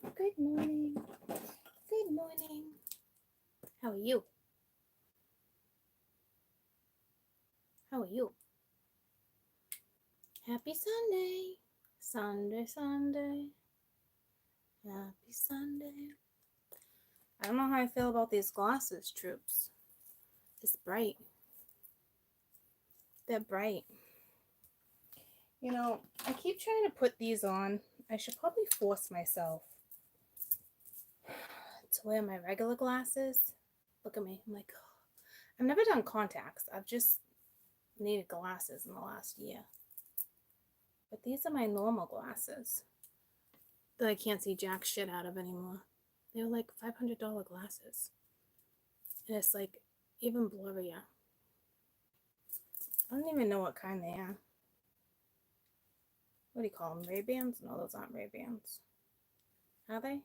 Good morning. Good morning. How are you? How are you? Happy Sunday. Sunday. Happy Sunday. I don't know how I feel about these glasses, troops. It's bright. They're bright. You know, I keep trying to put these on. I should probably force myself to wear my regular glasses. Look at me. I'm like, oh. I've never done contacts. I've just needed glasses in the last year. But these are my normal glasses that I can't see jack shit out of anymore. They're like $500 glasses. And it's like even blurrier. I don't even know what kind they are. What do you call them? Ray-Bans? No, those aren't Ray-Bans. Are they?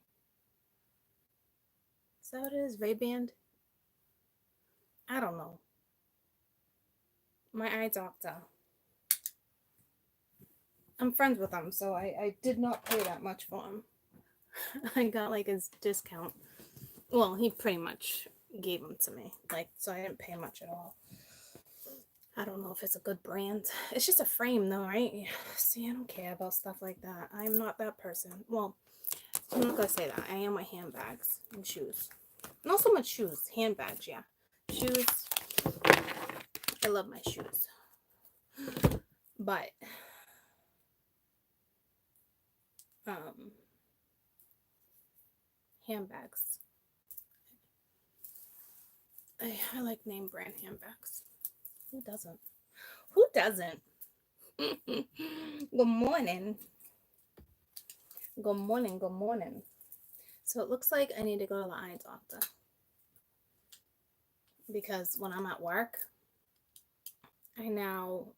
Is that what it is? Ray-Ban? I don't know. My eye doctor. I'm friends with him, so I did not pay that much for him. I got like his discount. Well, he pretty much gave them to me. Like, so I didn't pay much at all. I don't know if it's a good brand. It's just a frame though, right? See, I don't care about stuff like that. I'm not that person. Well, I'm not gonna say that. I am my handbags and shoes. Not so much shoes. Handbags, yeah. Shoes. I love my shoes. But handbags. I like name brand handbags. Who doesn't? Who doesn't? Good morning. Good morning. Good morning. So it looks like I need to go to the eye doctor. Because when I'm at work, I now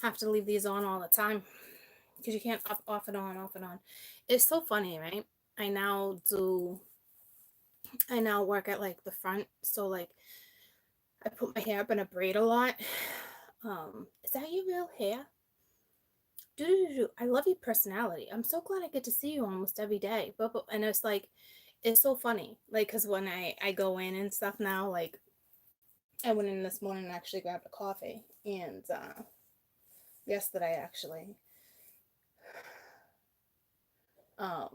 have to leave these on all the time. Because you can't off and on, off and on. It's so funny, right? I now work at like the front. So like I put my hair up in a braid a lot. Is that your real hair? I love your personality. I'm so glad I get to see you almost every day. But and it's like, it's so funny. Like, because when I go in and stuff now, like, I went in this morning and actually grabbed a coffee. And yesterday, actually, I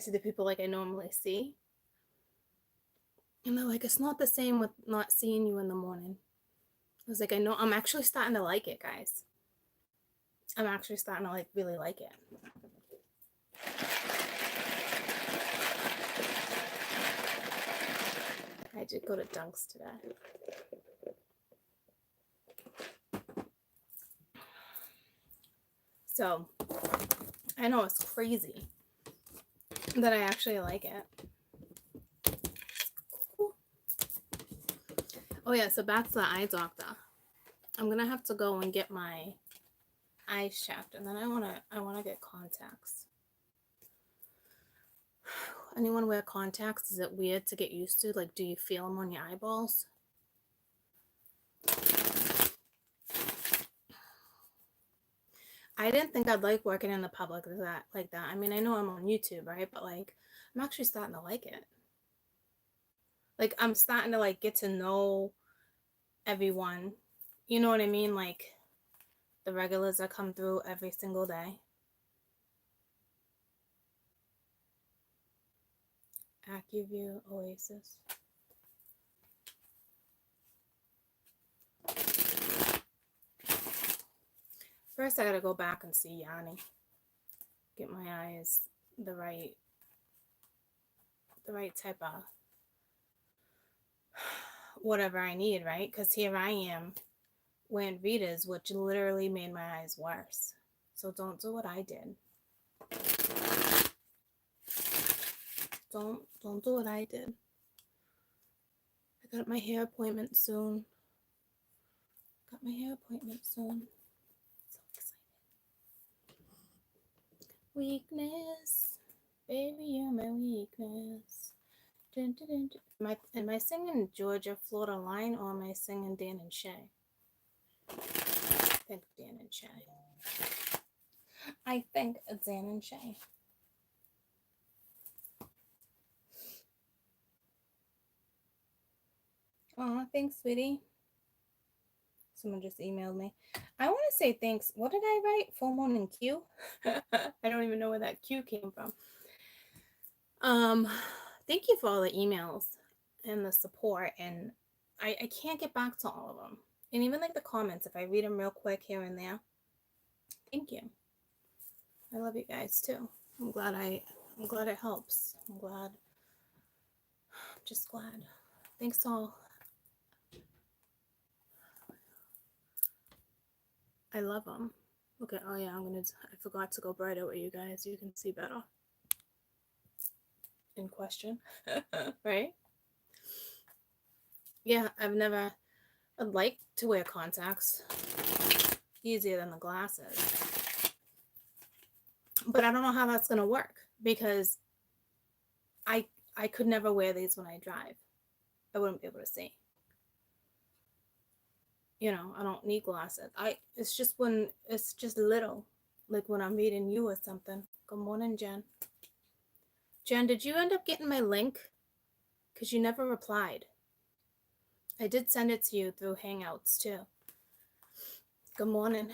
see the people like I normally see. And they're like, it's not the same with not seeing you in the morning. I was like, I know, I'm actually starting to like it, guys. I'm actually starting to like really like it. I did go to Dunks today. So I know it's crazy that I actually like it. Oh yeah, so back to the eye doctor. I'm gonna have to go and get my eyes checked, and then I wanna get contacts. Anyone wear contacts? Is it weird to get used to? Like, do you feel them on your eyeballs? I didn't think I'd like working in the public like that. I mean, I know I'm on YouTube, right? But like, I'm actually starting to like it. Like, I'm starting to like get to know everyone. You know what I mean? Like, the regulars that come through every single day. AccuView, Oasis. First, I gotta go back and see Yanni. Get my eyes the right type of whatever I need, right? Because here I am wearing Vitas, which literally made my eyes worse. So don't do what I did. Don't do what I did. I got my hair appointment soon. So excited. Weakness. Baby, you're my weakness. Dun, dun, dun, dun. Am I singing Georgia Florida Line or am I singing Dan and Shay? think Dan and Shay. I think Dan and Shay. Aw, thanks, sweetie. Someone just emailed me. I want to say thanks. What did I write? Full moon and Q? I don't even know where that Q came from. Thank you for all the emails and the support. And I can't get back to all of them. And even like the comments, if I read them real quick here and there. Thank you. I love you guys too. I'm glad it helps. I'm just glad. Thanks all. I love them. Okay, oh yeah, I forgot to go brighter with you guys. You can see better. In question, right? Yeah, I'd like to wear contacts. Easier than the glasses. But I don't know how that's going to work because I could never wear these when I drive. I wouldn't be able to see. You know, I don't need glasses. It's just when it's just little, like when I'm reading you or something. Good morning, Jen. Jen, did you end up getting my link? Because you never replied. I did send it to you through Hangouts too. Good morning.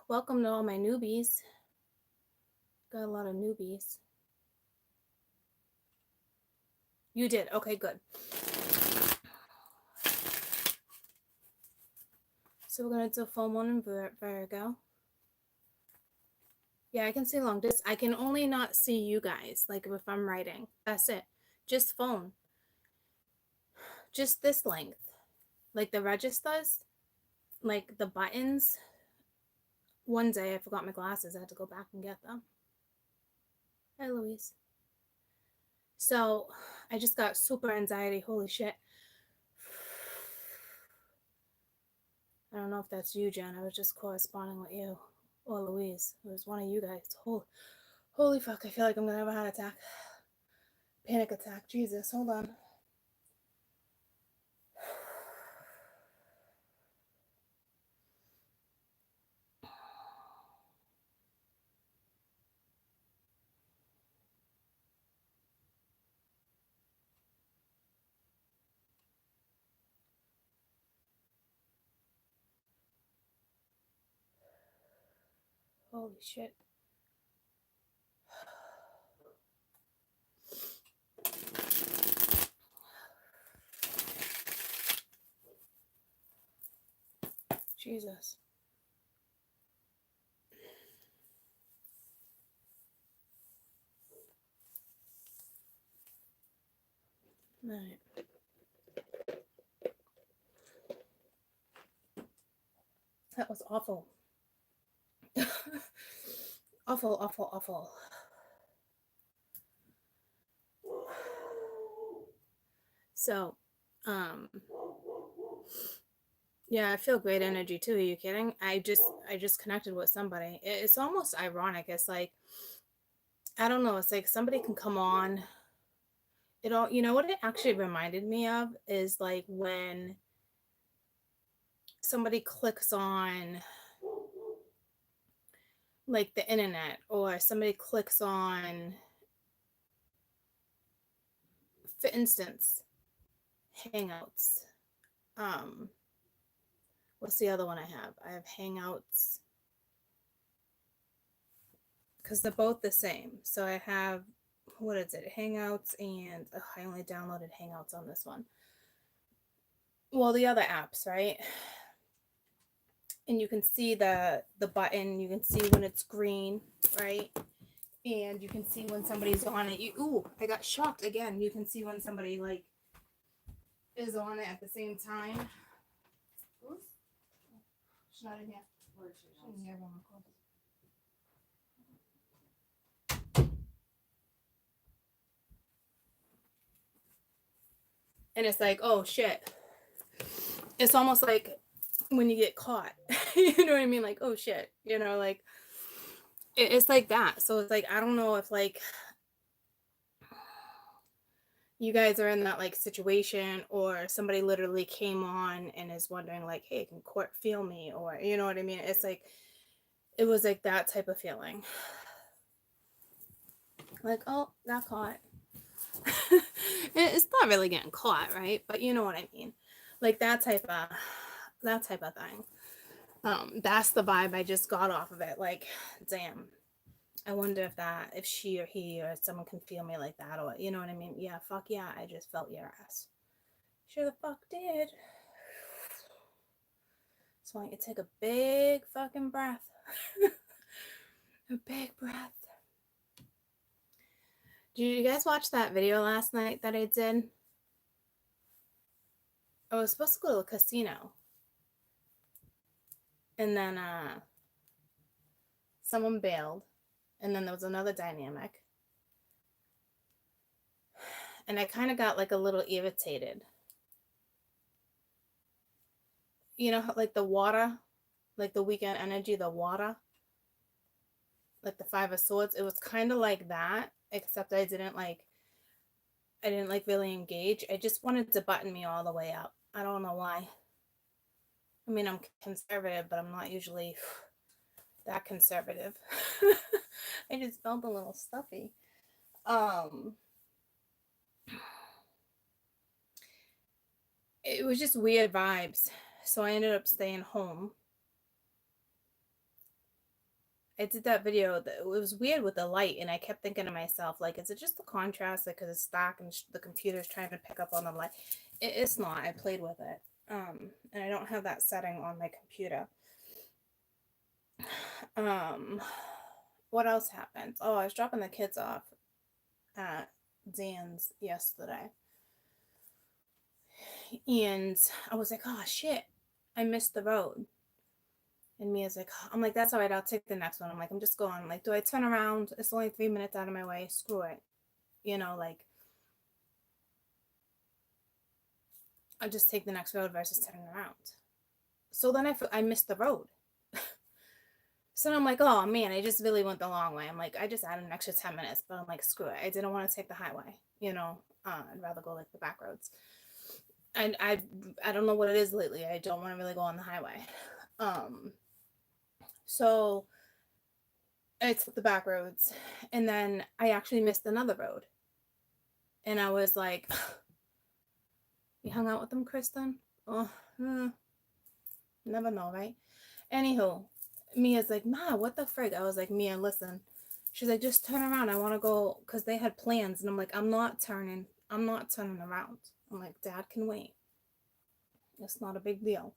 Welcome to all my newbies. Got a lot of newbies. You did. Okay, good. So we're going to do full moon and Virgo. Yeah, I can see long distance. I can only not see you guys, like if I'm writing. That's it. Just phone. Just this length. Like the registers, like the buttons. One day I forgot my glasses. I had to go back and get them. Hi, Louise. So I just got super anxiety. Holy shit. I don't know if that's you, Jen. I was just corresponding with you. Or Louise. It was one of you guys. Holy fuck. I feel like I'm going to have a heart attack. Panic attack. Jesus. Hold on. Holy shit. Jesus. All right. That was awful. Awful. So, yeah, I feel great energy too. Are you kidding? I just connected with somebody. It's almost ironic. It's like, I don't know. It's like somebody can come on. You know what it actually reminded me of is like when somebody clicks on like the internet or somebody clicks on, for instance, Hangouts. What's the other one I have? I have Hangouts because they're both the same. So I have, what is it? Hangouts and I only downloaded Hangouts on this one. Well, the other apps, right? And you can see the button. You can see when it's green, right? And you can see when somebody's on it. Ooh, I got shocked again. You can see when somebody like is on it at the same time. Oops. She's not in here. She's in here. And it's like, oh shit. It's almost like when you get caught. You know what I mean? Like, oh shit. You know, like it's like that. So it's like, I don't know if like you guys are in that like situation, or somebody literally came on and is wondering like, hey, can court feel me, or you know what I mean? It's like it was like that type of feeling. Like, oh, got caught. It's not really getting caught, right? But you know what I mean. Like that type of thing. That's the vibe I just got off of it. Like, damn. I wonder if she or he or someone can feel me like that, or you know what I mean? Yeah, fuck yeah, I just felt your ass. Sure the fuck did. So I want you to take a big fucking breath. A big breath. Did you guys watch that video last night that I did? I was supposed to go to a casino. And then someone bailed. And then there was another dynamic. And I kind of got like a little irritated. You know, like the water, like the weekend energy, the water, like the Five of Swords. It was kind of like that, except I didn't like really engage. I just wanted to button me all the way up. I don't know why. I mean, I'm conservative, but I'm not usually that conservative. I just felt a little stuffy. It was just weird vibes. So I ended up staying home. I did that video. It was weird with the light, and I kept thinking to myself, like, is it just the contrast, like, because it's dark and the computer's trying to pick up on the light? It's not. I played with it, and I don't have that setting on my computer. What else happened? Oh, I was dropping the kids off at Dan's yesterday, and I was like, oh shit, I missed the road. And Mia's like, I'm like, that's all right, I'll take the next one. I'm like, I'm just going. I'm like, do I turn around? It's only 3 minutes out of my way. Screw it. You know, like, I just take the next road versus turning around. So then I missed the road. So I'm like, oh man, I just really went the long way. I'm like, I just added an extra 10 minutes, but I'm like, screw it. I didn't want to take the highway, you know. I'd rather go like the back roads. And I don't know what it is lately. I don't want to really go on the highway. So I took the back roads, and then I actually missed another road. And I was like, you hung out with them, Kristen? Oh, never know, right? Anywho, Mia's like, Ma, what the frig? I was like, Mia, listen. She's like, just turn around. I want to go, because they had plans. And I'm like, I'm not turning around. I'm like, Dad can wait. It's not a big deal.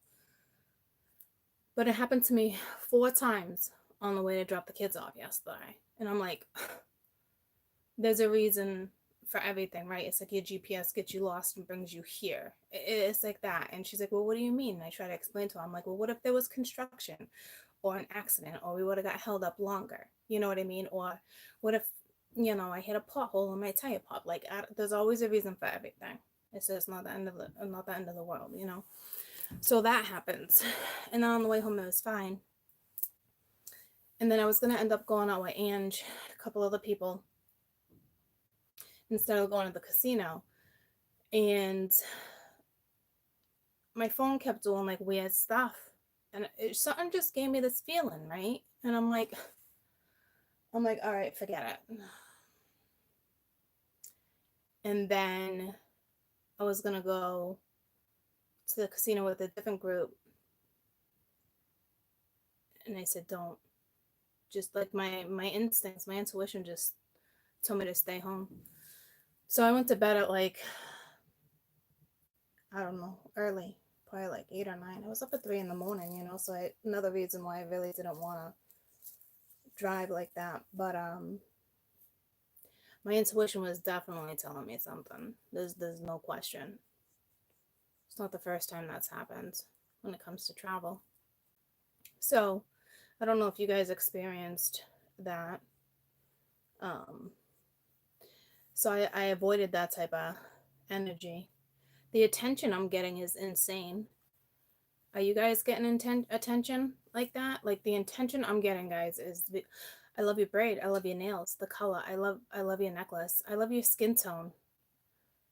But it happened to me 4 times on the way to drop the kids off yesterday. And I'm like, there's a reason for everything, right? It's like your GPS gets you lost and brings you here. It's like that. And she's like, well, what do you mean? And I try to explain to her. I'm like, well, what if there was construction or an accident, or we would have got held up longer? You know what I mean? Or what if, you know, I hit a pothole and my tire popped? Like, there's always a reason for everything. It's just not the end of the world, you know? So that happens. And then on the way home, it was fine. And then I was going to end up going out with Ange, a couple other people, instead of going to the casino. And my phone kept doing like weird stuff. And something just gave me this feeling, right? And I'm like, all right, forget it. And then I was going to go to the casino with a different group. And I said, don't. Just like my instincts, my intuition just told me to stay home. So I went to bed at like, I don't know, early, probably like 8 or 9. I was up at 3 in the morning, you know, so another reason why I really didn't want to drive like that. But my intuition was definitely telling me something. There's no question. It's not the first time that's happened when it comes to travel. So I don't know if you guys experienced that. So I avoided that type of energy. The attention I'm getting is insane. Are you guys getting attention like that? Like the intention I'm getting, guys, is I love your braid. I love your nails. The color. I love your necklace. I love your skin tone.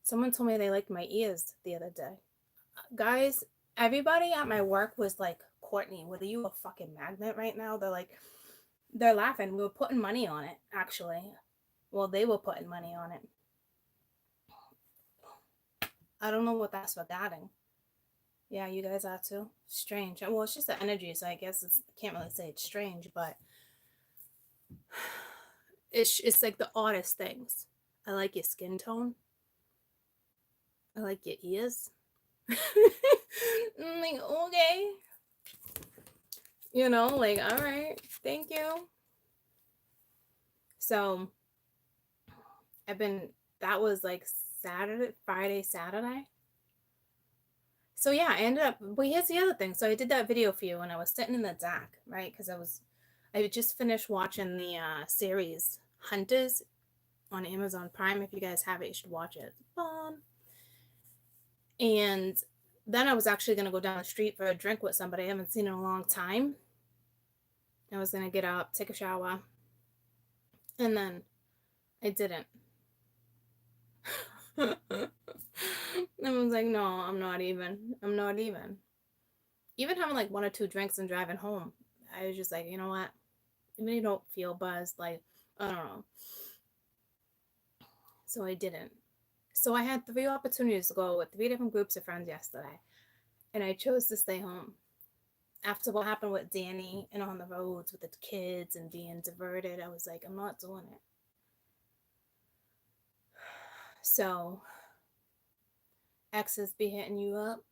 Someone told me they liked my ears the other day. Guys, everybody at my work was like, Courtney, what are you, a fucking magnet right now? They're laughing. We were putting money on it, actually. Well, they were putting money on it. I don't know what that's regarding. Yeah, you guys are too? Strange. Well, it's just the energy, so I guess I can't really say it's strange, but it's like the oddest things. I like your skin tone. I like your ears. I'm like, okay. You know, like, all right, thank you. So that was like Friday, Saturday. So yeah, I ended up, but here's the other thing. So I did that video for you when I was sitting in the dark, right? Because I just finished watching the series Hunters on Amazon Prime. If you guys have it, you should watch it. It's fun. And then I was actually going to go down the street for a drink with somebody I haven't seen in a long time. I was going to get up, take a shower, and then I didn't. I was like, no, I'm not even. Even having like 1 or 2 drinks and driving home, I was just like, you know what? I really don't feel buzzed. Like, I don't know. So I didn't. So I had 3 opportunities to go with 3 different groups of friends yesterday. And I chose to stay home. After what happened with Danny and on the roads with the kids and being diverted, I was like, I'm not doing it. So, exes be hitting you up.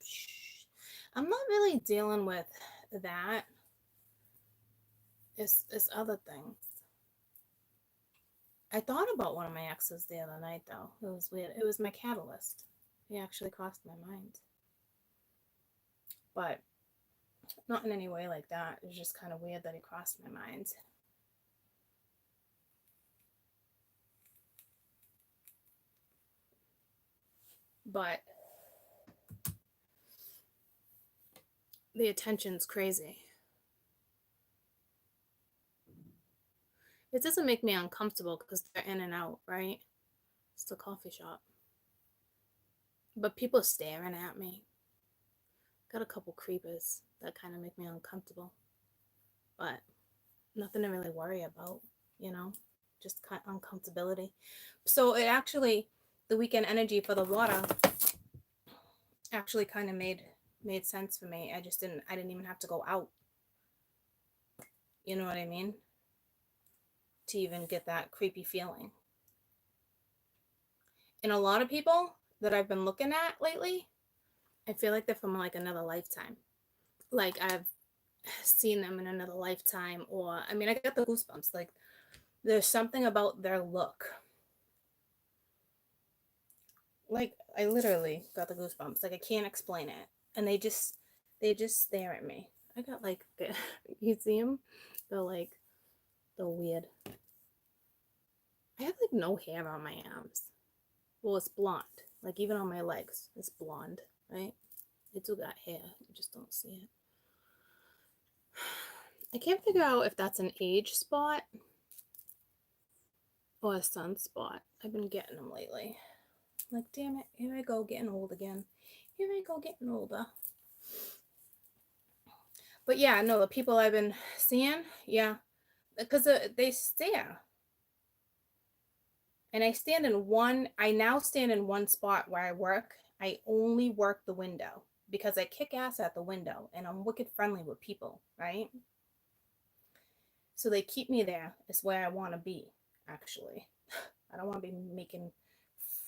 I'm not really dealing with that. It's other things. I thought about one of my exes the other night, though. It was weird. It was my catalyst. He actually crossed my mind. But not in any way like that. It was just kind of weird that he crossed my mind. But the attention's crazy. It doesn't make me uncomfortable because they're in and out, right? It's the coffee shop. But people staring at me. Got a couple creepers that kind of make me uncomfortable. But nothing to really worry about, you know? Just kind of uncomfortability. So it actually, the weekend energy for the water actually kind of made sense for me. I didn't even have to go out. You know what I mean? To even get that creepy feeling. And a lot of people that I've been looking at lately, I feel like they're from like another lifetime. Like I've seen them in another lifetime, or I mean, I got the goosebumps. Like there's something about their look. Like I literally got the goosebumps. Like I can't explain it. And they just stare at me. I got like, you see them? They're weird. I have like no hair on my arms. Well, it's blonde. Like even on my legs, it's blonde, right? I do got hair. You just don't see it. I can't figure out if that's an age spot or a sunspot. I've been getting them lately. Like, damn it, here I go getting old again. Here I go getting older. But yeah, no, the people I've been seeing, yeah, because they stare. And I now stand in one spot where I work. I only work the window because I kick ass at the window and I'm wicked friendly with people, right? So they keep me there. It's where I want to be, actually. I don't want to be making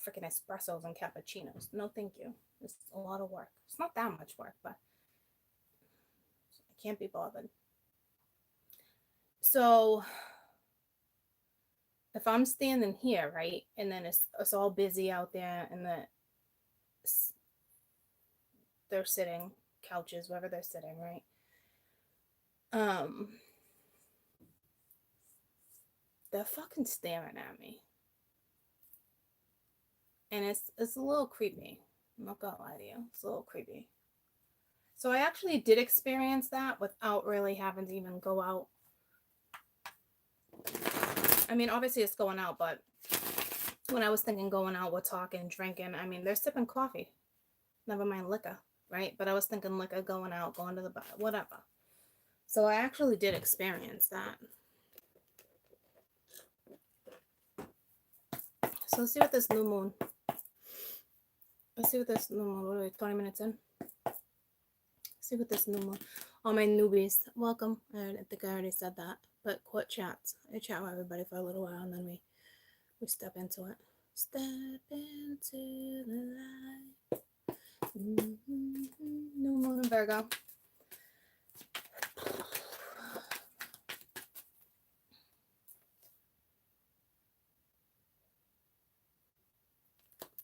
freaking espressos and cappuccinos. No, thank you. It's a lot of work. It's not that much work, but I can't be bothered. So if I'm standing here, right, and then it's all busy out there, and they're sitting, couches, wherever they're sitting, right? They're fucking staring at me. And it's a little creepy. I'm not gonna lie to you. It's a little creepy. So I actually did experience that without really having to even go out. I mean, obviously it's going out, but when I was thinking going out, we're talking, drinking. I mean, they're sipping coffee. Never mind liquor, right? But I was thinking liquor, going out, going to the bar, whatever. So I actually did experience that. So let's see what this new moon. Let's see what this new moon. What are we? 20 minutes in. Let's see what this new moon. All my newbies, welcome. I think I already said that. But court chats. I chat with everybody for a little while, and then we step into it. Step into the light. New moon in Virgo.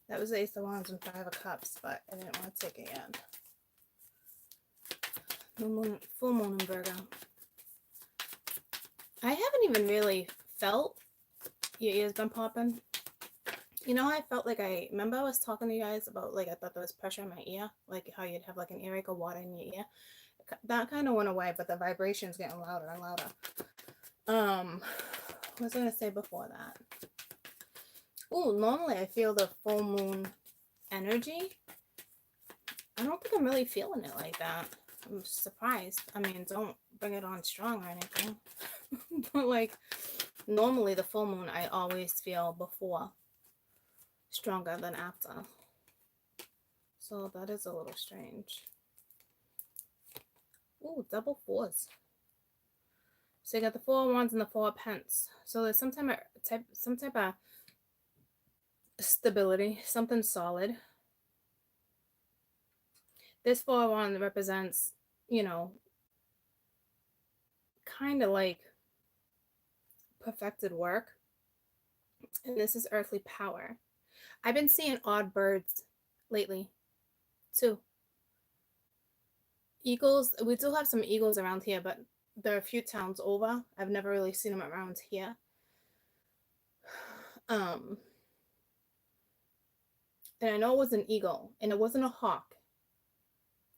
That was the Ace of Wands and Five of Cups, but I didn't want to take it yet. New moon, full moon in Virgo. I haven't even really felt your ears been popping. You know, I felt like remember I was talking to you guys about, like, I thought there was pressure in my ear, like how you'd have like an earache or water in your ear. That kind of went away, but the vibration's getting louder and louder. What was I gonna say before that? Oh, normally I feel the full moon energy. I don't think I'm really feeling it like that. I'm surprised. I mean, don't bring it on strong or anything. But like, normally the full moon I always feel before stronger than after. So that is a little strange. Ooh, double fours. So you got the Four of Wands and the Four of Pence. So there's some type of stability, something solid. This Four of Wands represents, you know, kind of like perfected work. And this is earthly power. I've been seeing odd birds lately, too. Eagles, we do have some eagles around here, but there are a few towns over. I've never really seen them around here. And I know it was an eagle, and it wasn't a hawk.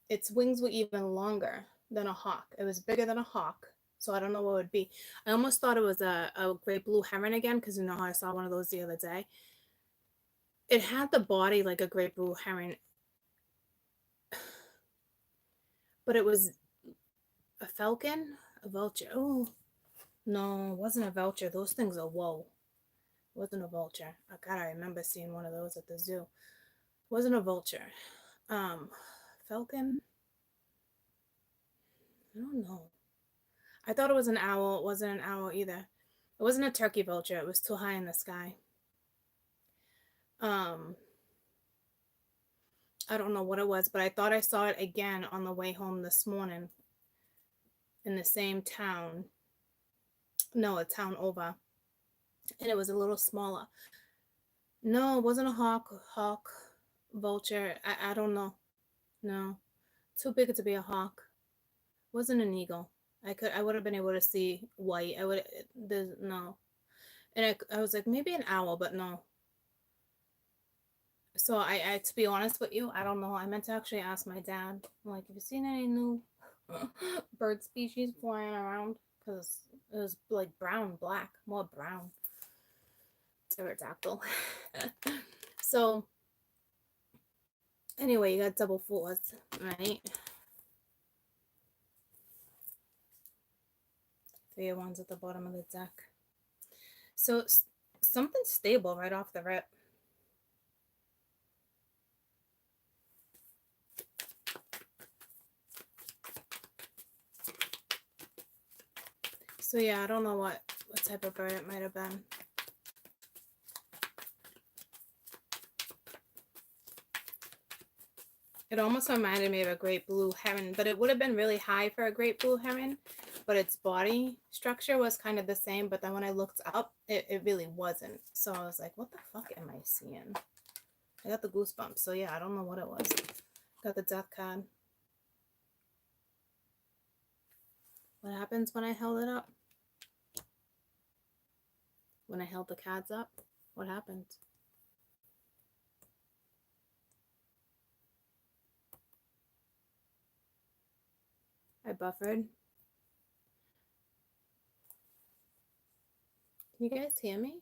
Its wings were even longer than a hawk. It was bigger than a hawk, so I don't know what it would be. I almost thought it was a great blue heron again, because you know how I saw one of those the other day. It had the body like a great blue heron, but it was a falcon, a vulture. Oh, no, it wasn't a vulture. Those things are whoa. It wasn't a vulture. Oh, God, I remember seeing one of those at the zoo. It wasn't a vulture. Falcon? I don't know. I thought it was an owl. It wasn't an owl either. It wasn't a turkey vulture. It was too high in the sky. I don't know what it was, but I thought I saw it again on the way home this morning in the same town. No, a town over. And it was a little smaller. No, it wasn't a hawk, vulture. I don't know. No. Too big to be a hawk. It wasn't an eagle. I would have been able to see white. No. And I was like, maybe an owl, but no. So I to be honest with you, I don't know. I meant to actually ask my dad, like, have you seen any new bird species flying around? Because it was like brown, black, more brown. Pterodactyl. So anyway, you got double fours, right? Three of Wands at the bottom of the deck. So something stable right off the rip. So yeah, I don't know what type of bird it might have been. It almost reminded me of a great blue heron, but it would have been really high for a great blue heron, but its body structure was kind of the same. But then when I looked up, it really wasn't. So I was like, what the fuck am I seeing? I got the goosebumps. So yeah, I don't know what it was. Got the death card. What happens when I held it up? When I held the cards up, what happened? I buffered. Can you guys hear me?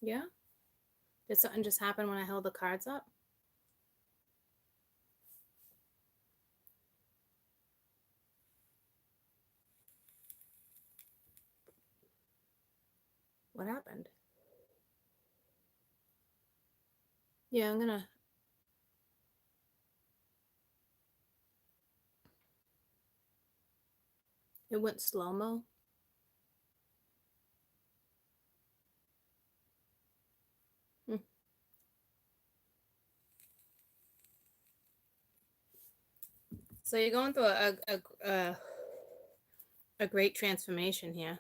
Yeah? Did something just happen when I held the cards up? What happened? Yeah, I'm gonna... It went slow-mo. Hmm. So you're going through a great transformation here.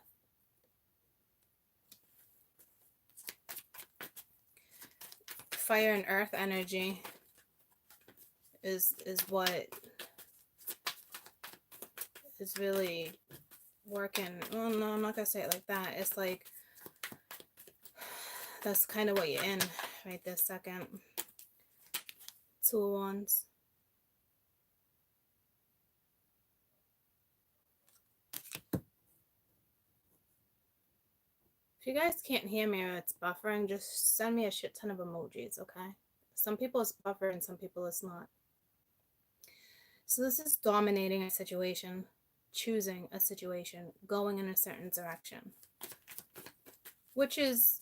Fire and earth energy is what is really working. Well, no, I'm not gonna say it like that. It's like that's kind of what you're in right this second. Two of Wands. If you guys can't hear me or it's buffering, just send me a shit ton of emojis, okay? Some people it's buffering, some people it's not. So this is dominating a situation, choosing a situation, going in a certain direction, which is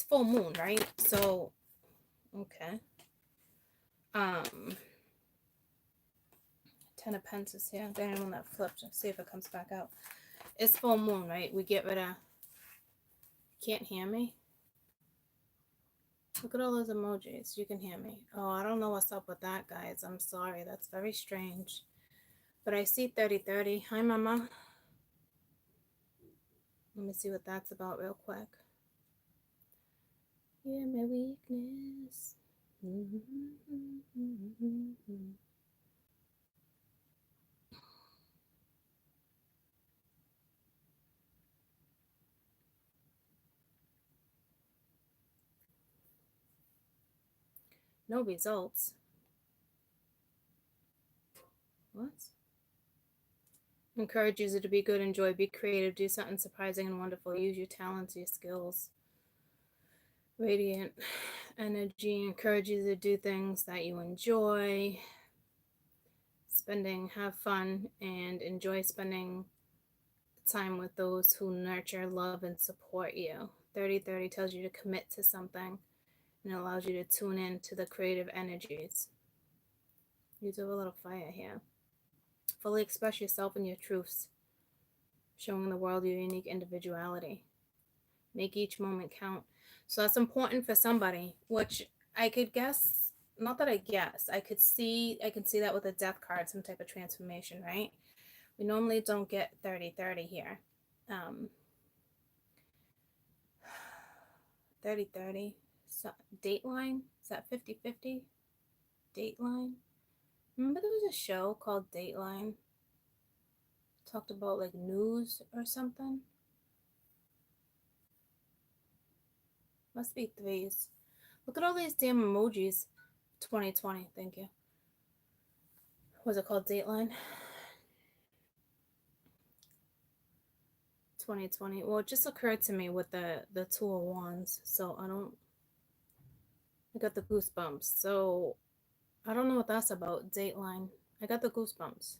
full moon, right? So, okay. 10 of Pentacles here. The only one that flipped. Let's see if it comes back out. It's full moon, right? We get rid of... Can't hear me? Look at all those emojis. You can hear me. Oh, I don't know what's up with that, guys. I'm sorry. That's very strange. But I see 3030. Hi, Mama. Let me see what that's about real quick. Yeah, my weakness. No results. What? Encourages you to be good, enjoy, be creative, do something surprising and wonderful. Use your talents, your skills. Radiant energy encourages you to do things that you enjoy. Have fun, and enjoy spending time with those who nurture, love, and support you. 3030 tells you to commit to something, and it allows you to tune in to the creative energies. You do a little fire here. Fully express yourself and your truths, showing the world your unique individuality. Make each moment count. So that's important for somebody, which I could guess, not that I guess, I can see that with a death card, some type of transformation, right? We normally don't get 3030 here. 3030. So, Dateline? Is that 50/50? Dateline? Remember there was a show called Dateline? Talked about like news or something? Must be threes. Look at all these damn emojis. 2020, thank you. Was it called Dateline? 2020. Well, it just occurred to me with the Two of Wands, so I got the goosebumps. So I don't know what that's about. Dateline. I got the goosebumps.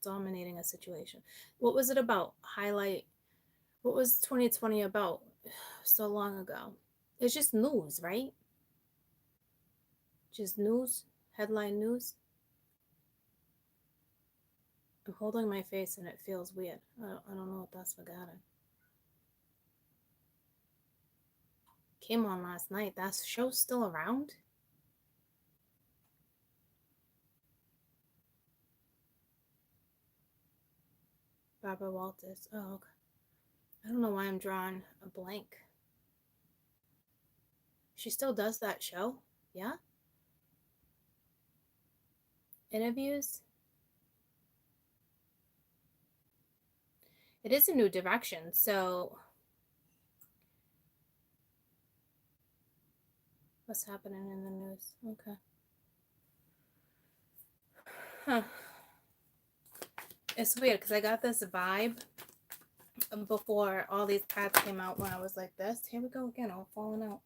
Dominating a situation. What was it about? Highlight. What was 2020 about? So long ago. It's just news, right? Just news. Headline news. I'm holding my face and it feels weird. I don't know what that's forgotten. Came on last night. That show's still around? Barbara Walters. Oh, okay. I don't know why I'm drawing a blank. She still does that show? Yeah? Interviews? It is a new direction, so what's happening in the news? Okay. Huh. It's weird because I got this vibe before all these pads came out, when I was like this. Here we go again, all falling out.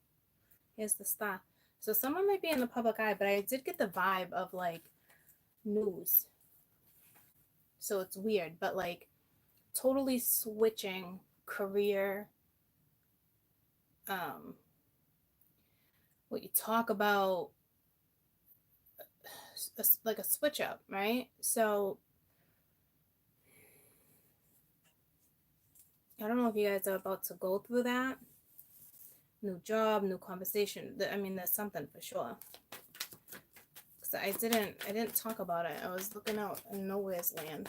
Here's the star. So someone might be in the public eye, but I did get the vibe of like news. So it's weird, but like totally switching career, what you talk about, like a switch up, right? So I don't know if you guys are about to go through that. New job, new conversation. I mean, there's something for sure. Cause I didn't talk about it. I was looking out in nowhere's land.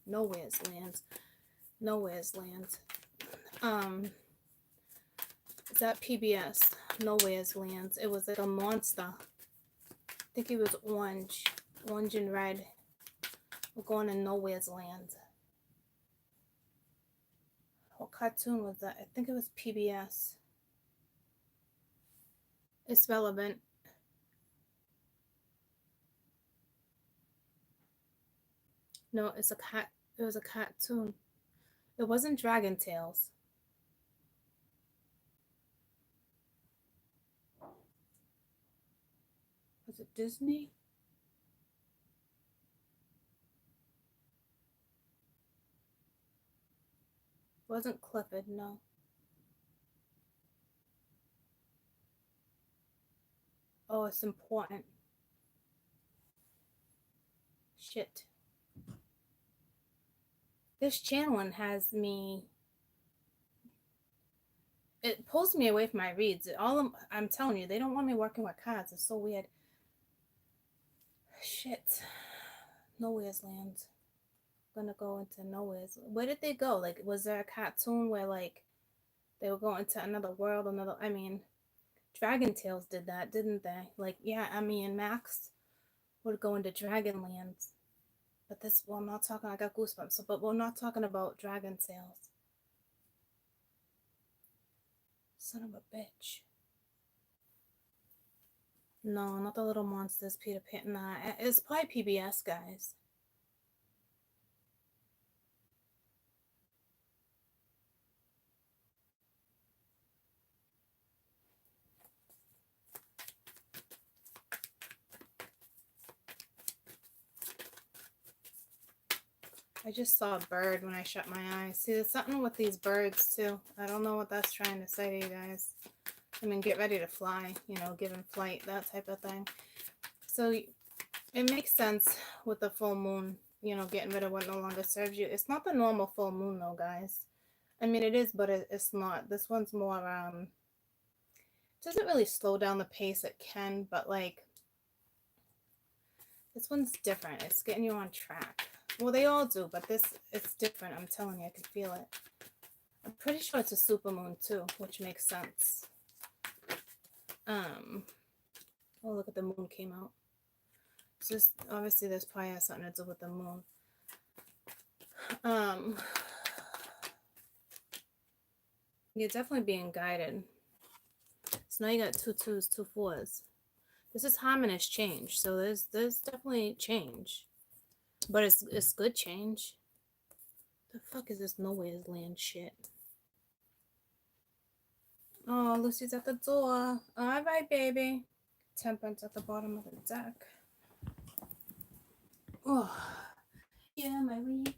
Nowhere's land. Nowhere's land. It's at PBS. Nowhere's lands. It was like a monster. I think it was orange and red. We're going in nowhere's land. What cartoon was that? I think it was PBS. It's relevant. No, it's a cat. It was a cartoon. It wasn't Dragon Tales. Was it Disney? It wasn't Clifford, no. Oh, it's important. Shit. This channeling has me. It pulls me away from my reads. I'm telling you, they don't want me working with cards. It's so weird. Shit. Nowhere's land. Gonna go into nowhere's. Where did they go? Like, was there a cartoon where like they were going to another world, I mean, Dragon Tales did that, didn't they? Like, yeah, Emmy and Max would go into Dragonlands. But this, well, I'm not talking, I got goosebumps, so, but we're not talking about Dragon Tales. Son of a bitch. No, not the Little Monsters, Peter Pan. Nah, it's probably PBS, guys. I just saw a bird when I shut my eyes. See, there's something with these birds, too. I don't know what that's trying to say to you guys. I mean, get ready to fly, you know, given flight, that type of thing. So it makes sense with the full moon, you know, getting rid of what no longer serves you. It's not the normal full moon, though, guys. I mean, it is, but it's not. This one's more, doesn't really slow down the pace. It can, but, like, this one's different. It's getting you on track. Well, they all do, but this, it's different. I'm telling you, I can feel it. I'm pretty sure it's a supermoon, too, which makes sense. Oh, look at the moon came out. It's just, obviously, this probably has something to do with the moon. You're definitely being guided. So now you got 2 2s, 2 4s. This is harmonious change, so there's definitely change, but it's good change. The fuck is this nowhere's land shit? Oh, Lucy's at the door. All right, baby. Temperance at the bottom of the deck. Oh, yeah, my weakness.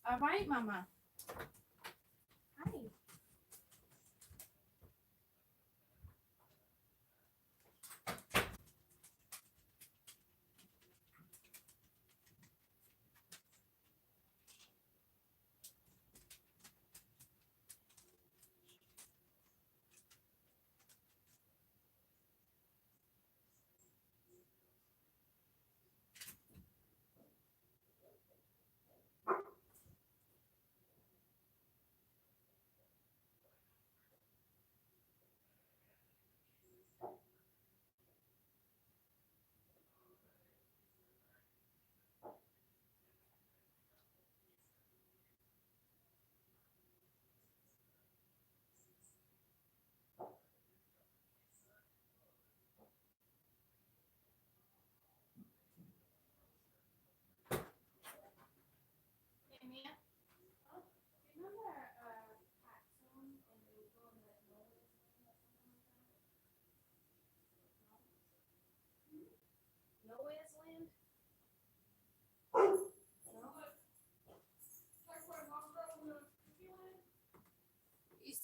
All right, mama. Hi.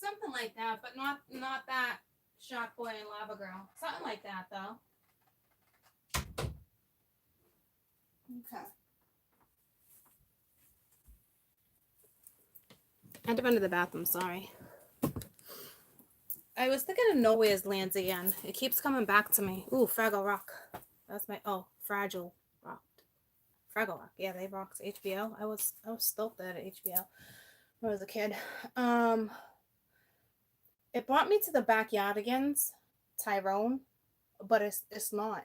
Something like that, but not that Shark Boy and Lava Girl. Something like that, though. Okay. I had to run to the bathroom, sorry. I was thinking of Nowhere's Lands again. It keeps coming back to me. Ooh, Fraggle Rock. That's my, oh, Fragile Rock. Fraggle Rock. Yeah, they rocked HBO. I was stoked at HBO when I was a kid. It brought me to the Backyardigans, Tyrone, but it's not.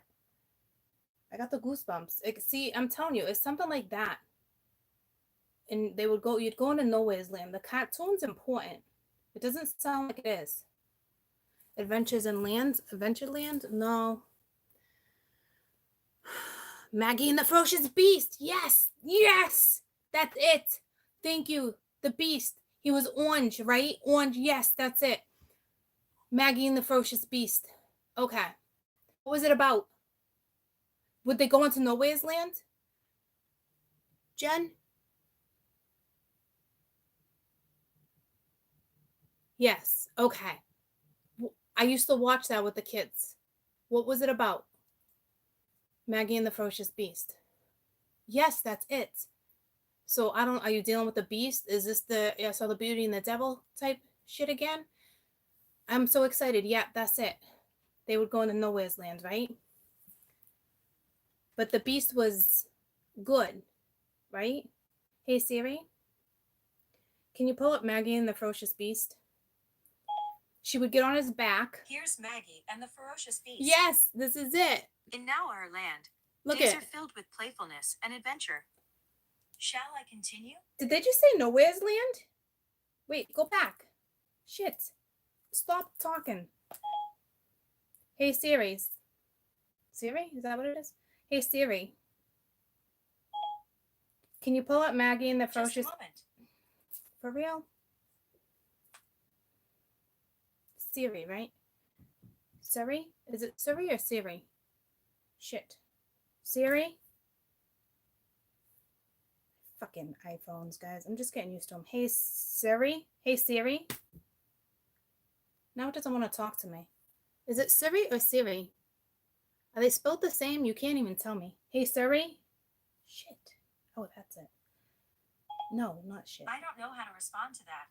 I got the goosebumps. See, I'm telling you, it's something like that. And you'd go into Nowhere's Land. The cartoon's important. It doesn't sound like it is. Adventures in Lands? Adventureland? No. Maggie and the Ferocious Beast. Yes. Yes. That's it. Thank you. The Beast. He was orange, right? Orange. Yes, that's it. Maggie and the Ferocious Beast. Okay. What was it about? Would they go into Nowhere's Land? Jen? Yes. Okay. I used to watch that with the kids. What was it about? Maggie and the Ferocious Beast. Yes, that's it. So are you dealing with the Beast? Is this I saw the Beauty and the Devil type shit again? I'm so excited. Yeah, that's it. They would go into Nowhere's Land, right? But the Beast was good, right? Hey Siri, can you pull up Maggie and the Ferocious Beast? She would get on his back. Here's Maggie and the Ferocious Beast. Yes, this is it. In Now Our Land, Look days at are filled with playfulness and adventure. Shall I continue? Did they just say Nowhere's Land? Wait, go back. Shit. Stop talking. Hey Siri. Siri? Is that what it is? Hey Siri. Can you pull up Maggie and the Ferocious... Just a moment. For real? Siri, right? Siri? Is it Siri or Siri? Shit. Siri? Fucking iPhones, guys. I'm just getting used to them. Hey Siri? Hey Siri? Now it doesn't want to talk to me. Is it Siri or Siri? Are they spelled the same? You can't even tell me. Hey Siri? Shit. Oh, that's it. No, not shit. I don't know how to respond to that.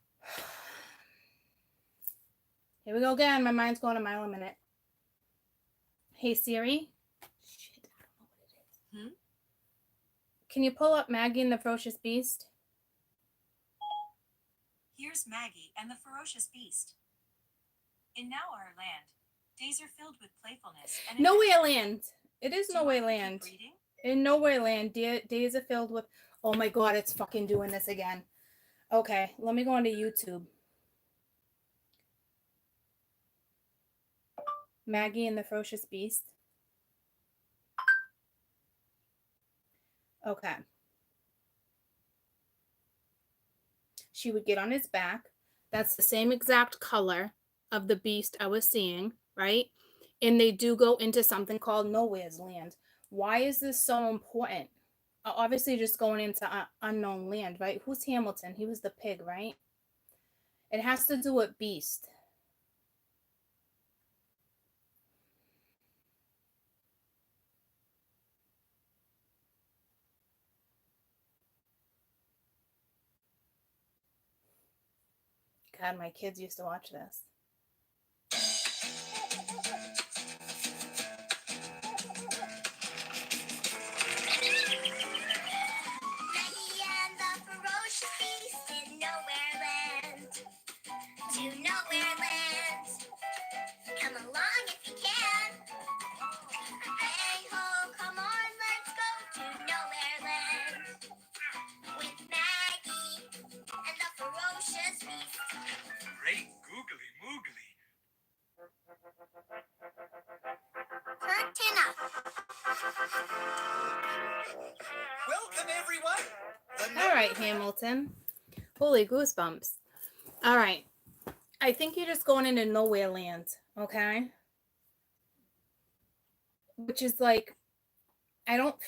Here we go again. My mind's going a mile a minute. Hey Siri? Shit, I don't know what it is. Can you pull up Maggie and the Ferocious Beast? Here's Maggie and the Ferocious Beast. In Now Our Land, days are filled with playfulness and Nowhere Land. It is Do you Nowhere want me to Land. keep reading? In Nowhere Land, days are filled with... Oh my god, it's fucking doing this again. Okay, let me go onto YouTube. Maggie and the Ferocious Beast. Okay. She would get on his back. That's the same exact color of the beast I was seeing, right? And they do go into something called Nowhere's Land. Why is this so important? Obviously just going into unknown land, right? Who's Hamilton? He was the pig, right? It has to do with beast. God, my kids used to watch this. Great googly moogly. Curtain up. Welcome, everyone. All right, Hamilton. Holy goosebumps. All right. I think you're just going into Nowhere Land, okay? Which is like, I don't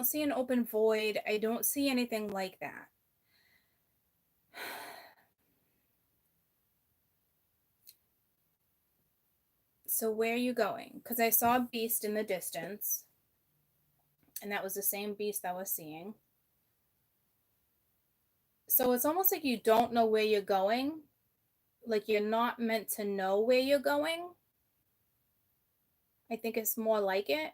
see an open void. I don't see anything like that. So where are you going? Because I saw a beast in the distance, and that was the same beast I was seeing. So it's almost like you don't know where you're going. Like you're not meant to know where you're going. I think it's more like it.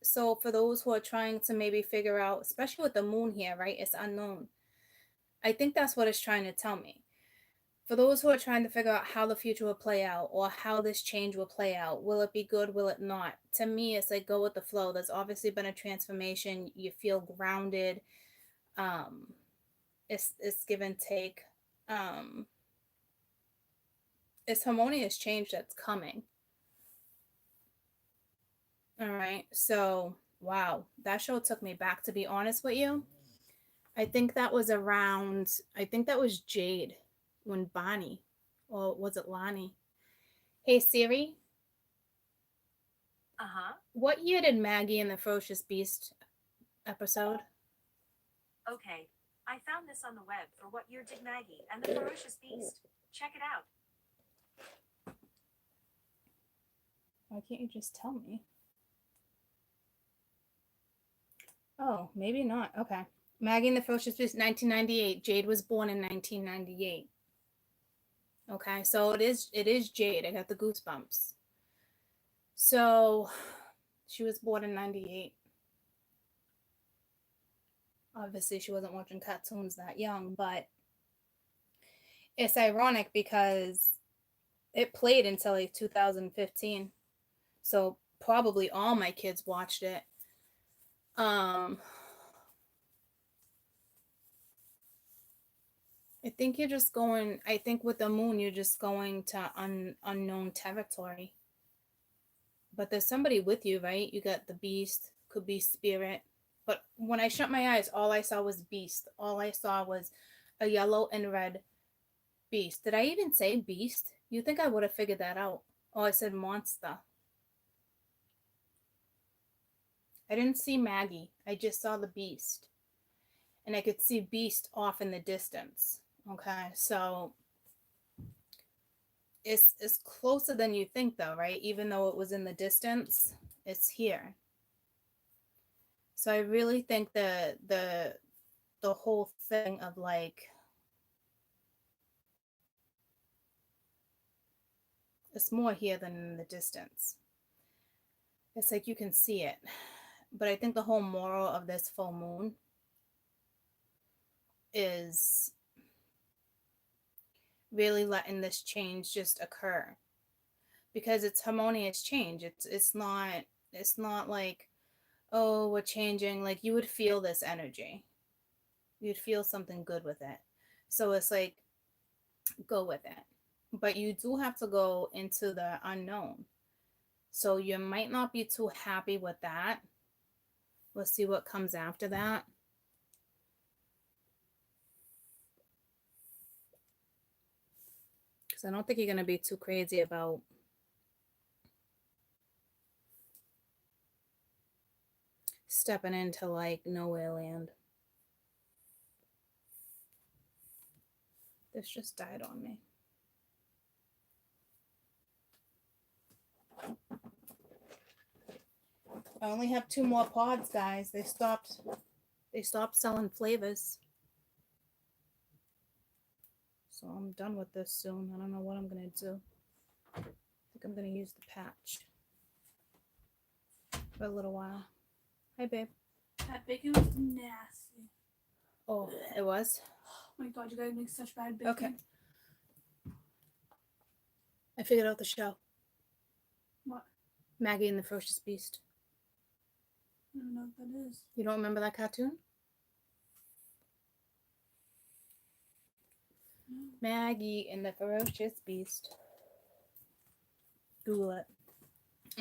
So for those who are trying to maybe figure out, especially with the moon here, right? It's unknown. I think that's what it's trying to tell me. For those who are trying to figure out how the future will play out or how this change will play out, will it be good, will it not? To me, it's like go with the flow. There's obviously been a transformation. You feel grounded. It's give and take. It's harmonious change that's coming. All right. So, wow, that show took me back, to be honest with you. I think that was Jade when Bonnie, or was it Lonnie? Hey Siri, what year did Maggie and the Ferocious Beast episode? Okay. I found this on the web for what year did Maggie and the Ferocious Beast. Check it out. Why can't you just tell me? Oh, maybe not. Okay. Maggie and the Ferocious Beast, 1998. Jade was born in 1998. Okay, so it is Jade. I got the goosebumps. So she was born in 98. Obviously, she wasn't watching cartoons that young, but it's ironic because it played until like 2015. So probably all my kids watched it. I think you're just going, I think with the moon, you're just going to unknown territory. But there's somebody with you, right? You got the beast, could be spirit. But when I shut my eyes, all I saw was beast. All I saw was a yellow and red beast. Did I even say beast? You think I would have figured that out? Oh, I said monster. I didn't see Maggie. I just saw the beast. And I could see beast off in the distance. Okay, so it's closer than you think though, right? Even though it was in the distance, it's here. So I really think the whole thing of like it's more here than in the distance. It's like you can see it. But I think the whole moral of this full moon is really letting this change just occur, because it's harmonious change. It's not like, oh, we're changing. Like you would feel this energy, you'd feel something good with it. So it's like go with it, but you do have to go into the unknown. So you might not be too happy with that. We'll see what comes after that. I don't think you're going to be too crazy about stepping into like nowhere land. This just died on me. I only have 2 more pods, guys. They stopped selling flavors. So I'm done with this soon. I don't know what I'm going to do. I think I'm going to use the patch for a little while. Hi, babe. That bacon was nasty. Oh, it was? Oh my god, you guys make such bad bacon. Okay. I figured out the show. What? Maggie and the Ferocious Beast. I don't know what that is. You don't remember that cartoon? No. Maggie and the Ferocious Beast. Google it.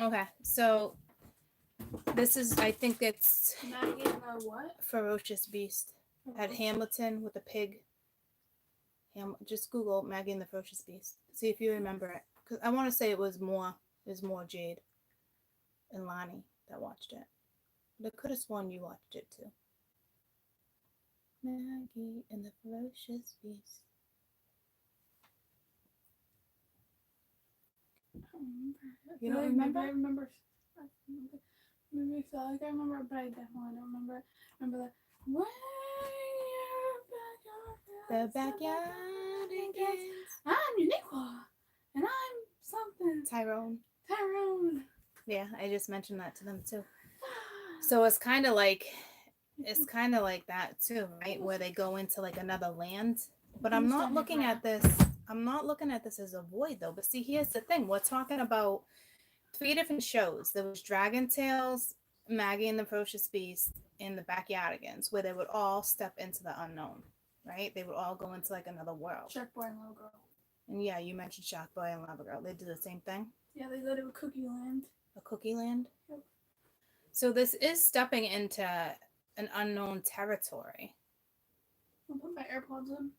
Okay, so this is, I think it's Maggie and the what? Ferocious Beast at Hamilton with a pig. Just Google Maggie and the Ferocious Beast. See if you remember it. Because I want to say it was more Jade and Lonnie that watched it. But I could have sworn you watched it too. Maggie and the Ferocious Beast. You don't remember? I remember. Maybe so. Like I remember, but I definitely don't remember. Remember that. The backyardigans. I'm Uniqua, and I'm something. Tyrone. Tyrone. Yeah, I just mentioned that to them too. So it's kind of like that too, right? Where they go into like another land. But I'm not looking at this. I'm not looking at this as a void though. But see, here's the thing. We're talking about 3 different shows. There was Dragon Tales, Maggie and the Ferocious Beast, and the Backyardigans, where they would all step into the unknown, right? They would all go into like another world. Shark Boy and Little Girl. And yeah, you mentioned Shark Boy and Lava Girl. They do the same thing. Yeah, they go to a cookie land. A cookie land. Yep. So this is stepping into an unknown territory. I'll put my AirPods in.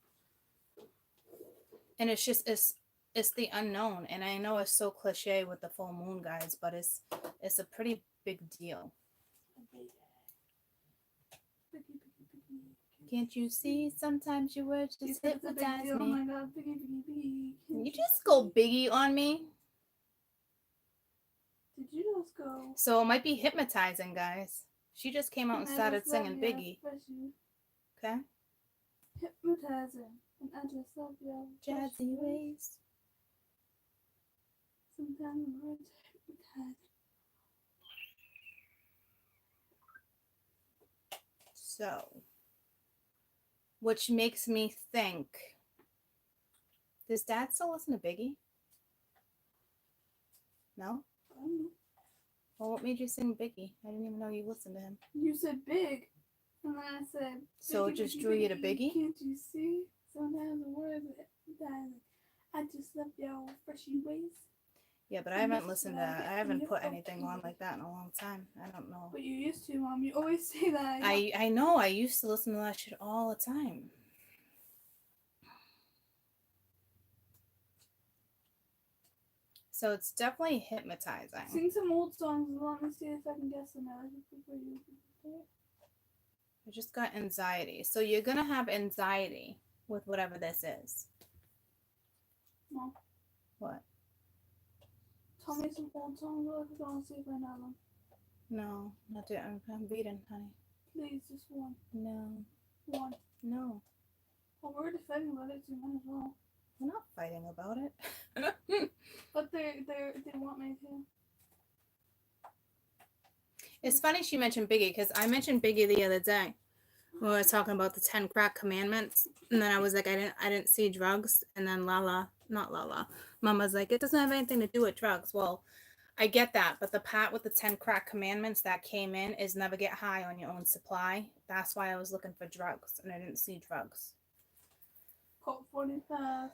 And it's just it's the unknown. And I know it's so cliche with the full moon, guys, but it's a pretty big deal. Can't you see? Sometimes your words just hypnotize me. Oh my god, biggie. You just go Biggie on me. Did you just go? So it might be hypnotizing, guys. She just came out and started singing Biggie. Okay? Hypnotizing. And I just love your Jazzy ways. Sometimes the words hypnotizing. So, which makes me think, does Dad still listen to Biggie? No? I don't know. Well, what made you sing Biggie? I didn't even know you listened to him. You said big. And then I said, So it just drew you to Biggie? Can't you see? Sometimes the words hypnotizing. I just love your freshy ways. Yeah, but I haven't listened to I haven't put anything on like that in a long time. I don't know. But you used to, Mom. You always say that. I know. I used to listen to that shit all the time. So it's definitely hypnotizing. Sing some old songs and let me see if I can guess them out before you do it. I just got anxiety. So you're going to have anxiety with whatever this is. Mom, What? tell me some old songs real quick. I want to see if I know them. No, not doing. I'm reading, honey. Please, just one. No. One. No. Well, we're defending about it, so you might as well. We're not fighting about it. But they want me to. It's funny she mentioned Biggie because I mentioned Biggie the other day when we were talking about the 10 crack commandments, and then I was like, I didn't see drugs, and then Mama's like, it doesn't have anything to do with drugs. Well, I get that, but the part with the 10 crack commandments that came in is never get high on your own supply. That's why I was looking for drugs, and I didn't see drugs. Colt 45.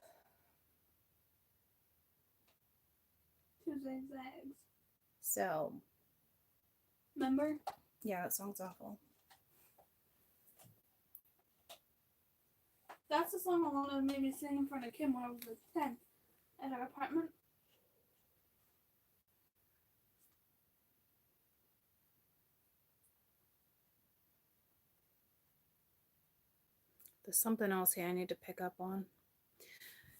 Two zigzags. So, Remember? yeah, that song's awful. That's the song Alana made me sing in front of Kim when I was like 10 at our apartment. There's something else here I need to pick up on.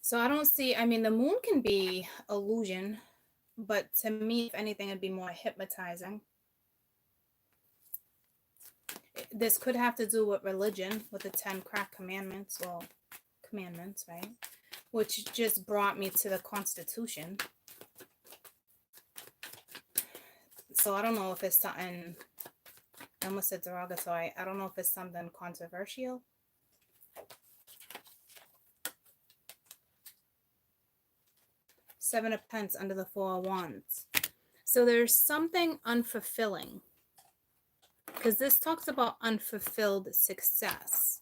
So I don't see, I mean, the moon can be illusion, but to me, if anything, it'd be more hypnotizing. This could have to do with religion, with the 10 crack commandments, well, commandments, right? Which just brought me to the Constitution. So I don't know if it's something, I almost said derogatory. I don't know if it's something controversial. Seven of Pence under the Four of Wands. So there's something unfulfilling. Because this talks about unfulfilled success.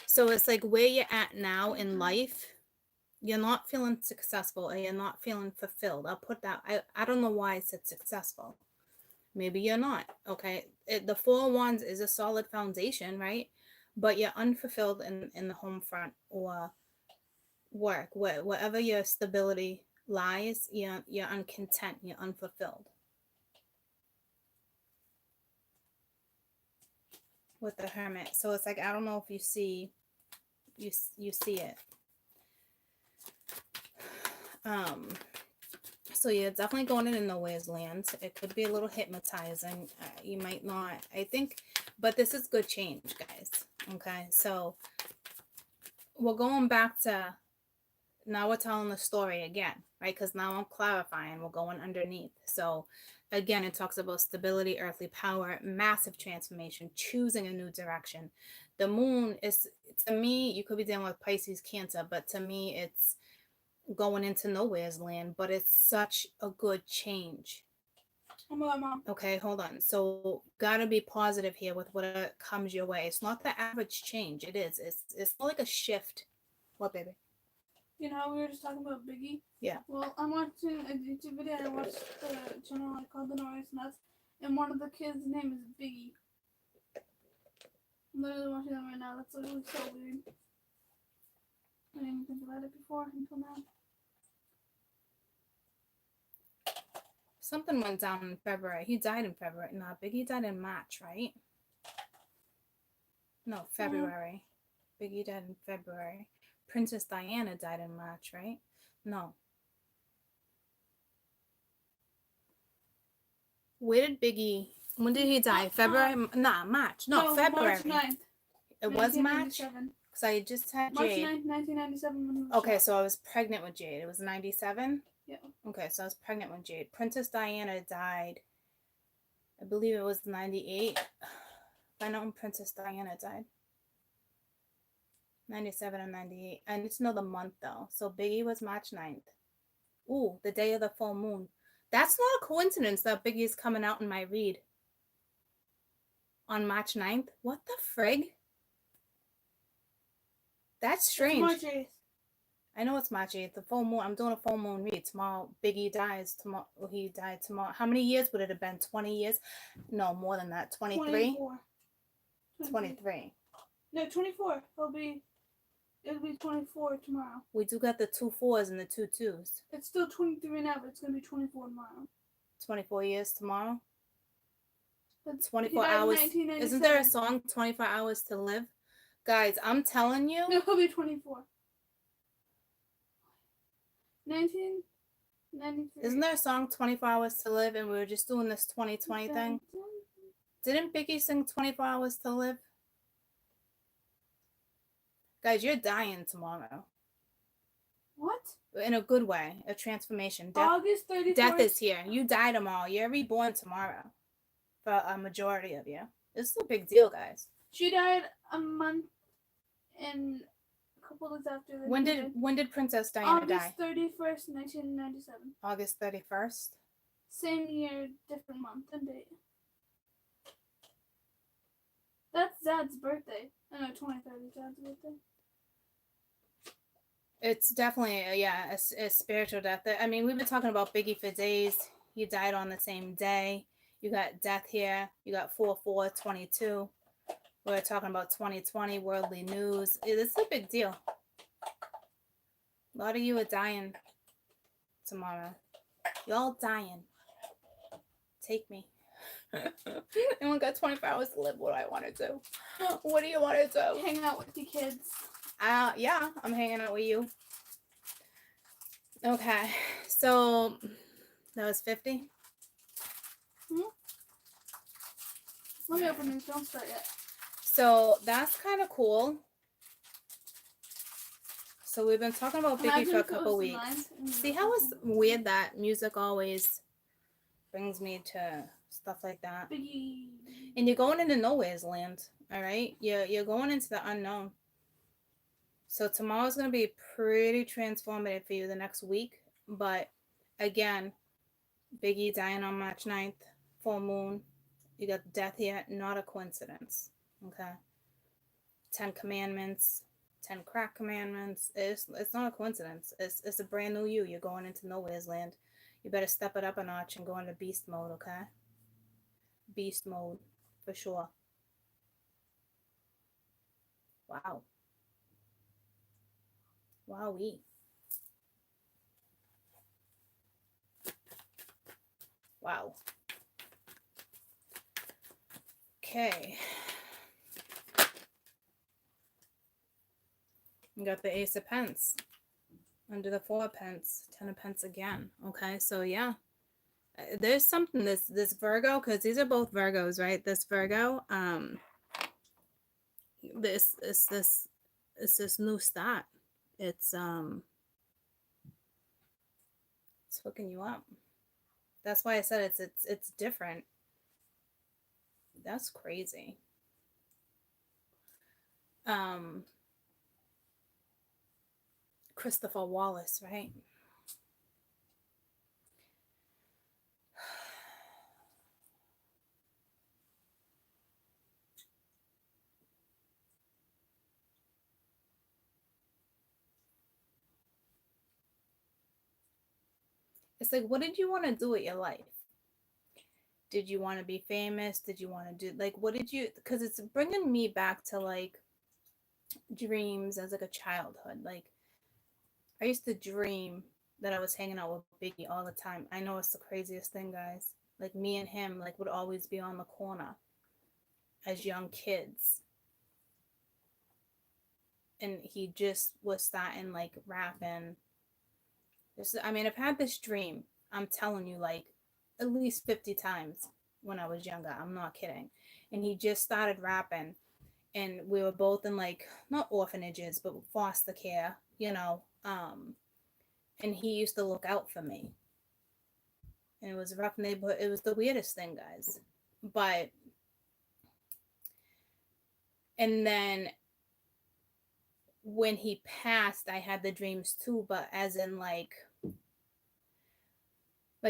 So it's like where you're at now in life, you're not feeling successful or you're not feeling fulfilled. I'll put that, I don't know why I said successful. Maybe you're not, okay? The Four of Wands is a solid foundation, right? But you're unfulfilled in the home front or work, wherever your stability lies, you're uncontent, you're unfulfilled. With the Hermit. So it's like, I don't know if you see So you're definitely going into nowhere's land. It could be a little hypnotizing. You might not. I think, but this is good change, guys. Okay, so we're going back to, now we're telling the story again, right? Because now I'm clarifying. We're going underneath. So again, it talks about stability, earthly power, massive transformation, choosing a new direction. The moon is, to me, you could be dealing with Pisces, Cancer, but to me, it's going into nowhere's land, but it's such a good change. Oh my God, Mom. Okay, hold on. So gotta be positive here with what comes your way. It's not the average change. It is. It's more like a shift. What, baby? You know how we were just talking about Biggie? Yeah. Well, I'm watching a YouTube video and I watched the channel called The Noise Nuts, and one of the kids' name is Biggie. I'm literally watching them right now. That's literally so weird. I didn't even think about it before until now. Something went down in February. He died in February. No, Biggie died in March, right? No, February. Biggie died in February. Princess Diana died in March, right? No. Where did Biggie... When did he die? February? Nah, March. No, February. March 9th. It was March? Because I just had March Jade. 9th, 1997 when he was Okay, shot. so I was pregnant with Jade. It was 97? Yeah. Okay, so I was pregnant with Jade. Princess Diana died, I believe it was 98. I know when Princess Diana died. 97 and 98. I need to know the month though. So Biggie was March 9th. Ooh, the day of the full moon. That's not a coincidence that Biggie's coming out in my read on March 9th. What the frig? That's strange. March 8th. I know it's March 8th. The full moon. I'm doing a full moon read tomorrow. Biggie dies tomorrow. He died tomorrow. How many years would it have been? 20 years? No, more than that. 23? 23. No, 24. It'll be 24 tomorrow. We do got the 2 4s and the 2 2s. It's still 23 now, but it's gonna be 24 tomorrow. 24 years tomorrow? That's 24 hours. Isn't there a song, 24 Hours to Live? Guys, I'm telling you. No, he'll be 24. 1993. Isn't there a song, 24 Hours to Live, and we were just doing this 2020 thing? Didn't Biggie sing 24 Hours to Live? Guys, you're dying tomorrow. What? In a good way. A transformation. August 31st. Death is here. You die tomorrow. You're reborn tomorrow. For a majority of you. This is a big deal, guys. She died a month and a couple days after. When did Princess Diana die? August 31st, 1997. August 31st? Same year, different month and date. That's Zad's birthday. I know, 23rd is Zad's birthday. It's definitely, a spiritual death. I mean, we've been talking about Biggie for days. He died on the same day. You got death here. You got 4/4/22. We're talking about 2020 worldly news. It's a big deal. A lot of you are dying tomorrow. Y'all dying. Take me. And we got 24 hours to live. What do I want to do? What do you want to do? Hanging out with the kids. Yeah, I'm hanging out with you. Okay, so that was 50. Let me open these. Don't start yet. So that's kind of cool. So we've been talking about Biggie for a couple weeks. See how it's weird that music always brings me to stuff like that. Biggie. And you're going into nowhere's land, all right? You're going into the unknown. So tomorrow's going to be pretty transformative for you the next week. But again, Biggie dying on March 9th, full moon. You got death here, not a coincidence. Okay? 10 commandments, 10 crack commandments. It's not a coincidence. It's a brand new you. You're going into nowhere's land. You better step it up a notch and go into beast mode, okay? Beast mode, for sure. Wow. Wowee. Wow. Okay. We got the Ace of Pence. under the 4 pence, 10 of pence again. Okay, so yeah, there's something this Virgo, because these are both Virgos, right? This Virgo, this new start. It's hooking you up. That's why I said it's different. That's crazy. Christopher Wallace, right? It's like, what did you want to do with your life? Did you want to be famous? Did you want to do, like, what did you, because it's bringing me back to like dreams as like a childhood. Like, I used to dream that I was hanging out with Biggie all the time. I know it's the craziest thing, guys. Like, me and him like would always be on the corner as young kids. And he just was starting like rapping. I mean, I've had this dream, I'm telling you, like at least 50 times when I was younger. I'm not kidding. And he just started rapping. And we were both in like, not orphanages, but foster care, you know. And he used to look out for me. And it was a rough neighborhood. It was the weirdest thing, guys. But, and then when he passed, I had the dreams too, but as in like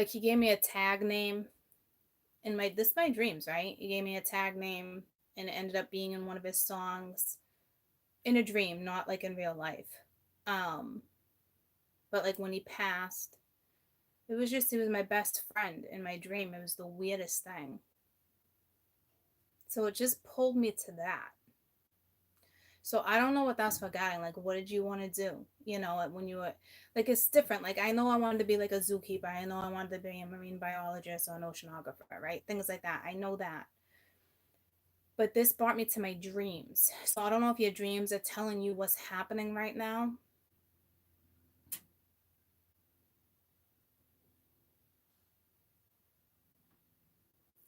he gave me a tag name in my dreams, right? He gave me a tag name and it ended up being in one of his songs in a dream, not like in real life. But like when he passed, he was my best friend in my dream. It was the weirdest thing. So it just pulled me to that. So I don't know what that's forgetting. Like, what did you want to do? You know, when you were like, it's different. Like, I know I wanted to be like a zookeeper. I know I wanted to be a marine biologist or an oceanographer, right? Things like that. I know that. But this brought me to my dreams. So I don't know if your dreams are telling you what's happening right now.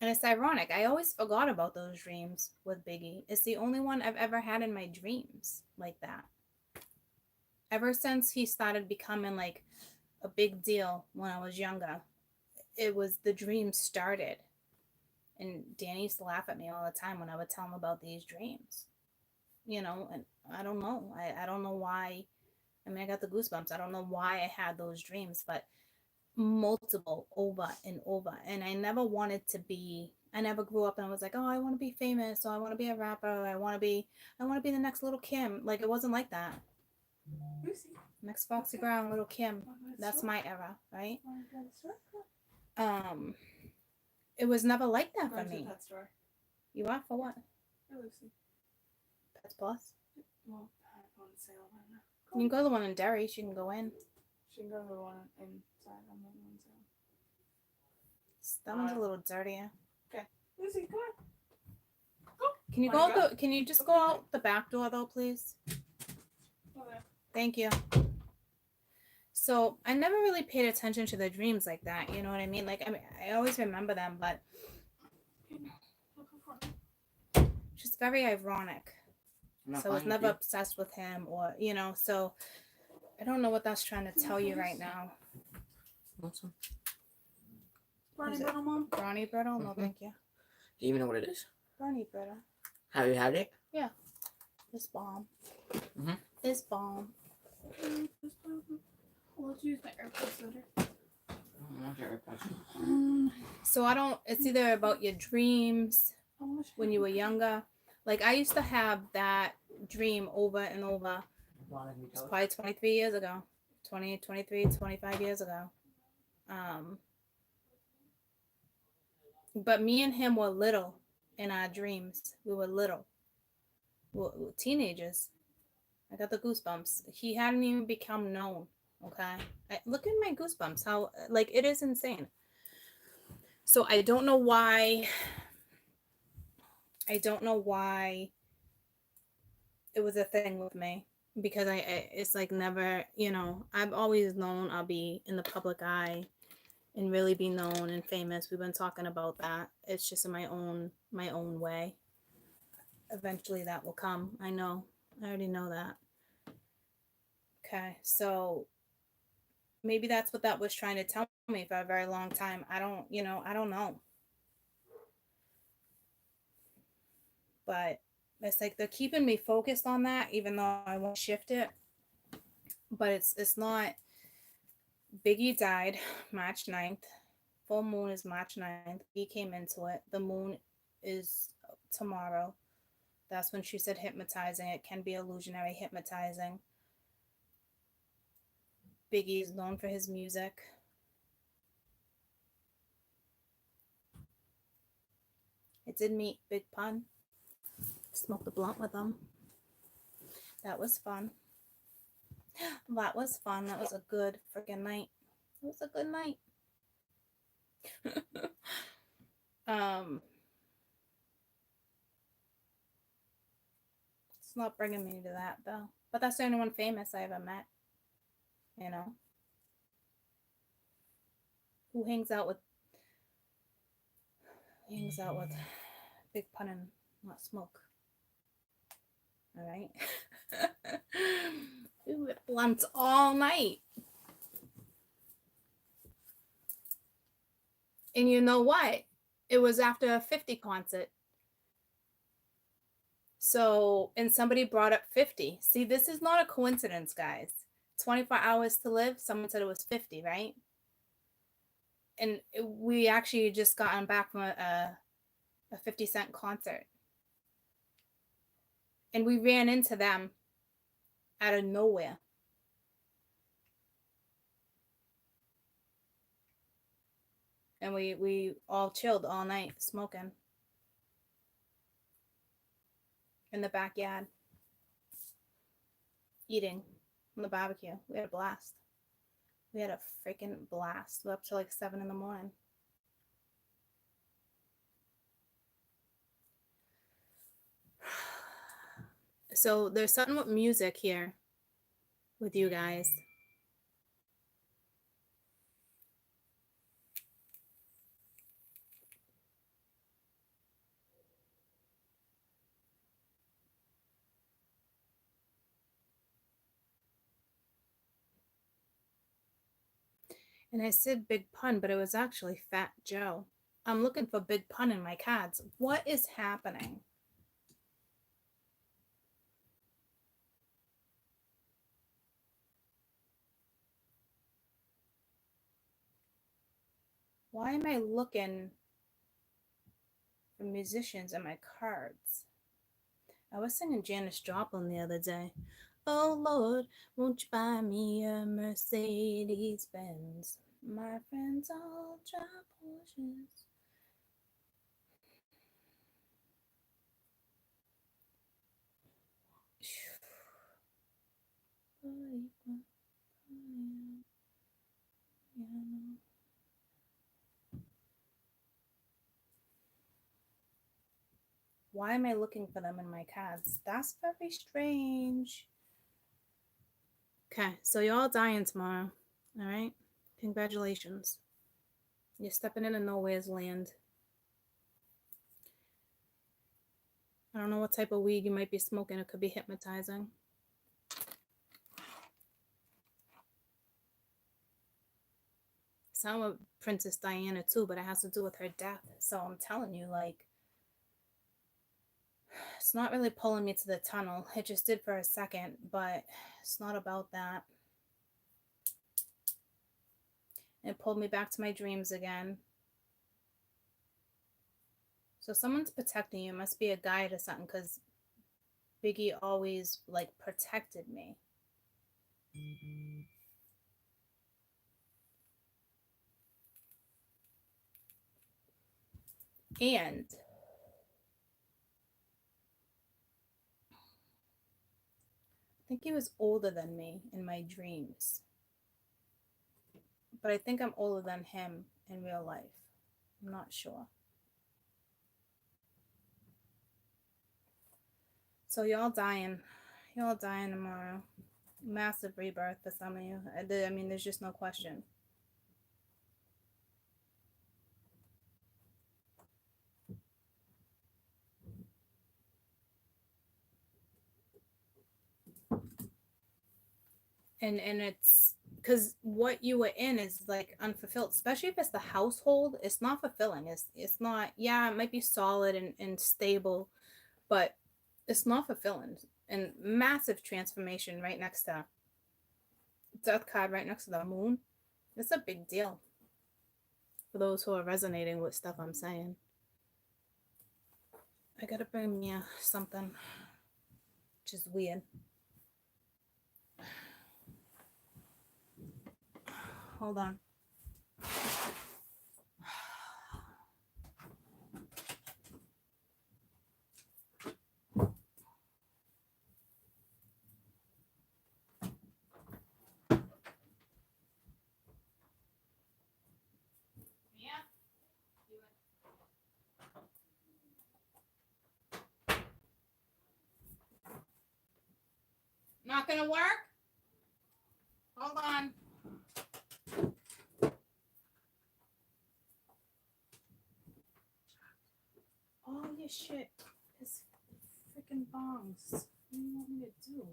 And it's ironic. I always forgot about those dreams with Biggie. It's the only one I've ever had in my dreams like that. Ever since he started becoming like a big deal when I was younger, it was the dreams started. And Danny used to laugh at me all the time when I would tell him about these dreams. You know, and I don't know. I don't know why. I mean, I got the goosebumps. I don't know why I had those dreams, but multiple over and over. And I never wanted to be, I never grew up and was like, oh, I want to be famous, or I want to be a rapper, I want to be the next little Kim. Like, it wasn't like that. Next Foxy Brown, little Kim. That's my era, right? It was never like that for me. Pet store. You are for what? For Lucy. Pets Plus? Well, I'm on sale right now. You can go to the one in Derry. She can go in. She can go to the one inside. I'm not on sale. That one's a little dirtier. Okay. Lucy, come on. Can you go out can you just go out the back door though, please? Okay. Thank you. So I never really paid attention to the dreams like that. You know what I mean? Like, I mean, I always remember them, but just very ironic. So I was never obsessed with him, or, you know, so I don't know what that's trying to tell you right now. Awesome. Brownie brittle, Mom? Brownie brittle? No, thank you. Do you even know what it is? Brownie brittle. Have you had it? Yeah. It's bomb. Mhm. It's bomb. Well, let's use my AirPods later. So I don't, it's either about your dreams when you were younger. Like, I used to have that dream over and over. It's probably 23 years ago. 20, 23, 25 years ago. But me and him were little in our dreams. We were little. We were teenagers. I got the goosebumps. He hadn't even become known. Okay. Look at my goosebumps. How, like, it is insane. So I don't know why. I don't know why it was a thing with me. because it's like never, you know, I've always known I'll be in the public eye and really be known and famous. We've been talking about that. It's just in my own way. Eventually that will come. I know. I already know that. Okay. So maybe that's what that was trying to tell me for a very long time. I don't, you know, I don't know. But it's like they're keeping me focused on that even though I won't shift it. But it's not. Biggie died March 9th. Full moon is March 9th. He came into it. The moon is tomorrow. That's when she said hypnotizing. It can be illusionary hypnotizing. Biggie is known for his music. I did meet Big Pun. Smoked a blunt with him. That was fun. That was fun. That was a good freaking night. It was a good night. It's not bringing me to that though. But that's the only one famous I ever met. You know, who hangs out with Big Pun and not smoke. All right. We were blunts all night. And you know what? It was after a 50 concert. So, and somebody brought up 50. See, this is not a coincidence, guys. 24 hours to live. Someone said it was 50, right? And we actually just gotten back from a 50 Cent concert. And we ran into them out of nowhere. And we all chilled all night smoking in the backyard, eating on the barbecue. We had a blast. We had a freaking blast. We were up till like 7 in the morning. So there's something with music here with you guys. And I said Big Pun, but it was actually Fat Joe. I'm looking for Big Pun in my cards. What is happening? Why am I looking for musicians in my cards? I was singing Janis Joplin the other day. Oh Lord, won't you buy me a Mercedes Benz? My friends all drive Porsches. Why am I looking for them in my cards? That's very strange. Okay, so you're all dying tomorrow. All right? Congratulations. You're stepping into nowhere's land. I don't know what type of weed you might be smoking. It could be hypnotizing. Some with Princess Diana too, but it has to do with her death. So I'm telling you, like, it's not really pulling me to the tunnel. It just did for a second, but it's not about that. It pulled me back to my dreams again. So someone's protecting you. It must be a guide or something, because Biggie always like protected me. And I think he was older than me in my dreams. But I think I'm older than him in real life. I'm not sure. So y'all dying. You'll die tomorrow. Massive rebirth for some of you. I mean, there's just no question. And it's because what you were in is like unfulfilled, especially if it's the household. It's not fulfilling. It's not, yeah, it might be solid and stable, but it's not fulfilling. And massive transformation right next to death card, right next to the moon. It's a big deal for those who are resonating with stuff I'm saying. I gotta bring me something, which is weird. Hold on. Not gonna work? Hold on. All your shit is freaking bongs. What do you want me to do?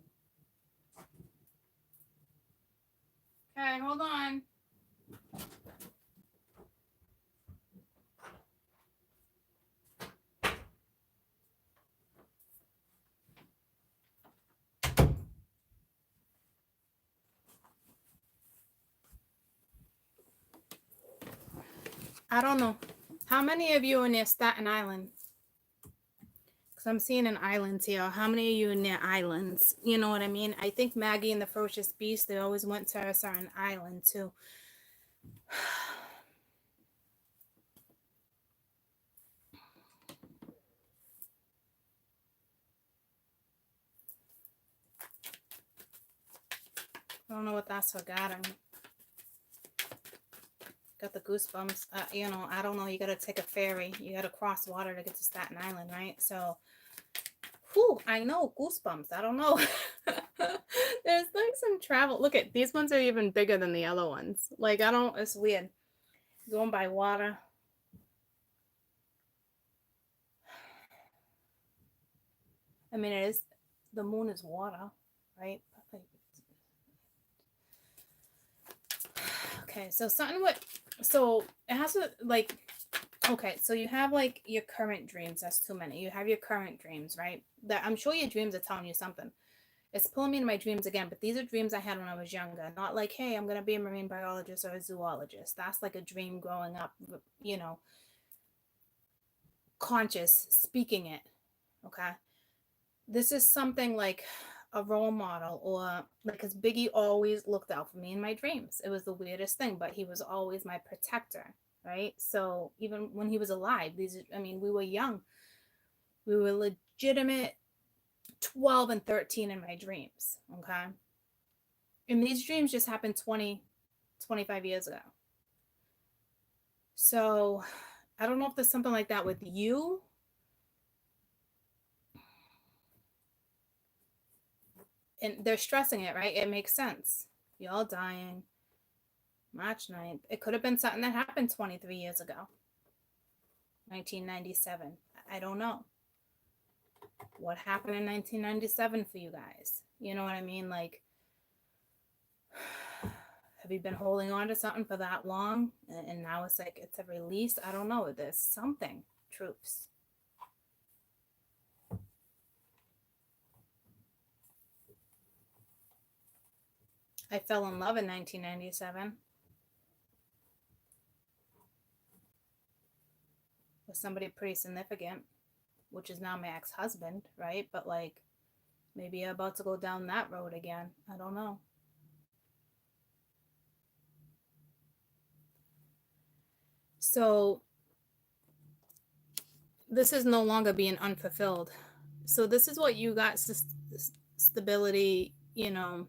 Okay, hold on. I don't know. How many of you are near Staten Island? Because I'm seeing an island here. How many of you are near islands? You know what I mean? I think Maggie and the Ferocious Beast, they always went to a certain island too. I don't know what that's regarding. Got the goosebumps. You know, I don't know. You got to take a ferry. You got to cross water to get to Staten Island, right? So, whew, I know, goosebumps. I don't know. There's like some travel. Look at these ones are even bigger than the other ones. Like, I don't, it's weird. Going by water. I mean, it is, the moon is water, right? Okay, so something with, so it has to like, okay, so you have like your current dreams. That's too many. You have your current dreams, right? That I'm sure your dreams are telling you something. It's pulling me into my dreams again, but these are dreams I had when I was younger. Not like, hey, I'm gonna be a marine biologist or a zoologist. That's like a dream growing up, you know, conscious, speaking it. Okay. This is something like a role model, or like, because Biggie always looked out for me in my dreams. It was the weirdest thing, but he was always my protector, right? So even when he was alive, I mean, we were young. We were legitimate 12 and 13 in my dreams, okay? And these dreams just happened 20, 25 years ago. So I don't know if there's something like that with you. And they're stressing it, right? It makes sense. Y'all dying. March 9th. It could have been something that happened 23 years ago. 1997. I don't know. What happened in 1997 for you guys? You know what I mean? Like, have you been holding on to something for that long? And now it's like, it's a release? I don't know. There's something, troops. I fell in love in 1997 with somebody pretty significant, which is now my ex-husband, right? But like, maybe you're about to go down that road again. I don't know. So this is no longer being unfulfilled. So this is what you got, stability, you know,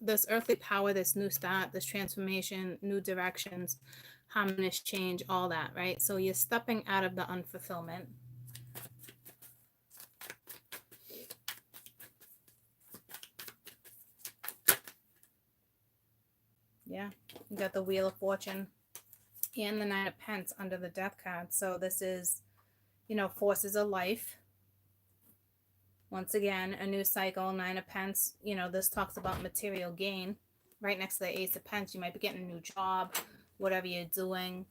this earthly power, this new start, this transformation, new directions, harmonious change, all that, right? So you're stepping out of the unfulfillment. Yeah, you got the Wheel of Fortune and the Nine of Pence under the Death card. So this is, you know, forces of life. Once again, a new cycle. Nine of Pence, you know, this talks about material gain. Right next to the Ace of Pence, you might be getting a new job. Whatever you're doing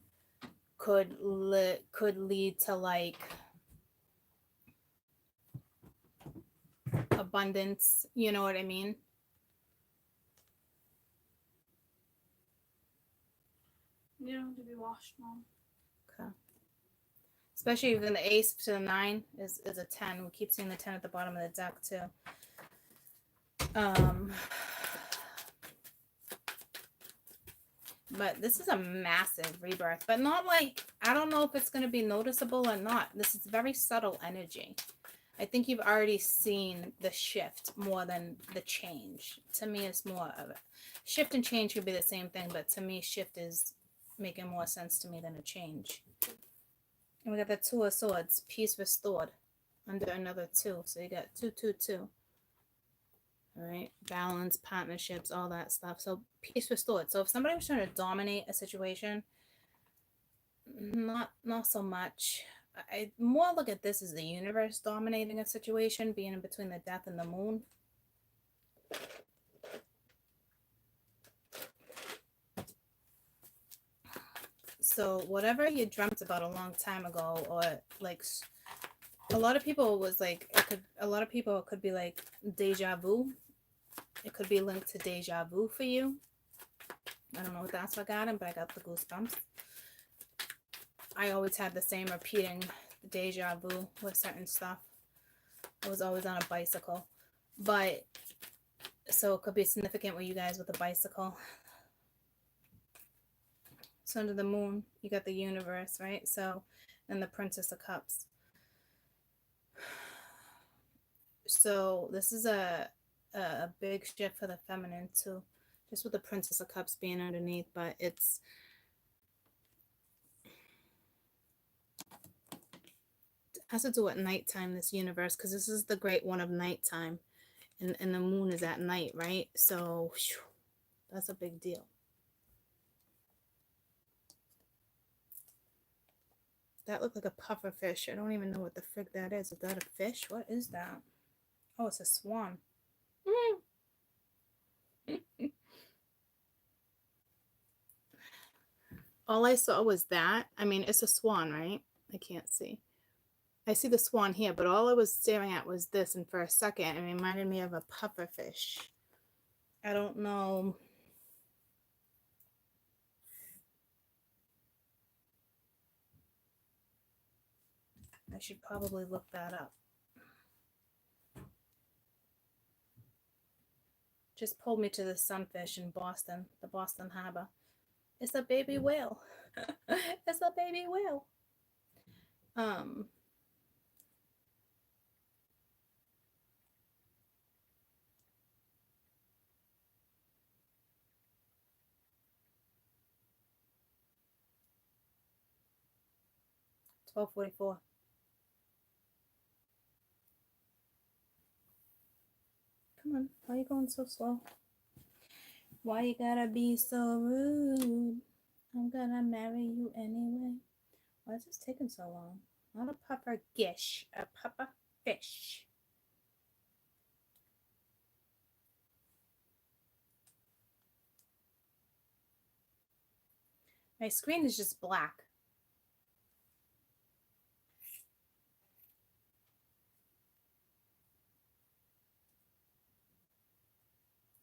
could lead to like abundance. You know what I mean? You don't have to be washed, Mom. Okay. Especially when the Ace to the 9 is a 10. We keep seeing the 10 at the bottom of the deck too. But this is a massive rebirth, but not like, I don't know if it's going to be noticeable or not. This is very subtle energy. I think you've already seen the shift more than the change. To me, it's more of it. Shift and change could be the same thing, but to me, shift is making more sense to me than a change. And we got the Two of Swords, peace restored, under another 2. So you got 2, 2, 2. All right, balance, partnerships, all that stuff. So peace restored. So if somebody was trying to dominate a situation, not so much. I more look at this as the universe dominating a situation, being in between the Death and the Moon. So whatever you dreamt about a long time ago, or like a lot of people was like, a lot of people it could be like deja vu. It could be linked to deja vu for you. I don't know if that's what got him, but I got the goosebumps. I always had the same repeating deja vu with certain stuff. I was always on a bicycle. But, so it could be significant with you guys with a bicycle. So under the Moon, you got the universe, right? So, and the Princess of Cups. So this is a big shift for the feminine too. Just with the Princess of Cups being underneath, but it has to do at nighttime, this universe, because this is the great one of nighttime. And the moon is at night, right? So whew, that's a big deal. That looked like a puffer fish. I don't even know what the frick that is. Is that a fish? What is that? Oh, it's a swan. All I saw was that. I mean, it's a swan, right? I can't see. I see the swan here, but all I was staring at was this, and for a second, it reminded me of a puffer fish. I don't know. I should probably look that up. Just pulled me to the sunfish in Boston, the Boston Harbor. It's a baby whale. It's a baby whale. 12:44. Come on, why are you going so slow? Why you gotta be so rude? I'm gonna marry you anyway. Why is this taking so long? Not a puffer gish, a puffer fish. My screen is just black.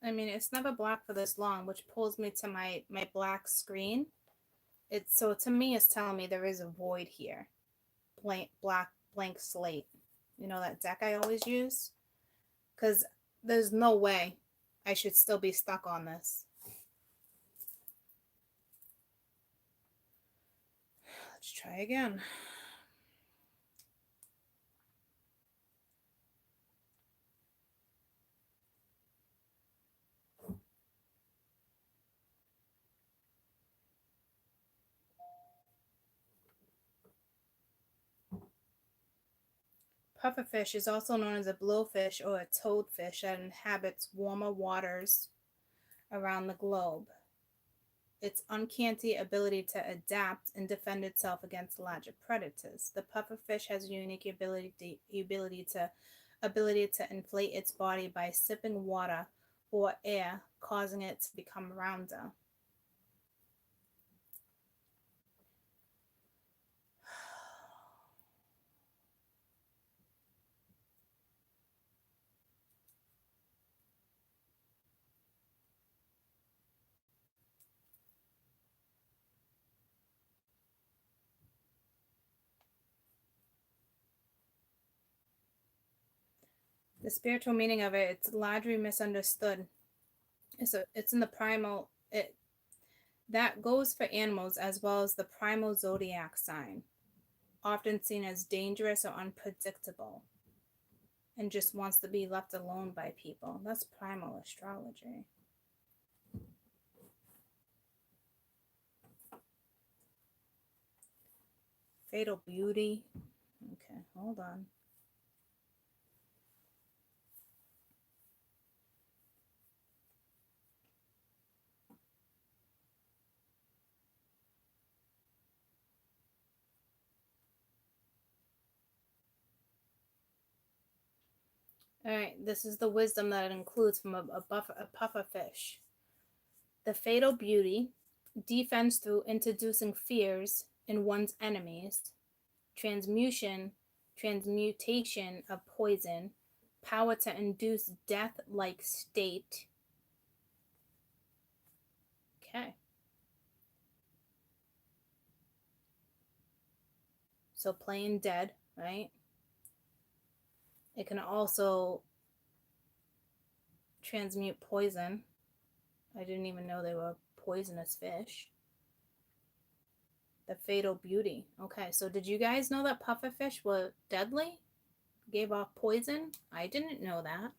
I mean, it's never black for this long, which pulls me to my black screen. So to me, it's telling me there is a void here. Blank slate. You know that deck I always use? Because there's no way I should still be stuck on this. Let's try again. Pufferfish is also known as a blowfish or a toadfish that inhabits warmer waters around the globe. its uncanny ability to adapt and defend itself against larger predators. The pufferfish has a unique ability to inflate its body by sipping water or air, causing it to become rounder. The spiritual meaning of it, it's largely misunderstood. It's in the primal, that goes for animals as well as the primal zodiac sign, often seen as dangerous or unpredictable, and just wants to be left alone by people. That's primal astrology. Fatal beauty. Okay, hold on. All right, this is the wisdom that it includes from a puffer fish. The fatal beauty, defense through introducing fears in one's enemies, transmutation of poison, power to induce death-like state. Okay. So playing dead, right? It can also transmute poison. I didn't even know they were poisonous fish. The fatal beauty. Okay, so did you guys know that pufferfish were deadly? Gave off poison? I didn't know that.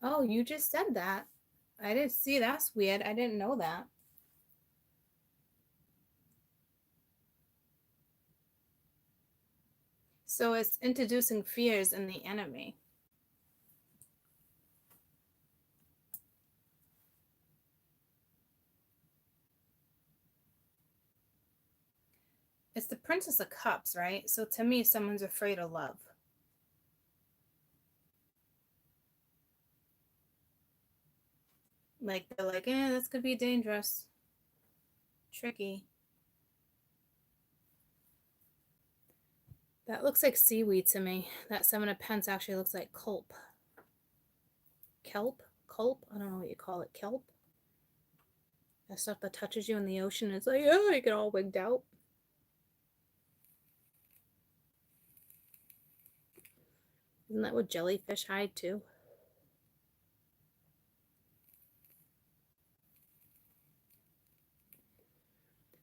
Oh, you just said that. I didn't see. That's weird. I didn't know that. So it's introducing fears in the enemy. It's the Princess of Cups, right? So to me, someone's afraid of love. Like, they're like, this could be dangerous. Tricky. That looks like seaweed to me. That Seven of Pence actually looks like kelp. Kelp? Culp? I don't know what you call it. Kelp? That stuff that touches you in the ocean. It's like, oh, you get all wigged out. Isn't that what jellyfish hide too?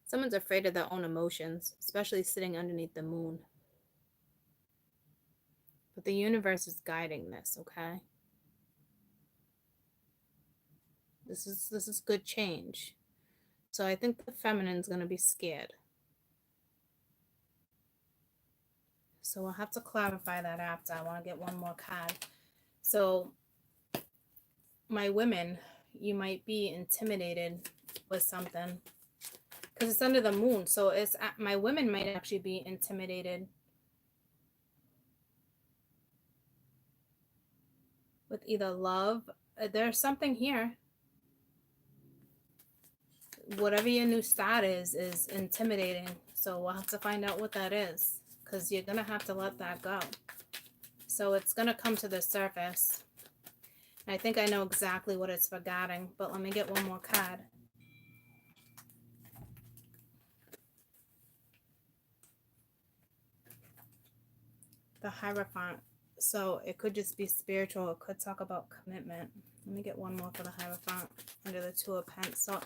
Someone's afraid of their own emotions, especially sitting underneath the moon. But the universe is guiding this, okay? This is good change. So I think the feminine's going to be scared. So we'll have to clarify that after. I want to get one more card. So my women, you might be intimidated with something because it's under the moon. So it's my women might actually be intimidated with either love. There's something here. Whatever your new start is intimidating. So we'll have to find out what that is, because you're going to have to let that go. So it's going to come to the surface. I think I know exactly what it's regarding, but let me get one more card. The Hierophant. So it could just be spiritual. It could talk about commitment. Let me get one more for the Hierophant under the Two of Pentacles. So,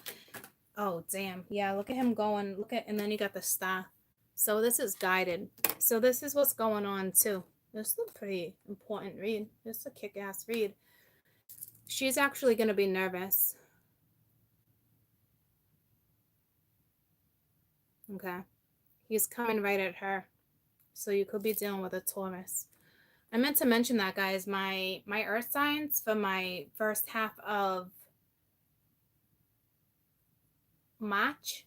oh, damn. Yeah, look at him going. Look at, and then you got the star. So this is guided. So this is what's going on too. This is a pretty important read. This is a kick-ass read. She's actually going to be nervous. Okay. He's coming right at her. So you could be dealing with a Taurus. I meant to mention that, guys. My earth signs for my first half of March,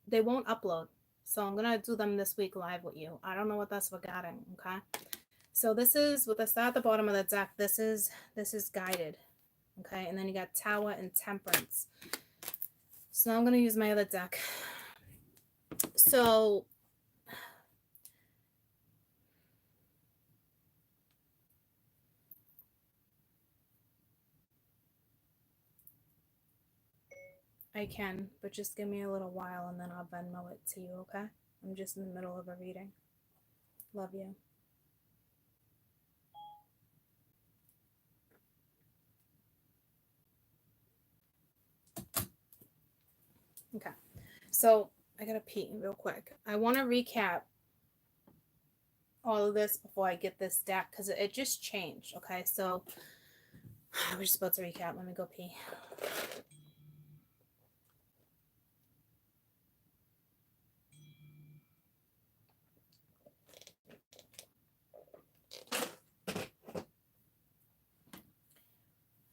they won't upload. So I'm going to do them this week live with you. I don't know what that's regarding, okay? So this is, with the star at the bottom of the deck, this is guided, okay? And then you got Tower and Temperance. So now I'm going to use my other deck. So I can, but just give me a little while and then I'll Venmo it to you, okay? I'm just in the middle of a reading. Love you. Okay, so I gotta pee real quick. I want to recap all of this before I get this deck because it just changed, okay? So we're just about to recap. Let me go pee.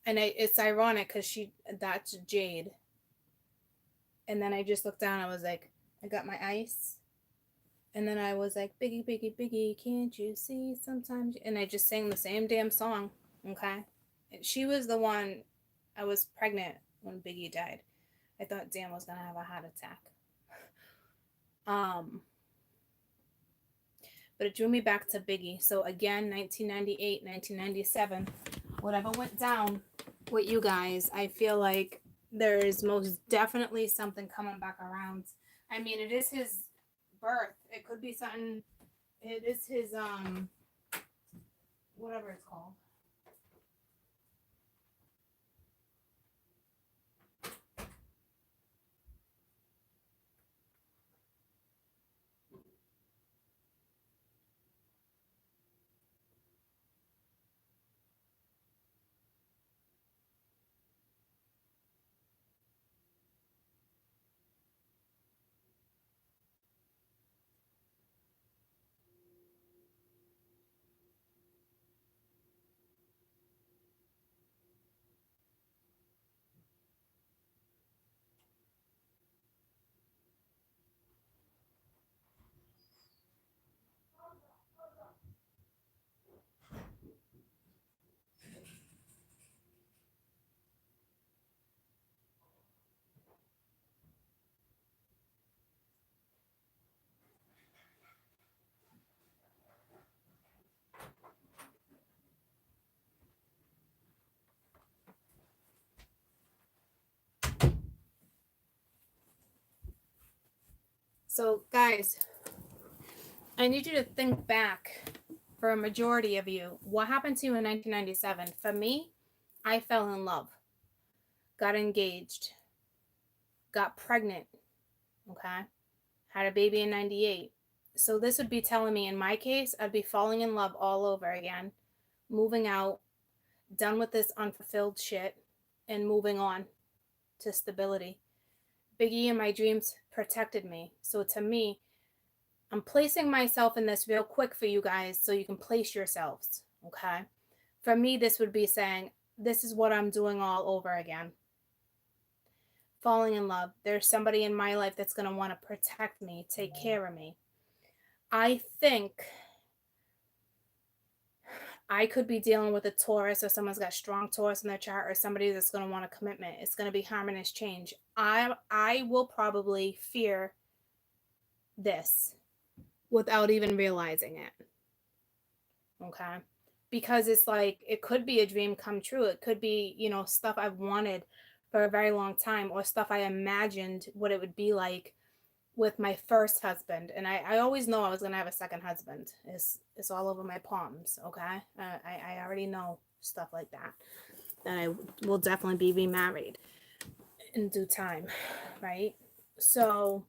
And it's ironic because that's Jade. And then I just looked down. I was like, I got my ice. And then I was like, Biggie, Biggie, Biggie, can't you see sometimes? And I just sang the same damn song, okay? She was the one, I was pregnant when Biggie died. I thought Dan was going to have a heart attack. But it drew me back to Biggie. So again, 1998, 1997, whatever went down with you guys, I feel like there is most definitely something coming back around. I mean, it is his birth. It could be something. It is his whatever it's called. So, guys, I need you to think back for a majority of you. What happened to you in 1997? For me, I fell in love, got engaged, got pregnant, okay? Had a baby in 98. So this would be telling me, in my case, I'd be falling in love all over again, moving out, done with this unfulfilled shit, and moving on to stability. Biggie in my dreams protected me. So to me, I'm placing myself in this real quick for you guys so you can place yourselves, okay? For me, this would be saying, this is what I'm doing all over again. Falling in love. There's somebody in my life that's going to want to protect me, take care of me. I think I could be dealing with a Taurus, or someone's got strong Taurus in their chart, or somebody that's going to want a commitment. It's going to be harmonious change. I will probably fear this without even realizing it. Okay? Because it's like, it could be a dream come true. It could be, stuff I've wanted for a very long time, or stuff I imagined what it would be like with my first husband. And I always know I was going to have a second husband. It's all over my palms, okay? I already know stuff like that. That I will definitely be remarried in due time, right? So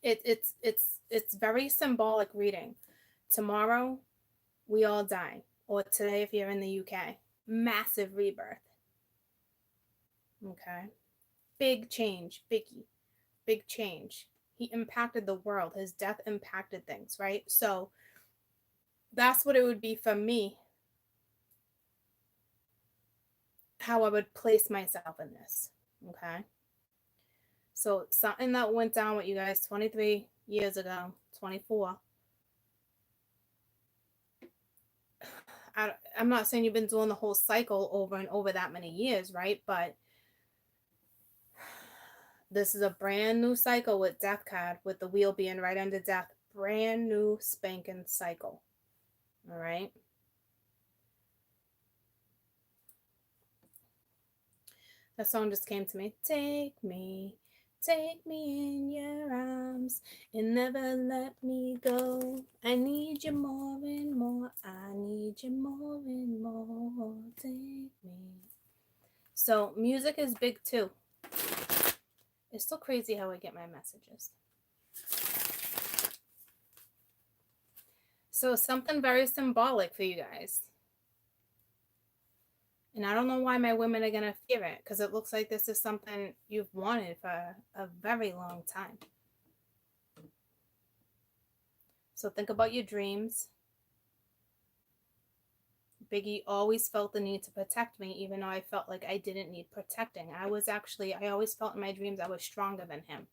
it's very symbolic reading. Tomorrow, we all die. Or today, if you're in the UK, massive rebirth. Okay? Big change, Biggie. Big change. He impacted the world. His death impacted things, right? So that's what it would be for me. How I would place myself in this. Okay? So something that went down with you guys 23 years ago, 24. I'm not saying you've been doing the whole cycle over and over that many years, right? But this is a brand new cycle with Death card, with the wheel being right under Death. Brand new spanking cycle. All right. That song just came to me. Take me in your arms and never let me go. I need you more and more. I need you more and more. Take me. So music is big too. It's so crazy how I get my messages. So something very symbolic for you guys. And I don't know why my women are going to fear it, because it looks like this is something you've wanted for a very long time. So think about your dreams. Biggie always felt the need to protect me, even though I felt like I didn't need protecting. I always felt in my dreams I was stronger than him.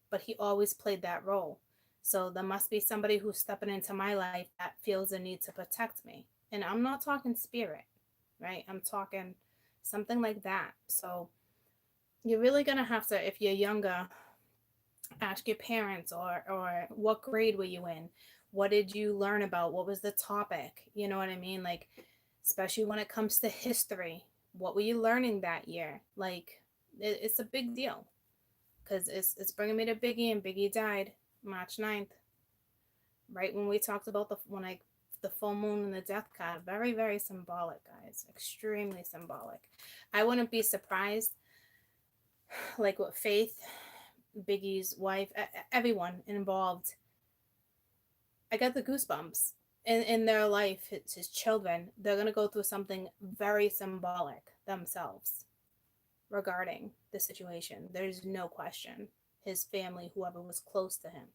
But he always played that role. So there must be somebody who's stepping into my life that feels the need to protect me. And I'm not talking spirit. Right? I'm talking something like that. So you're really going to have to, if you're younger, ask your parents or what grade were you in? What did you learn about? What was the topic? You know what I mean? Like, especially when it comes to history, what were you learning that year? Like, it's a big deal, because it's bringing me to Biggie, and Biggie died March 9th. Right when we talked about the full moon and the death card. Very, very symbolic, guys. Extremely symbolic. I wouldn't be surprised, like with Faith, Biggie's wife, everyone involved. I got the goosebumps. In their life, it's his children. They're going to go through something very symbolic themselves regarding the situation. There's no question. His family, whoever was close to him.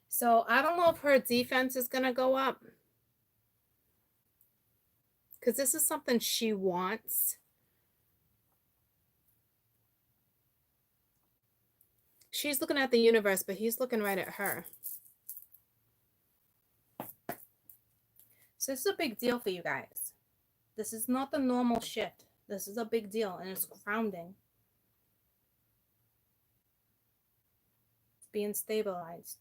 So I don't know if her defense is going to go up, because this is something she wants. She's looking at the universe, but he's looking right at her. So this is a big deal for you guys. This is not the normal shit. This is a big deal, and it's grounding. It's being stabilized.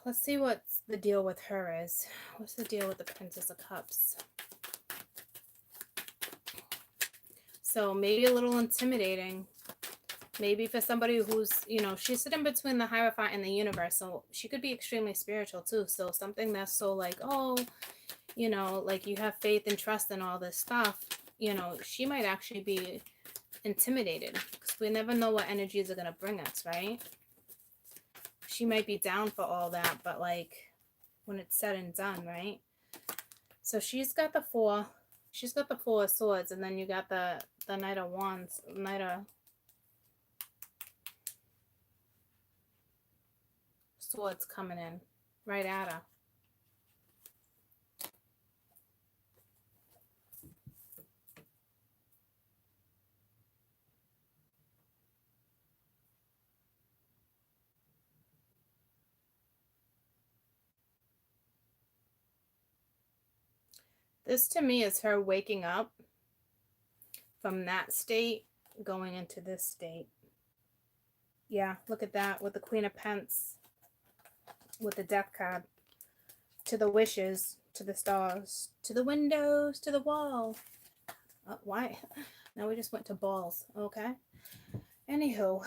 Let's see what the deal with her is. What's the deal with the Princess of Cups? So maybe a little intimidating. Maybe for somebody who's, she's sitting between the Hierophant and the universe. So she could be extremely spiritual too. So something that's so like, like you have faith and trust in all this stuff. She might actually be intimidated, because we never know what energies are going to bring us, right? She might be down for all that, but like when it's said and done, right? So she's got the Four of Swords, and then you got the Knight of Wands, Knight of Swords coming in right at her. This to me is her waking up from that state, going into this state. Yeah, look at that, with the Queen of Pence, with the Death card. To the wishes, to the stars, to the windows, to the wall. Why? Now we just went to balls, okay? Anywho,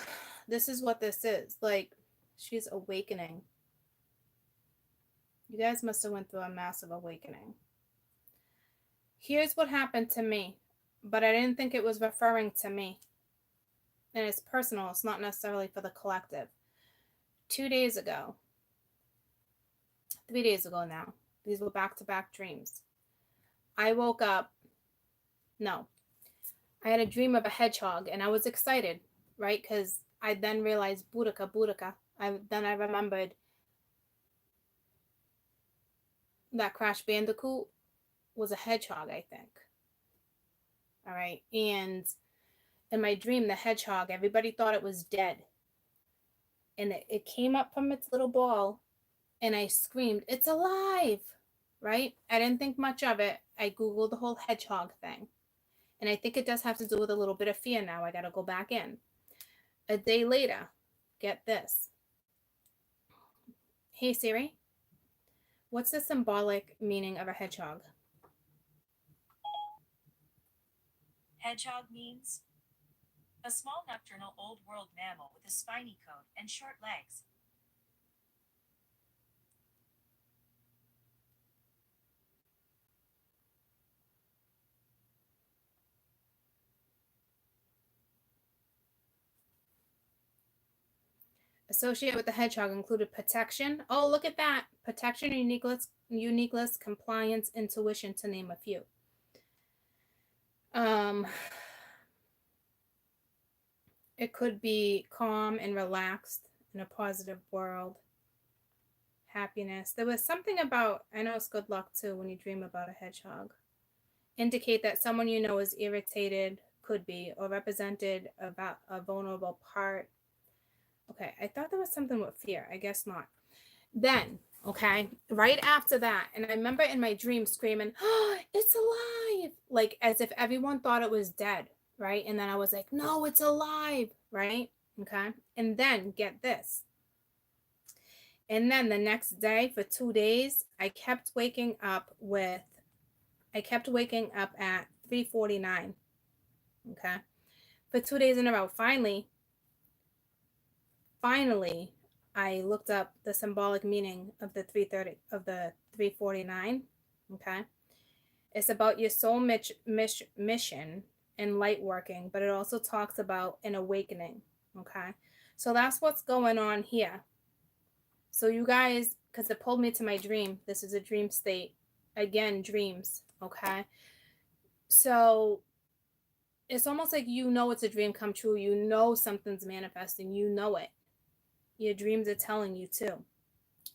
this is what this is. Like, she's awakening. You guys must have went through a massive awakening. Here's what happened to me, but I didn't think it was referring to me. And it's personal. It's not necessarily for the collective. 2 days ago, 3 days ago now, these were back-to-back dreams. I woke up. No. I had a dream of a hedgehog and I was excited, right? Because I then realized Boudica, Boudica. Then I remembered that Crash Bandicoot was a hedgehog, I think. All right. And in my dream, the hedgehog, everybody thought it was dead. And it came up from its little ball and I screamed, "It's alive!" Right? I didn't think much of it. I Googled the whole hedgehog thing. And I think it does have to do with a little bit of fear now. I got to go back in. A day later, get this. Hey Siri, what's the symbolic meaning of a hedgehog? Hedgehog means a small nocturnal old world mammal with a spiny coat and short legs. Associated with the hedgehog included protection. Oh, look at that. Protection, uniqueness, compliance, intuition, to name a few. It could be calm and relaxed in a positive world. Happiness. There was something about, I know it's good luck too when you dream about a hedgehog. Indicate that someone you know is irritated, could be, or represented about a vulnerable part. Okay, I thought there was something with fear. I guess not. Then, okay, right after that, and I remember in my dream screaming, "Oh, it's alive!" Like as if everyone thought it was dead, right? And then I was like, "No, it's alive!" Right? Okay. And then get this. And then the next day for 2 days, I kept waking up at 3:49. Okay. For 2 days in a row. Finally, I looked up the symbolic meaning of the 349. Okay. It's about your soul mission and light working, but it also talks about an awakening. Okay. So that's what's going on here. So you guys, because it pulled me to my dream. This is a dream state. Again, dreams. Okay. So it's almost like it's a dream come true. You know something's manifesting. You know it. Your dreams are telling you too.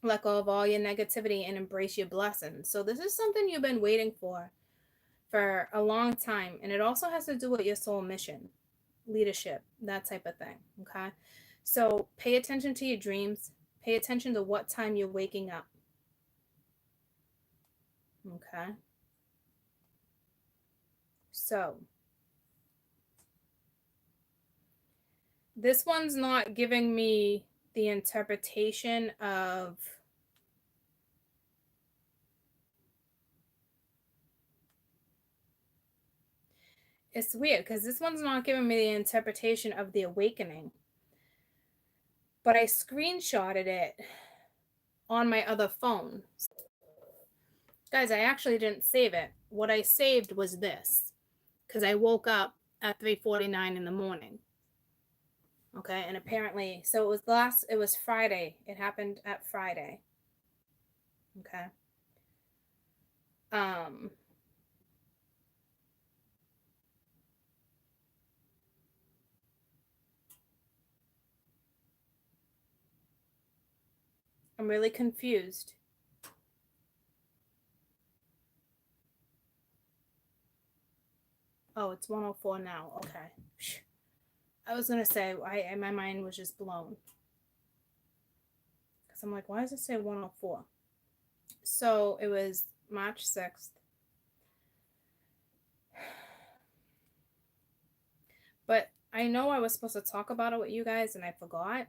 Let go of all your negativity and embrace your blessings. So this is something you've been waiting for a long time. And it also has to do with your soul mission, leadership, that type of thing. Okay. So pay attention to your dreams. Pay attention to what time you're waking up. Okay. So this one's not giving me the interpretation of it's weird because this one's not giving me the interpretation of the awakening. But I screenshotted it on my other phone. Guys, I actually didn't save it. What I saved was this because I woke up at 3:49 in the morning. Okay, and apparently, so it was Friday. It happened at Friday. Okay. I'm really confused. Oh, it's 1:04 now. Okay. I was gonna say my mind was just blown. Because I'm like, why does it say 1:04? So it was March 6th. But I know I was supposed to talk about it with you guys and I forgot.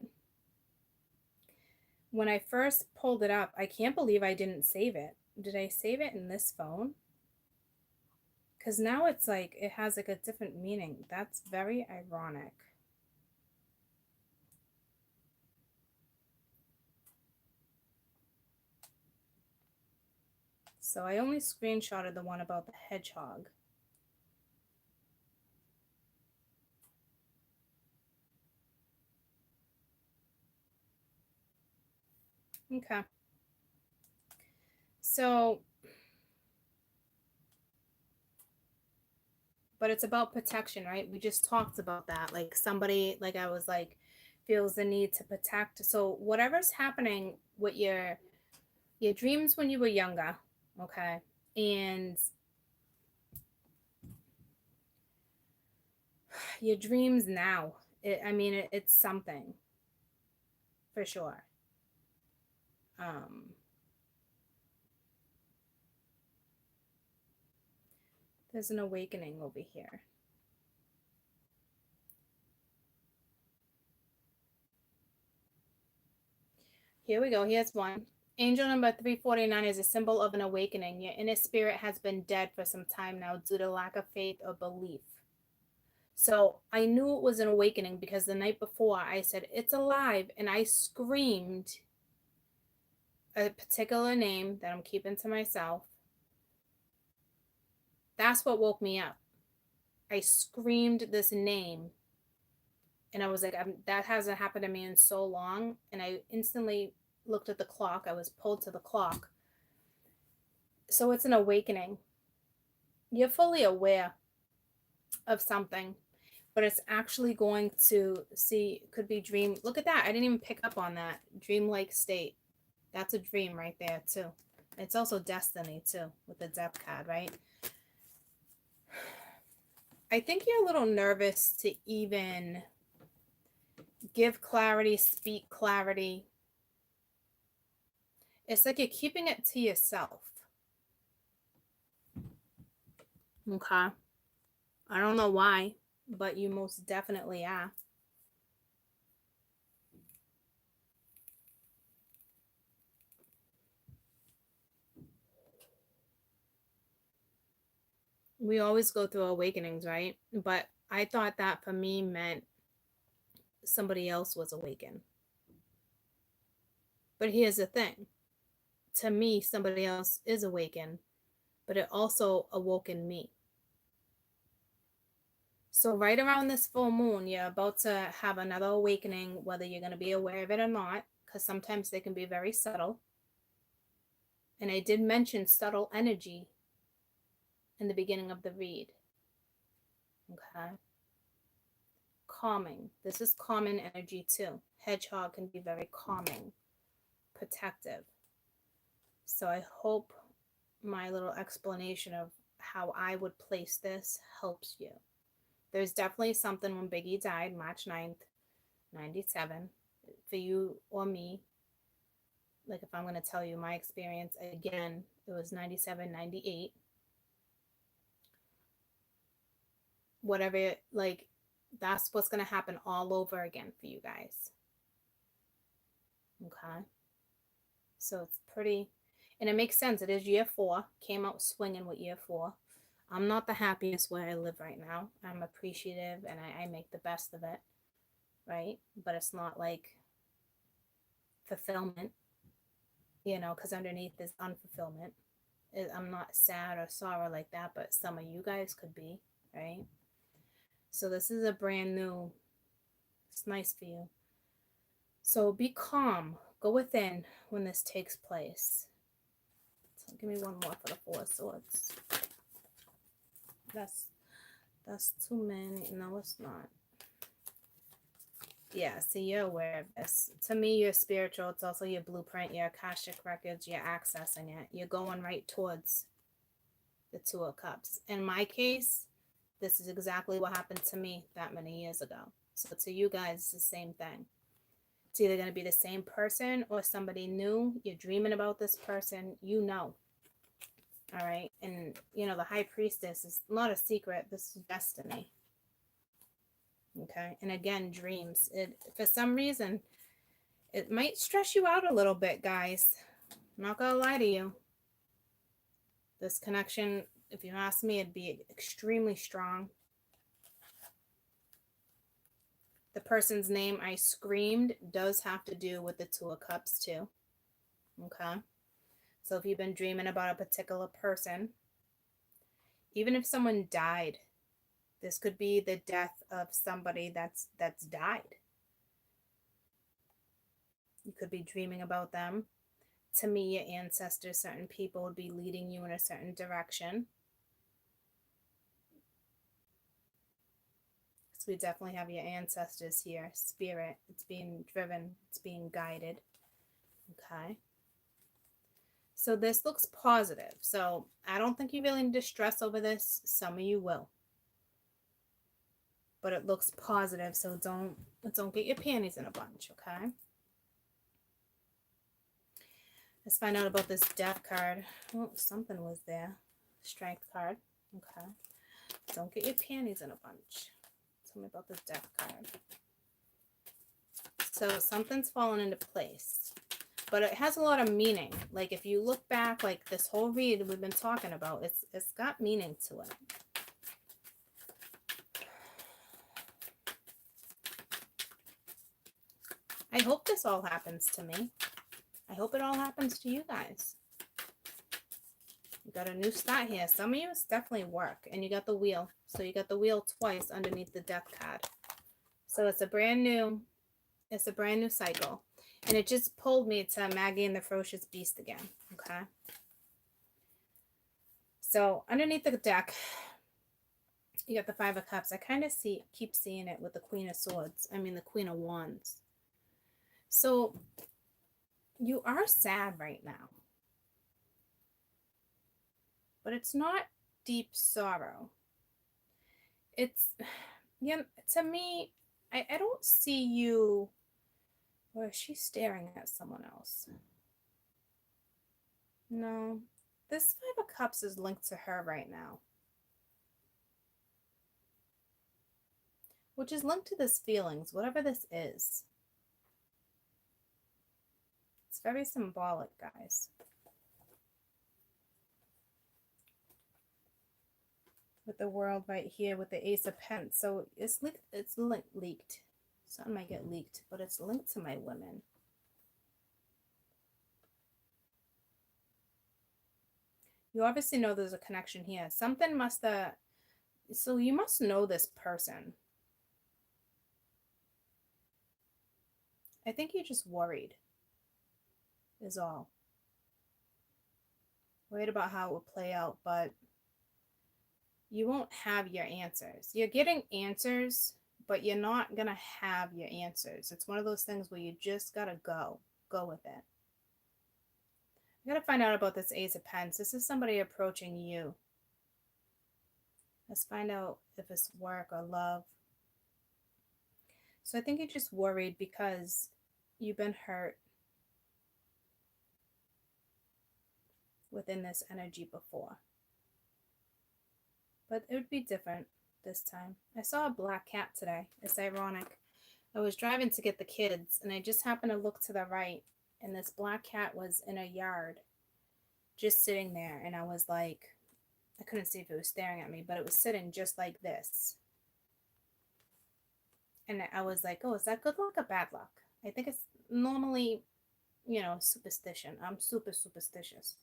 When I first pulled it up, I can't believe I didn't save it. Did I save it in this phone? Because now it's like, it has like a different meaning. That's very ironic. So I only screenshotted the one about the hedgehog. Okay. So but it's about protection, right? We just talked about that. Like somebody, like I was like, feels the need to protect. So whatever's happening with your dreams when you were younger, okay, and your dreams now, it's something for sure. There's an awakening over here. Here we go. Here's one. Angel number 349 is a symbol of an awakening. Your inner spirit has been dead for some time now due to lack of faith or belief. So I knew it was an awakening because the night before I said, it's alive. And I screamed a particular name that I'm keeping to myself. That's what woke me up. I screamed this name. And I was like, that hasn't happened to me in so long. And I instantly looked at the clock. I was pulled to the clock. So it's an awakening. You're fully aware of something, but it's actually going to see, could be dream. Look at that. I didn't even pick up on that. Dreamlike state. That's a dream right there too. It's also destiny too with the death card, right? I think you're a little nervous to even give clarity, speak clarity. It's like you're keeping it to yourself. Okay. I don't know why, but you most definitely are. We always go through awakenings, right? But I thought that for me meant somebody else was awakened. But here's the thing. To me, somebody else is awakened, but it also awoken me. So right around this full moon, you're about to have another awakening, whether you're going to be aware of it or not, because sometimes they can be very subtle. And I did mention subtle energy in the beginning of the read. Okay. Calming. This is common energy too. Hedgehog can be very calming, protective. So I hope my little explanation of how I would place this helps you. There's definitely something when Biggie died, March 9th, 97, for you or me. Like if I'm going to tell you my experience, again, it was 97, 98. Whatever, like that's what's going to happen all over again for you guys. Okay. So it's pretty, and it makes sense. It is year 4, came out swinging with year 4. I'm not the happiest where I live right now. I'm appreciative and I make the best of it, right? But it's not like fulfillment, because underneath is unfulfillment. I'm not sad or sorrow like that, but some of you guys could be, right? So this is a brand new, it's nice for you. So be calm. Go within when this takes place. So give me one more for the 4 of Swords. That's too many. No, it's not. Yeah, see, you're aware of this. To me, you're spiritual. It's also your blueprint, your Akashic records. You're accessing it. You're going right towards the 2 of Cups. In my case, this is exactly what happened to me that many years ago. So to you guys, it's the same thing. It's either going to be the same person or somebody new. You're dreaming about this person. All right. And, the High Priestess is not a secret. This is destiny. Okay. And again, dreams. For some reason, it might stress you out a little bit, guys. I'm not going to lie to you. This connection, if you ask me, it'd be extremely strong. The person's name I screamed does have to do with the 2 of Cups too. Okay. So if you've been dreaming about a particular person, even if someone died, this could be the death of somebody that's died. You could be dreaming about them. To me, your ancestors, certain people would be leading you in a certain direction. we definitely have your ancestors here. Spirit, it's being driven, it's being guided. Okay. So this looks positive. So I don't think you really need to stress over this. Some of you will. But it looks positive, so don't get your panties in a bunch, okay? Let's find out about this death card. Oh, something was there. Strength card. Okay. Don't get your panties in a bunch. Tell me about this death card. So something's fallen into place. But it has a lot of meaning. Like if you look back, like this whole read we've been talking about, it's got meaning to it. I hope this all happens to me. I hope it all happens to you guys. You got a new start here. Some of you, it's definitely work. And you got the wheel. So you got the wheel twice underneath the death card. So it's a brand new cycle. And it just pulled me to Maggie and the Ferocious Beast again. Okay. So underneath the deck, you got the Five of Cups. I kind of keep seeing it with the Queen of Swords. I mean the Queen of Wands. So you are sad right now. But it's not deep sorrow. It's, yeah, to me, I don't see you. Or is she staring at someone else? No. This Five of Cups is linked to her right now. Which is linked to this feelings, whatever this is. It's very symbolic, guys. With the World right here with the Ace of Pentacles. So it's leaked. Something might get leaked, but it's linked to my women. You obviously know there's a connection here. Something must have... So you must know this person. I think you're just worried. Is all. Worried about how it will play out, but you won't have your answers. You're getting answers, but you're not going to have your answers. It's one of those things where you just got to go with it. I got to find out about this Ace of Pentacles. This is somebody approaching you. Let's find out if it's work or love. So I think you're just worried because you've been hurt within this energy before. But it would be different this time. I saw a black cat today. It's ironic. I was driving to get the kids and I just happened to look to the right and this black cat was in a yard just sitting there, and I was like, I couldn't see if it was staring at me, but it was sitting just like this. And I was like, oh, is that good luck or bad luck? I think it's normally, you know, superstition. I'm super superstitious.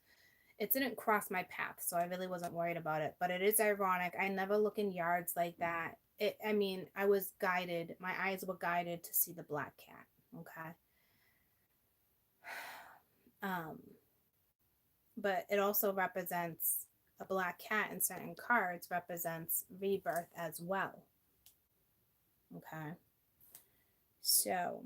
It didn't cross my path, so I really wasn't worried about it. But it is ironic. I never look in yards like that. I mean, I was guided. My eyes were guided to see the black cat. Okay. But it also represents a black cat in certain cards represents rebirth as well. Okay. So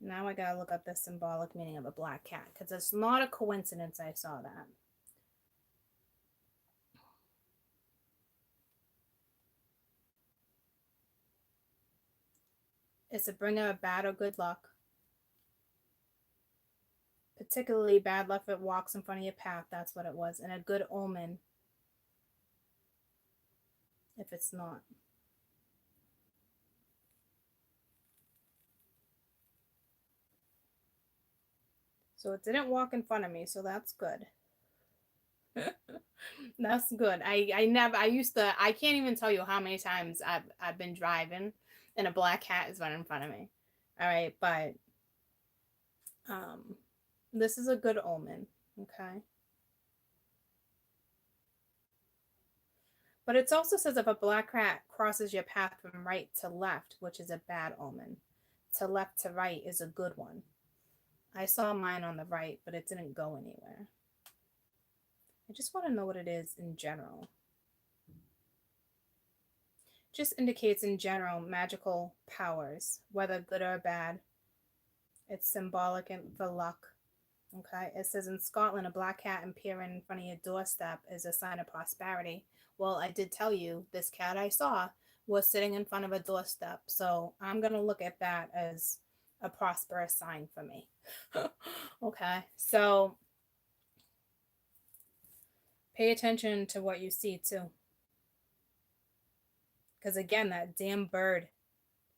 now I gotta look up the symbolic meaning of a black cat because it's not a coincidence I saw that. It's a bringer of bad or good luck. Particularly bad luck if it walks in front of your path. That's what it was. And a good omen if it's not. So it didn't walk in front of me, so that's good. That's good. I can't even tell you how many times I've been driving and a black cat has run in front of me. All right, but this is a good omen, okay? But it also says if a black cat crosses your path from right to left, which is a bad omen, to left to right is a good one. I saw mine on the right, but it didn't go anywhere. I just want to know what it is in general. just indicates in general magical powers, whether good or bad. It's symbolic and for luck. Okay, it says in Scotland, a black cat appearing in front of your doorstep is a sign of prosperity. Well, I did tell you this cat I saw was sitting in front of a doorstep, so I'm gonna look at that as a prosperous sign for me. Okay, so pay attention to what you see too, because again, that damn bird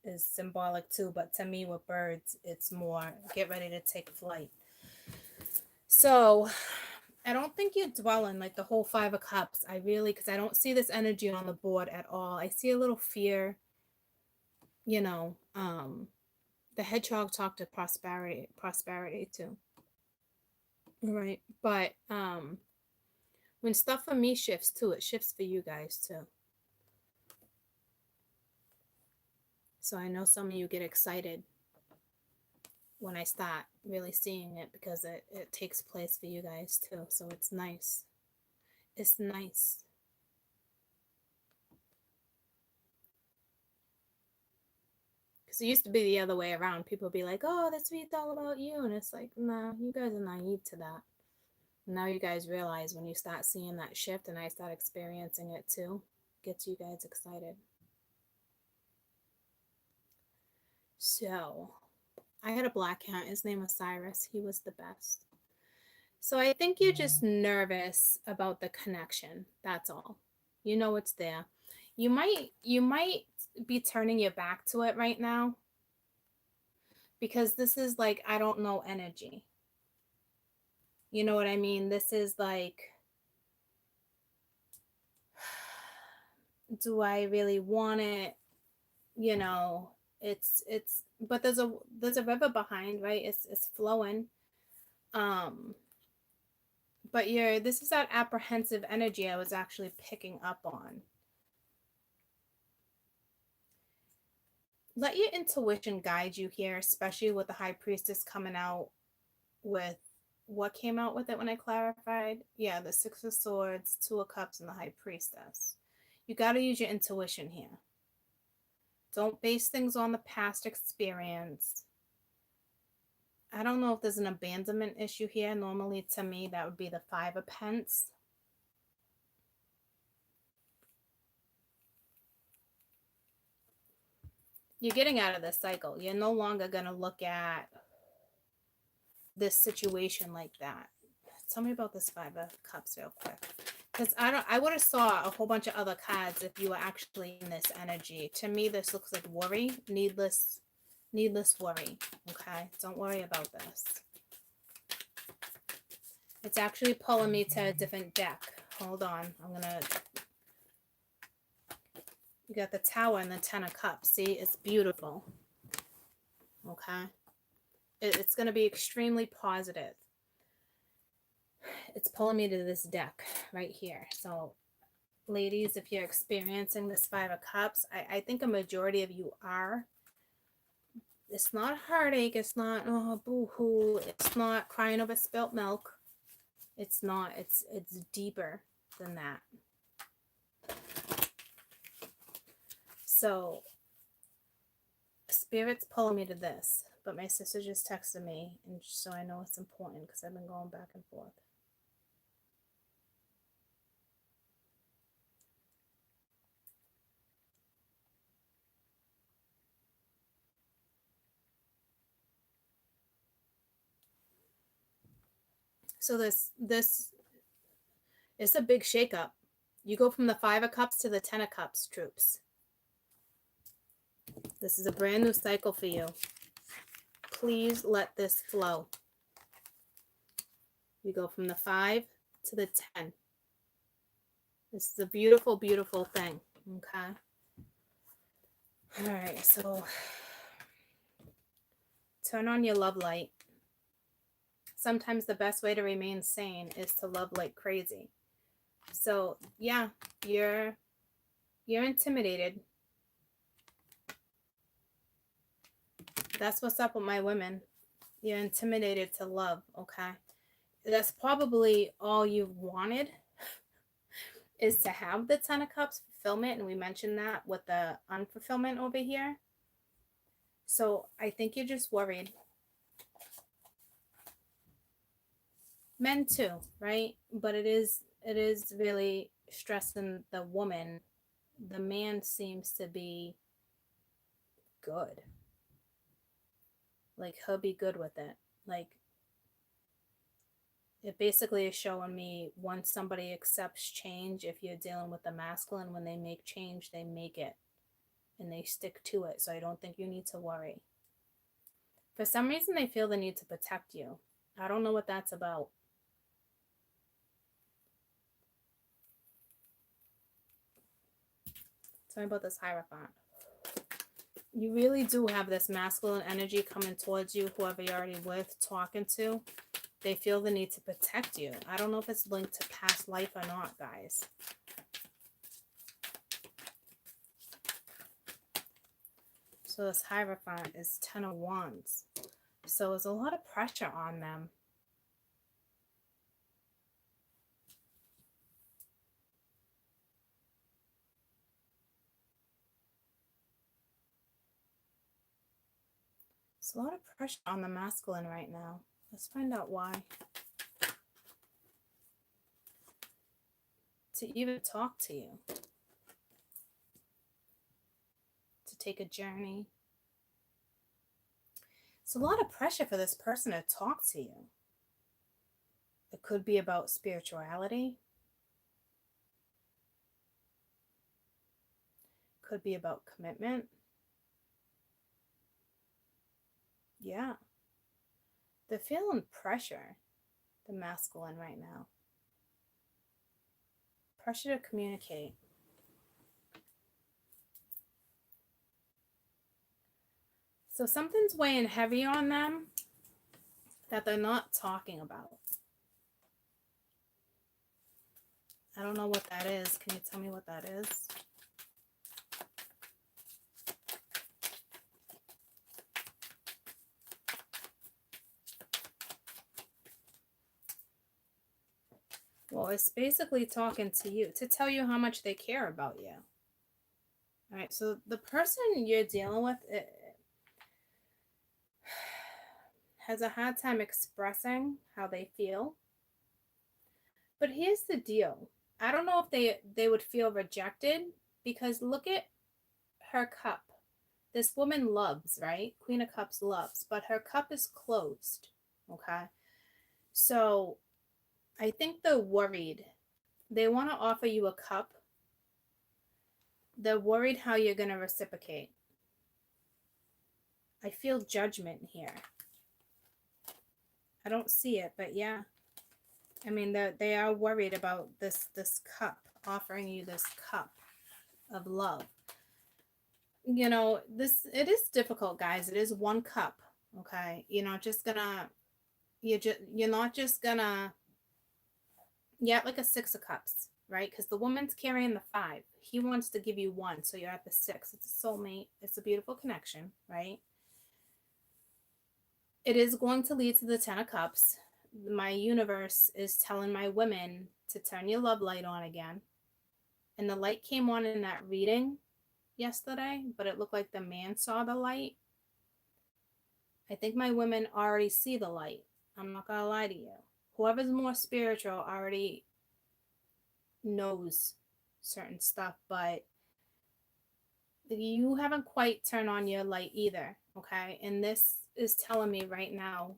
is symbolic too, but to me with birds, it's more get ready to take flight. So I don't think you dwell in like the whole Five of Cups. I really, because I don't see this energy on the board at all. I see a little fear, you know. The hedgehog talked to prosperity too. Right. But when stuff for me shifts too, it shifts for you guys too. So I know some of you get excited when I start really seeing it, because it takes place for you guys too. So it's nice. It's nice. Because it used to be the other way around. People would be like, oh, this week's all about you. And it's like, nah, you guys are naive to that. Now you guys realize when you start seeing that shift and I start experiencing it too, it gets you guys excited. So I had a black cat. His name was Cyrus. He was the best. So I think you're just nervous about the connection. That's all. You know it's there. You might be turning your back to it right now, because this is like, I don't know, energy. You know what I mean? This is like, do I really want it? You know, it's but there's a river behind, right? It's flowing. But this is that apprehensive energy I was actually picking up on. Let your intuition guide you here, especially with the High Priestess coming out with what came out with it when I clarified. Yeah, the Six of Swords, Two of Cups, and the High Priestess. You got to use your intuition here. Don't base things on the past experience. I don't know if there's an abandonment issue here. Normally, to me, that would be the Five of Pence. You're getting out of this cycle. You're no longer going to look at this situation like that. Tell me about this Five of Cups real quick. Because I would have saw a whole bunch of other cards if you were actually in this energy. To me, this looks like worry, needless worry. Okay, don't worry about this. It's actually pulling me to a different deck. Hold on, you got the Tower and the Ten of Cups. See, it's beautiful. Okay, it's gonna be extremely positive. It's pulling me to this deck right here. So ladies, if you're experiencing this Five of Cups, I think a majority of you are. It's not heartache. It's not, oh, boo-hoo. It's not crying over spilt milk. It's not. It's deeper than that. So Spirit's pulling me to this. But my sister just texted me, and so I know it's important because I've been going back and forth. So this is a big shakeup. You go from the Five of Cups to the Ten of Cups, troops. This is a brand new cycle for you. Please let this flow. You go from the 5 to the 10. This is a beautiful, beautiful thing. Okay. All right. So turn on your love light. Sometimes the best way to remain sane is to love like crazy. So yeah, you're intimidated. That's what's up with my women. You're intimidated to love, okay? That's probably all you've wanted, is to have the Ten of Cups fulfillment, and we mentioned that with the unfulfillment over here. So I think you're just worried. Men too, right? But it is really stressing the woman. The man seems to be good. Like, he'll be good with it. Like, it basically is showing me once somebody accepts change, if you're dealing with the masculine, when they make change, they make it and they stick to it. So I don't think you need to worry. For some reason, they feel the need to protect you. I don't know what that's about. Tell me about this Hierophant. You really do have this masculine energy coming towards you, whoever you're already with, talking to. They feel the need to protect you. I don't know if it's linked to past life or not, guys. So this Hierophant is 10 of Wands. So there's a lot of pressure on them. There's a lot of pressure on the masculine right now. Let's find out why. To even talk to you. To take a journey. It's a lot of pressure for this person to talk to you. It could be about spirituality. Could be about commitment. Yeah. They're feeling pressure, the masculine right now. Pressure to communicate. So something's weighing heavy on them that they're not talking about. I don't know what that is. Can you tell me what that is? Well, it's basically talking to you to tell you how much they care about you. All right, so the person you're dealing with has a hard time expressing how they feel. But here's the deal. I don't know if they would feel rejected, because look at her cup. This woman loves, right? Queen of Cups loves, but her cup is closed, okay? So I think they're worried. They want to offer you a cup. They're worried how you're going to reciprocate. I feel judgment here. I don't see it, but yeah. I mean, they are worried about this cup, offering you this cup of love. You know, it is difficult, guys. It is one cup, okay? You're not just gonna, you're not just gonna, yeah, like a 6 of Cups, right? Because the woman's carrying the 5. He wants to give you 1, so you're at the 6. It's a soulmate. It's a beautiful connection, right? It is going to lead to the 10 of Cups. My universe is telling my women to turn your love light on again. And the light came on in that reading yesterday, but it looked like the man saw the light. I think my women already see the light. I'm not gonna lie to you. Whoever's more spiritual already knows certain stuff, but you haven't quite turned on your light either, okay? And this is telling me right now,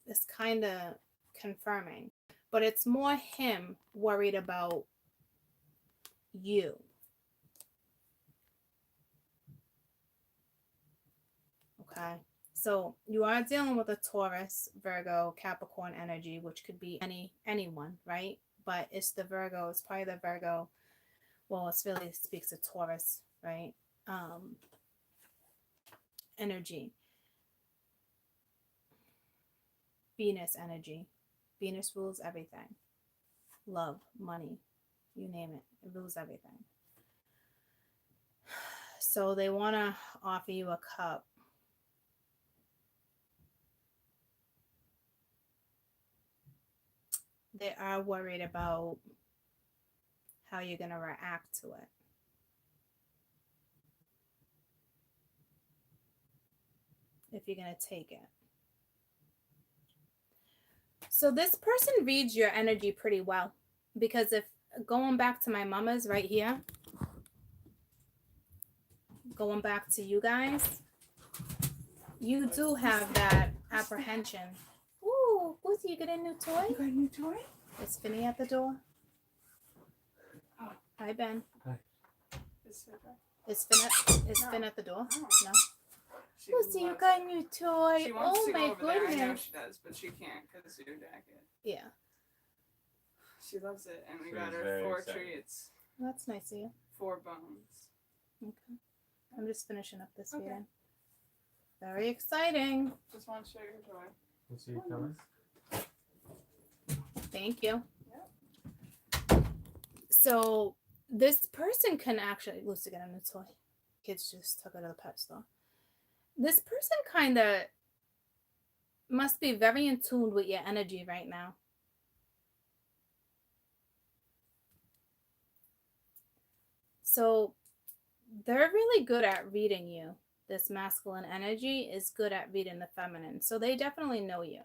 it's kind of confirming, but it's more him worried about you. Okay, so you are dealing with a Taurus, Virgo, Capricorn energy, which could be anyone, right? But it's the Virgo. It's probably the Virgo. Well, it really speaks of Taurus, right? Energy. Venus energy. Venus rules everything. Love, money, you name it. It rules everything. So they want to offer you a cup. They are worried about how you're going to react to it. if you're going to take it. So this person reads your energy pretty well, because if going back to my mamas right here, going back to you guys, you do have that apprehension. Ooh, Boozy, you get a new toy? You got a new toy? Is Finny at the door? Oh. Hi, Ben. Is it right? Is No. Finn at the door? No. No. She Boozy, you loves got it. a new toy. She wants Oh to go my over there. I know goodness. she does, but she can't because of your jacket. Yeah, She loves it, and we She got was her very 4 excited. treats, that's nice of you. 4 bones. Okay. I'm just finishing up this Okay. reading. Very exciting. Just want to show your toy. We'll see you coming. Thank you. Yep. So this person can actually, Lucy got a new toy. Kids just took her to the pet store. This person kind of must be very in tune with your energy right now. So they're really good at reading you. This masculine energy is good at reading the feminine. So they definitely know you.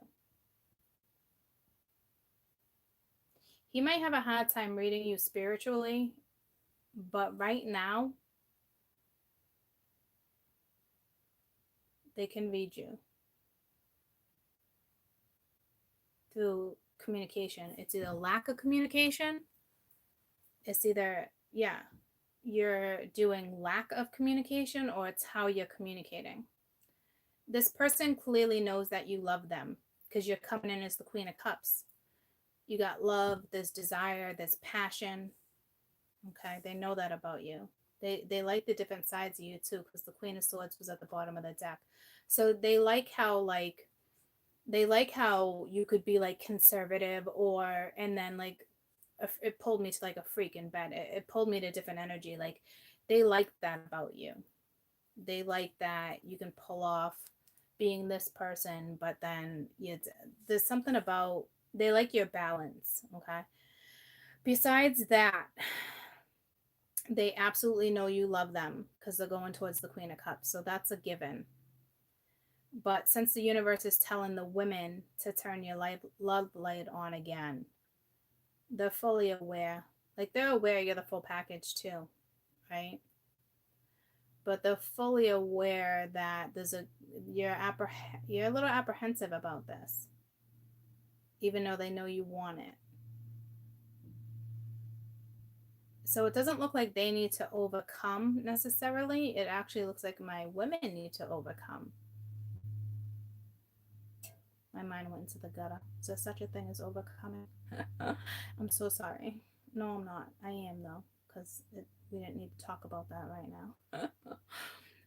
He might have a hard time reading you spiritually, but right now, they can read you through communication. It's either lack of communication, it's either, yeah, you're doing lack of communication, or it's how you're communicating. This person clearly knows that you love them, because you're coming in as the Queen of Cups. You got love, there's desire, there's passion. Okay, they know that about you. They like the different sides of you too, because the Queen of Swords was at the bottom of the deck. So they like how you could be like conservative, or and then like it pulled me to like a freak in bed. It pulled me to different energy. Like they like that about you. They like that you can pull off being this person, but then there's something about, they like your balance. Okay. Besides that, they absolutely know you love them, because they're going towards the Queen of Cups. So that's a given. But since the universe is telling the women to turn your love light on again, they're fully aware. Like they're aware you're the full package too, right? But they're fully aware that you're a little apprehensive about this, even though they know you want it. So it doesn't look like they need to overcome necessarily. It actually looks like my women need to overcome. My mind went into the gutter. Is there such a thing as overcoming? I'm so sorry. No, I'm not. I am though, because we didn't need to talk about that right now.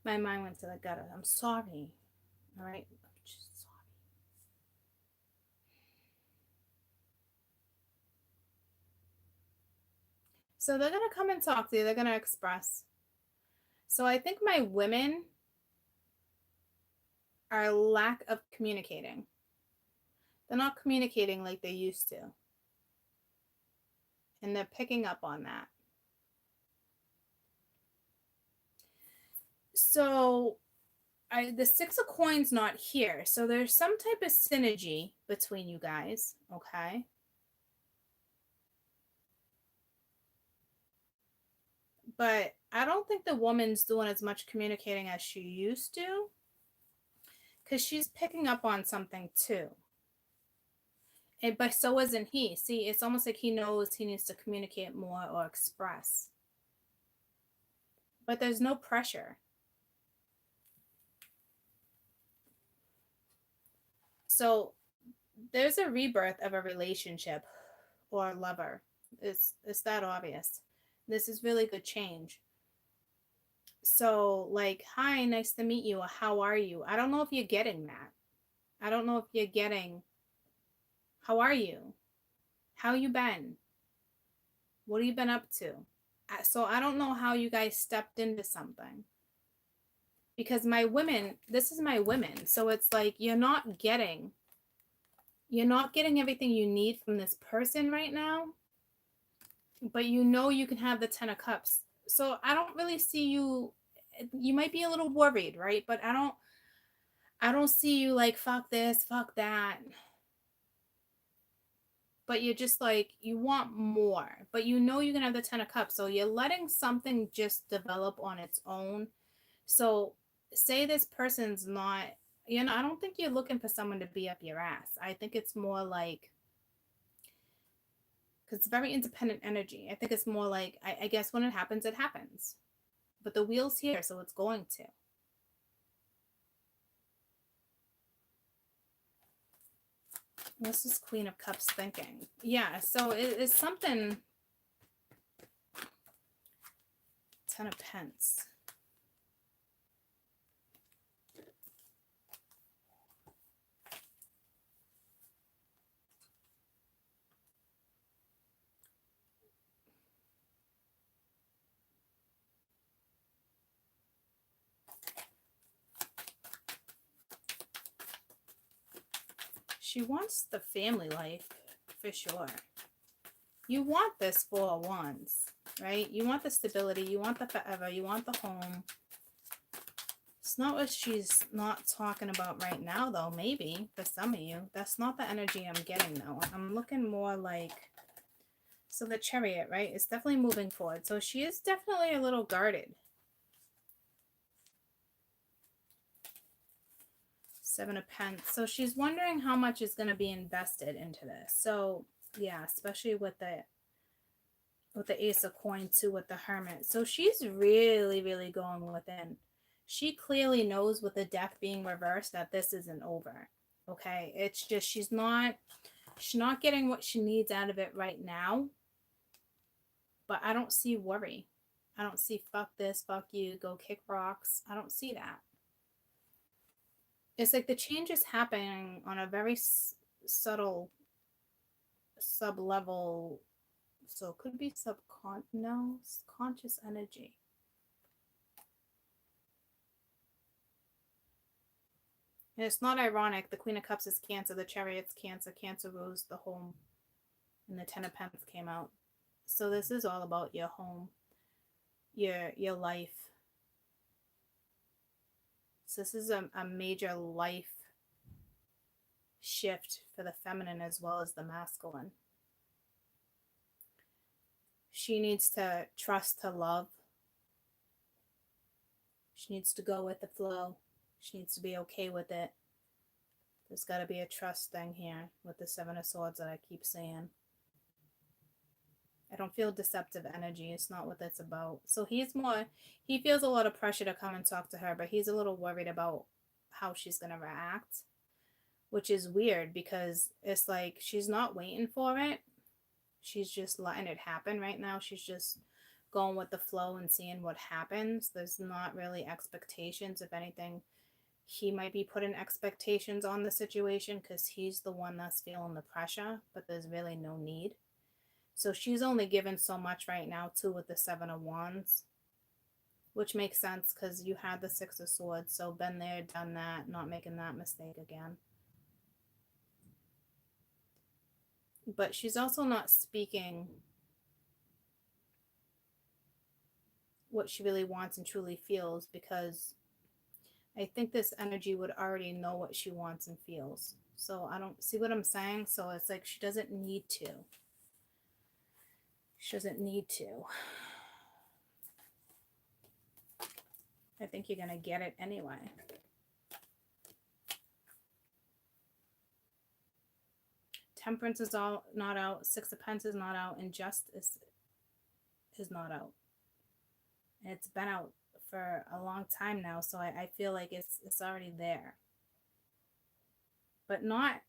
My mind went to the gutter. I'm sorry. All right? I'm just sorry. So they're going to come and talk to you. They're going to express. So I think my women are lack of communicating. They're not communicating like they used to. And they're picking up on that. So the 6 of Coins not here. So there's some type of synergy between you guys. Okay. But I don't think the woman's doing as much communicating as she used to, because she's picking up on something too. But so isn't he. See, it's almost like he knows he needs to communicate more or express. But there's no pressure. So there's a rebirth of a relationship or a lover. It's that obvious. This is really good change. So like, hi, nice to meet you. How are you? I don't know if you're getting that. I don't know if you're getting, how are you? How you been? What have you been up to? So I don't know how you guys stepped into something. Because my women, this is my women. So it's like you're not getting everything you need from this person right now. But you know you can have the 10 of Cups. So I don't really see you. You might be a little worried, right? But I don't see you like, fuck this, fuck that. But you're just like, you want more. But you know you're going to have the 10 of cups. So you're letting something just develop on its own. So say this person's not, you know, I don't think you're looking for someone to be up your ass. I think it's more like, because it's very independent energy. I think it's more like, I guess when it happens, it happens. But the wheel's here, so it's going to. What's this Queen of Cups thinking? Yeah, so it's something. 10 of Pence. She wants the family life, for sure. You want this 4 of Wands, right? You want the stability. You want the forever. You want the home. It's not what she's not talking about right now, though, maybe, for some of you. That's not the energy I'm getting, though. I'm looking more like... So the Chariot, right? It's definitely moving forward. So she is definitely a little guarded. 7 of Pence. So she's wondering how much is going to be invested into this. So yeah, especially with the Ace of Coins too, with the Hermit. So she's really, really going within. She clearly knows with the Death being reversed that this isn't over. Okay, it's just she's not getting what she needs out of it right now. But I don't see worry. I don't see fuck this, fuck you, go kick rocks. I don't see that. It's like the change is happening on a very subtle sub-level. So it could be conscious energy. And it's not ironic. The Queen of Cups is Cancer. The Chariot's Cancer. Cancer rules the home. And the 10 of Pence came out. So this is all about your home. Your life. So this is a major life shift for the feminine as well as the masculine. She needs to trust to love. She needs to go with the flow. She needs to be okay with it. There's got to be a trust thing here with the 7 of Swords that I keep saying. I don't feel deceptive energy. It's not what that's about. So he feels a lot of pressure to come and talk to her, but he's a little worried about how she's going to react, which is weird because it's like she's not waiting for it. She's just letting it happen right now. She's just going with the flow and seeing what happens. There's not really expectations. If anything, he might be putting expectations on the situation because he's the one that's feeling the pressure, but there's really no need. So she's only given so much right now, too, with the 7 of Wands, which makes sense because you had the 6 of Swords. So been there, done that, not making that mistake again. But she's also not speaking what she really wants and truly feels because I think this energy would already know what she wants and feels. So I don't see what I'm saying. So it's like she doesn't need to. She doesn't need to. I think you're going to get it anyway. Temperance is all not out. 6 of Pentacles is not out. And Justice is not out. And it's been out for a long time now. So I feel like it's already there. But not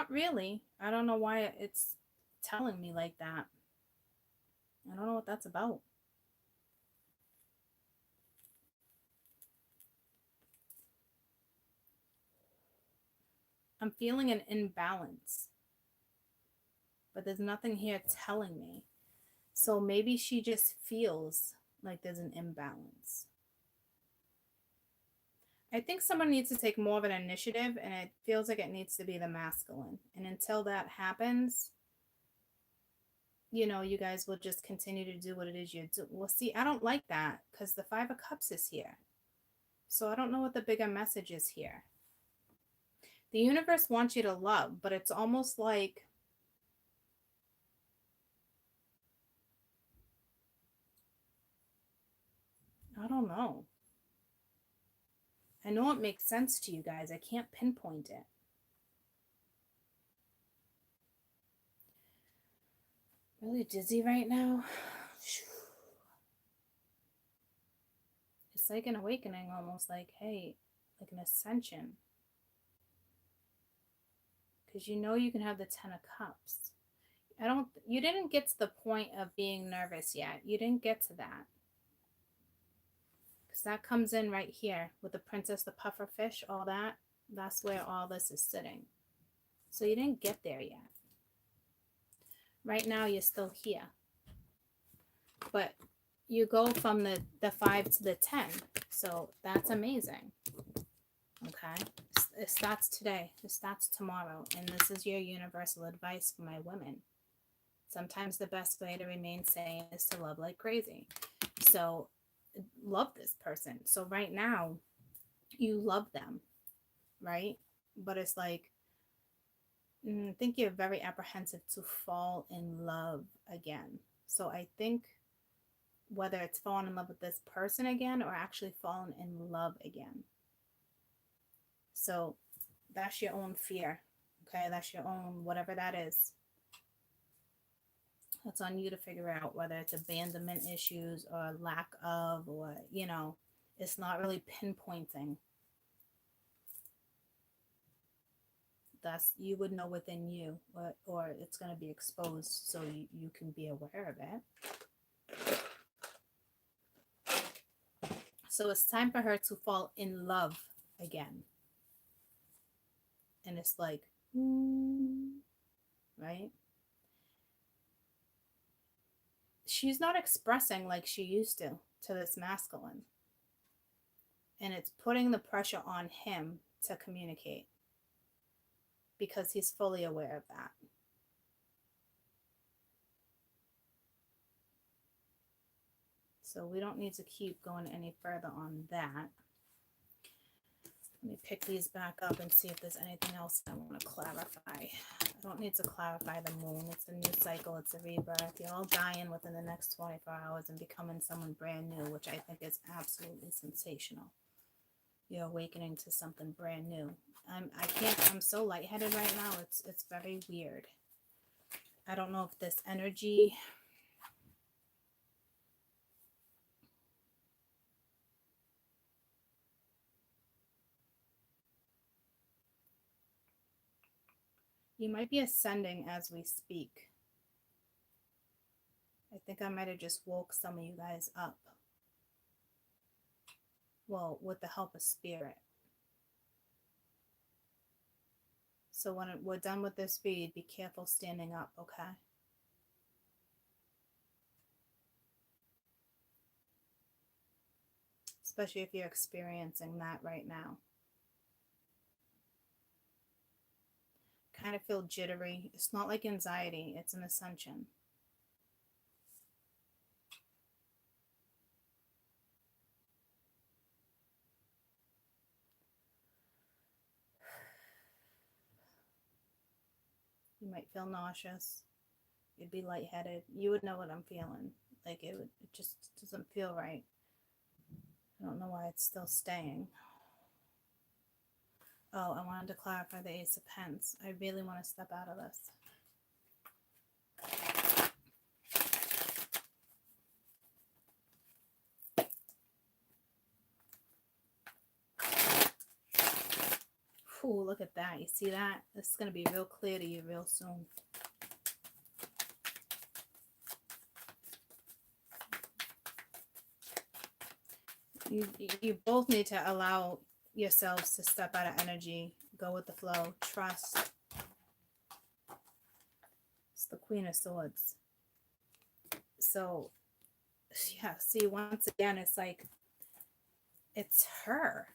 really. I don't know why it's telling me like that. I don't know what that's about. I'm feeling an imbalance. But there's nothing here telling me. So maybe she just feels like there's an imbalance. I think someone needs to take more of an initiative, and it feels like it needs to be the masculine. And until that happens, you know, you guys will just continue to do what it is you do. Well, see, I don't like that because the 5 of Cups is here. So I don't know what the bigger message is here. The universe wants you to love, but it's almost like I don't know. I know it makes sense to you guys. I can't pinpoint it. Really dizzy right now. It's like an awakening, almost like, hey, like an ascension. Because you know you can have the 10 of Cups. You didn't get to the point of being nervous yet. You didn't get to that. Because that comes in right here with the princess, the puffer fish, all that. That's where all this is sitting. So you didn't get there yet. Right now, you're still here. But you go from the 5 to the 10. So that's amazing. Okay? It starts today. It starts tomorrow. And this is your universal advice for my women. Sometimes the best way to remain sane is to love like crazy. So love this person. So right now, you love them, right? But it's like, I think you're very apprehensive to fall in love again. So I think whether it's falling in love with this person again or actually falling in love again. So that's your own fear. Okay, that's your own, whatever that is. That's on you to figure out whether it's abandonment issues or lack of, or, it's not really pinpointing. You would know within you, or it's going to be exposed so you can be aware of it. So it's time for her to fall in love again. And it's like, right? She's not expressing like she used to this masculine. And it's putting the pressure on him to communicate. Because he's fully aware of that. So we don't need to keep going any further on that. Let me pick these back up and see if there's anything else I want to clarify. I don't need to clarify the moon. It's a new cycle. It's a rebirth. You're all dying within the next 24 hours and becoming someone brand new, which I think is absolutely sensational. You're awakening to something brand new. I'm so lightheaded right now. It's very weird. I don't know if this energy you might be ascending as we speak. I think I might have just woke some of you guys up. Well, with the help of spirit. So when we're done with this read, be careful standing up, okay? Especially if you're experiencing that right now. Kind of feel jittery. It's not like anxiety, it's an ascension. You might feel nauseous. You'd be lightheaded. You would know what I'm feeling. Like it just doesn't feel right. I don't know why it's still staying. Oh, I wanted to clarify the Ace of Pence. I really want to step out of this. Ooh, look at that. You see that? This is going to be real clear to you real soon. You both need to allow yourselves to step out of energy, go with the flow, trust. It's the Queen of Swords. So, yeah, see, once again, it's like, it's her.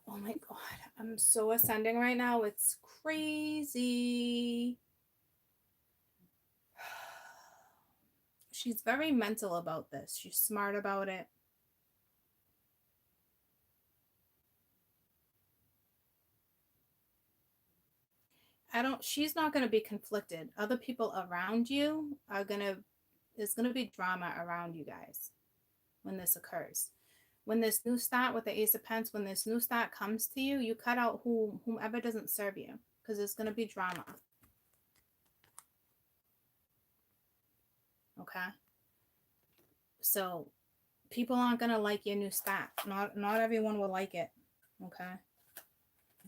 Oh my God, I'm so ascending right now. It's crazy. She's very mental about this. She's smart about it. she's not going to be conflicted. Other people around you are going to, there's going to be drama around you guys when this occurs. When this new start with the Ace of Pentacles, when this new start comes to you, you cut out whomever doesn't serve you, because there's going to be drama. Okay? So people aren't going to like your new start. Not everyone will like it. Okay?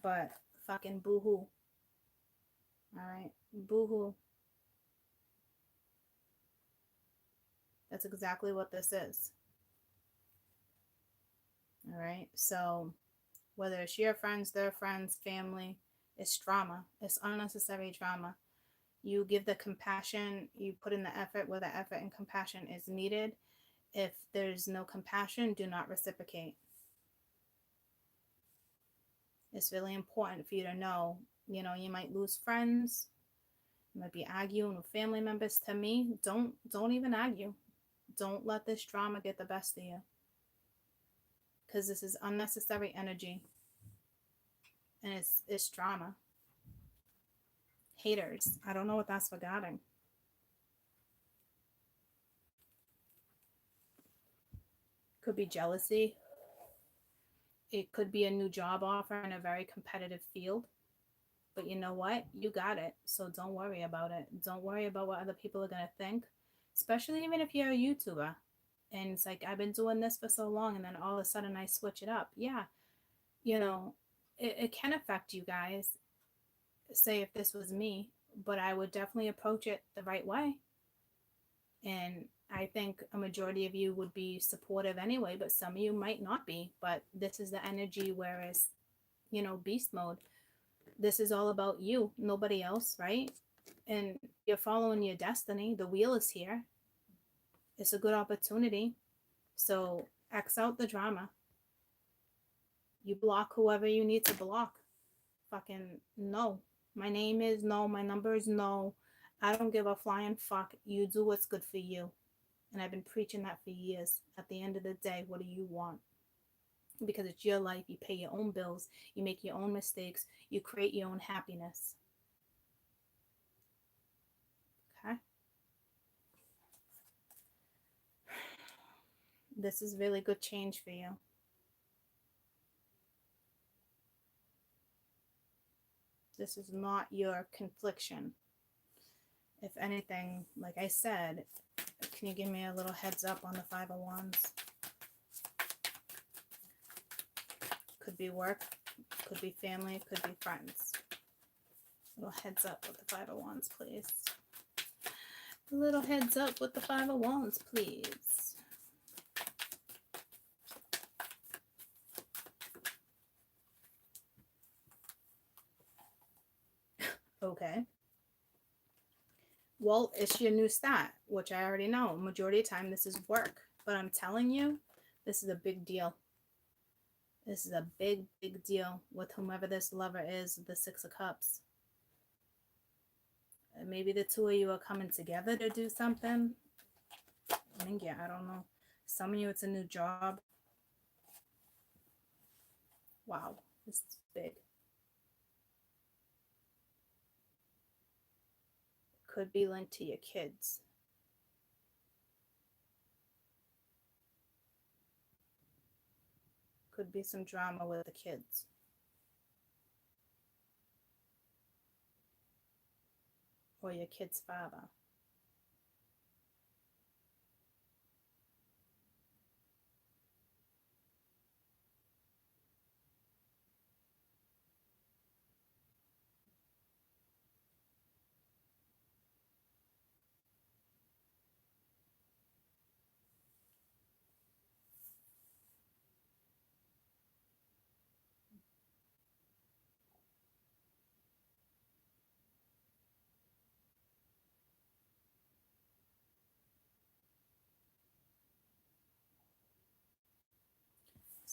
But fucking boo-hoo. Alright? Boo-hoo. That's exactly what this is. Alright? So whether it's your friends, their friends, family, it's drama. It's unnecessary drama. You give the compassion, you put in the effort where the effort and compassion is needed. If there's no compassion, do not reciprocate. It's really important for you to know, you know, you might lose friends, you might be arguing with family members. To me, don't even argue. Don't let this drama get the best of you, because this is unnecessary energy, and it's drama. Haters. I don't know what that's regarding. Could be jealousy. It could be a new job offer in a very competitive field. But you know what? You got it. So don't worry about it. Don't worry about what other people are going to think. Especially even if you're a YouTuber. And it's like, I've been doing this for so long, and then all of a sudden I switch it up. Yeah. You know, it can affect you guys. Say if this was me. But I would definitely approach it the right way. And I think a majority of you would be supportive anyway, but some of you might not be. But this is the energy, whereas, you know, beast mode. This is all about you, nobody else, right? And you're following your destiny. The wheel is here. It's a good opportunity. So X out the drama. You block whoever you need to block. Fucking no. My name is no. My number is no. I don't give a flying fuck. You do what's good for you. And I've been preaching that for years. At the end of the day, what do you want? Because it's your life. You pay your own bills. You make your own mistakes. You create your own happiness. Okay? This is really good change for you. This is not your confliction. If anything, like I said, can you give me a little heads up on the Five of Wands? Could be work, could be family, could be friends. A little heads up with the Five of Wands, please. A little heads up with the Five of Wands, please. Okay. Well, it's your new start, which I already know. Majority of the time, this is work. But I'm telling you, this is a big deal. This is a big, big deal with whomever this lover is, the Six of Cups. Maybe the two of you are coming together to do something. I mean, yeah, I don't know. Some of you, it's a new job. Wow, this is big. Could be linked to your kids. Could be some drama with the kids. Or your kid's father.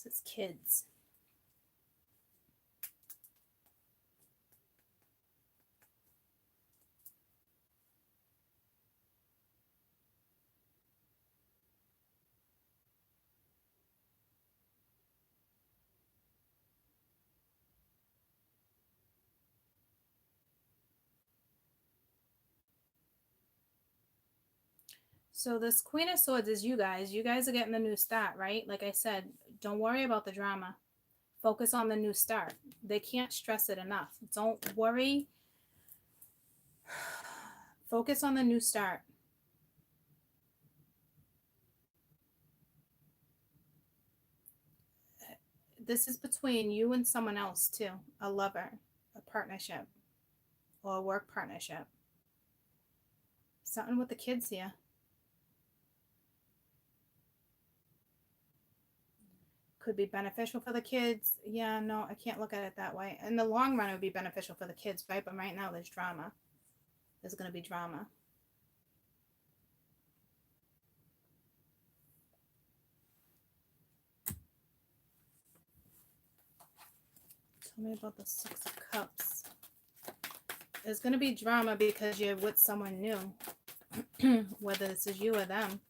This is kids. So this Queen of Swords is you guys. You guys are getting the new start, right? Like I said, don't worry about the drama. Focus on the new start. They can't stress it enough. Don't worry. Focus on the new start. This is between you and someone else too. A lover, a partnership, or a work partnership. Something with the kids here. Could be beneficial for the kids. Yeah, no, I can't look at it that way. In the long run, it would be beneficial for the kids, right? But right now, there's drama. There's going to be drama. Tell me about the Six of Cups. There's going to be drama because you're with someone new, whether this is you or them.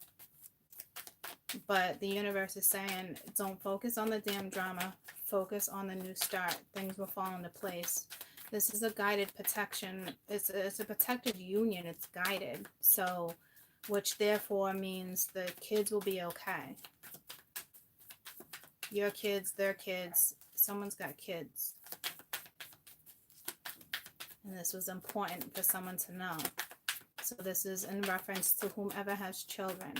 But the universe is saying, don't focus on the damn drama. Focus on the new start. Things will fall into place. This is a guided protection. It's a protected union. It's guided. So, which therefore means the kids will be okay. Your kids, their kids. Someone's got kids. And this was important for someone to know. So this is in reference to whomever has children.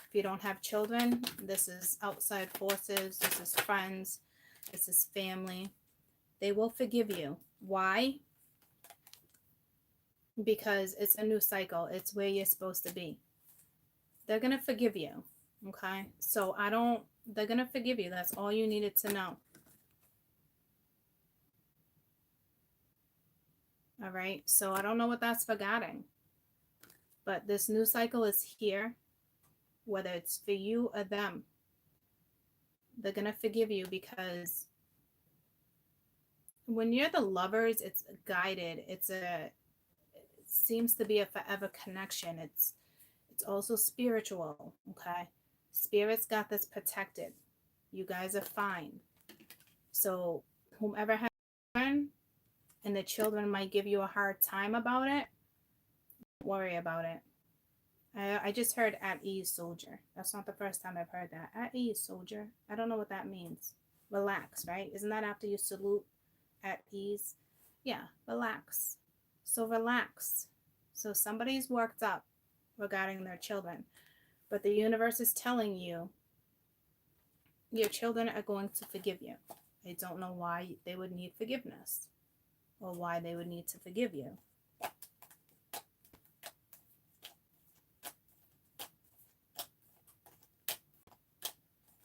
If you don't have children, this is outside forces. This is friends. This is family. They will forgive you. Why? Because it's a new cycle. It's where you're supposed to be. They're going to forgive you. Okay? So they're going to forgive you. That's all you needed to know. All right? So I don't know what that's forgetting. But this new cycle is here. Whether it's for you or them. They're going to forgive you because when you're the lovers, it's guided. It seems to be a forever connection. It's also spiritual, okay? Spirit's got this protected. You guys are fine. So whomever has children, and the children might give you a hard time about it, don't worry about it. I just heard at ease, soldier. That's not the first time I've heard that. At ease, soldier. I don't know what that means. Relax, right? Isn't that after you salute? At ease? Yeah, relax. So relax. So somebody's worked up regarding their children. But the universe is telling you your children are going to forgive you. I don't know why they would need forgiveness or why they would need to forgive you.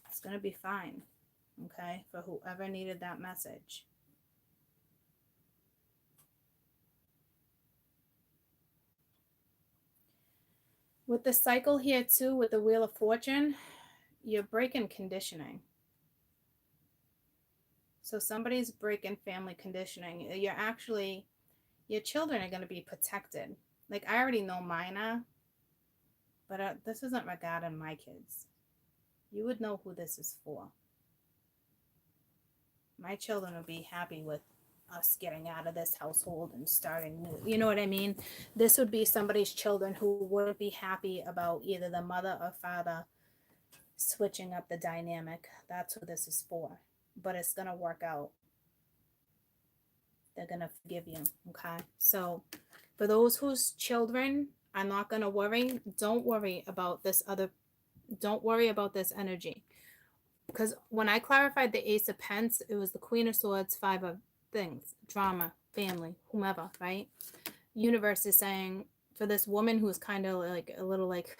It's going to be fine, okay, for whoever needed that message. With the cycle here too, with the Wheel of Fortune, you're breaking conditioning. So somebody's breaking family conditioning. Your children are going to be protected. Like, I already know mine are, but this isn't regarding my kids. You would know who this is for. My children would be happy with us getting out of this household and starting new. You know what I mean? This would be somebody's children who wouldn't be happy about either the mother or father switching up the dynamic. That's who this is for. But it's going to work out. They're going to forgive you. Okay? So for those whose children are not going to worry, don't worry about this energy. Because when I clarified the Ace of Pence, it was the Queen of Swords, Five of Things, drama, family, whomever, right? Universe is saying for this woman who's kind of like a little like,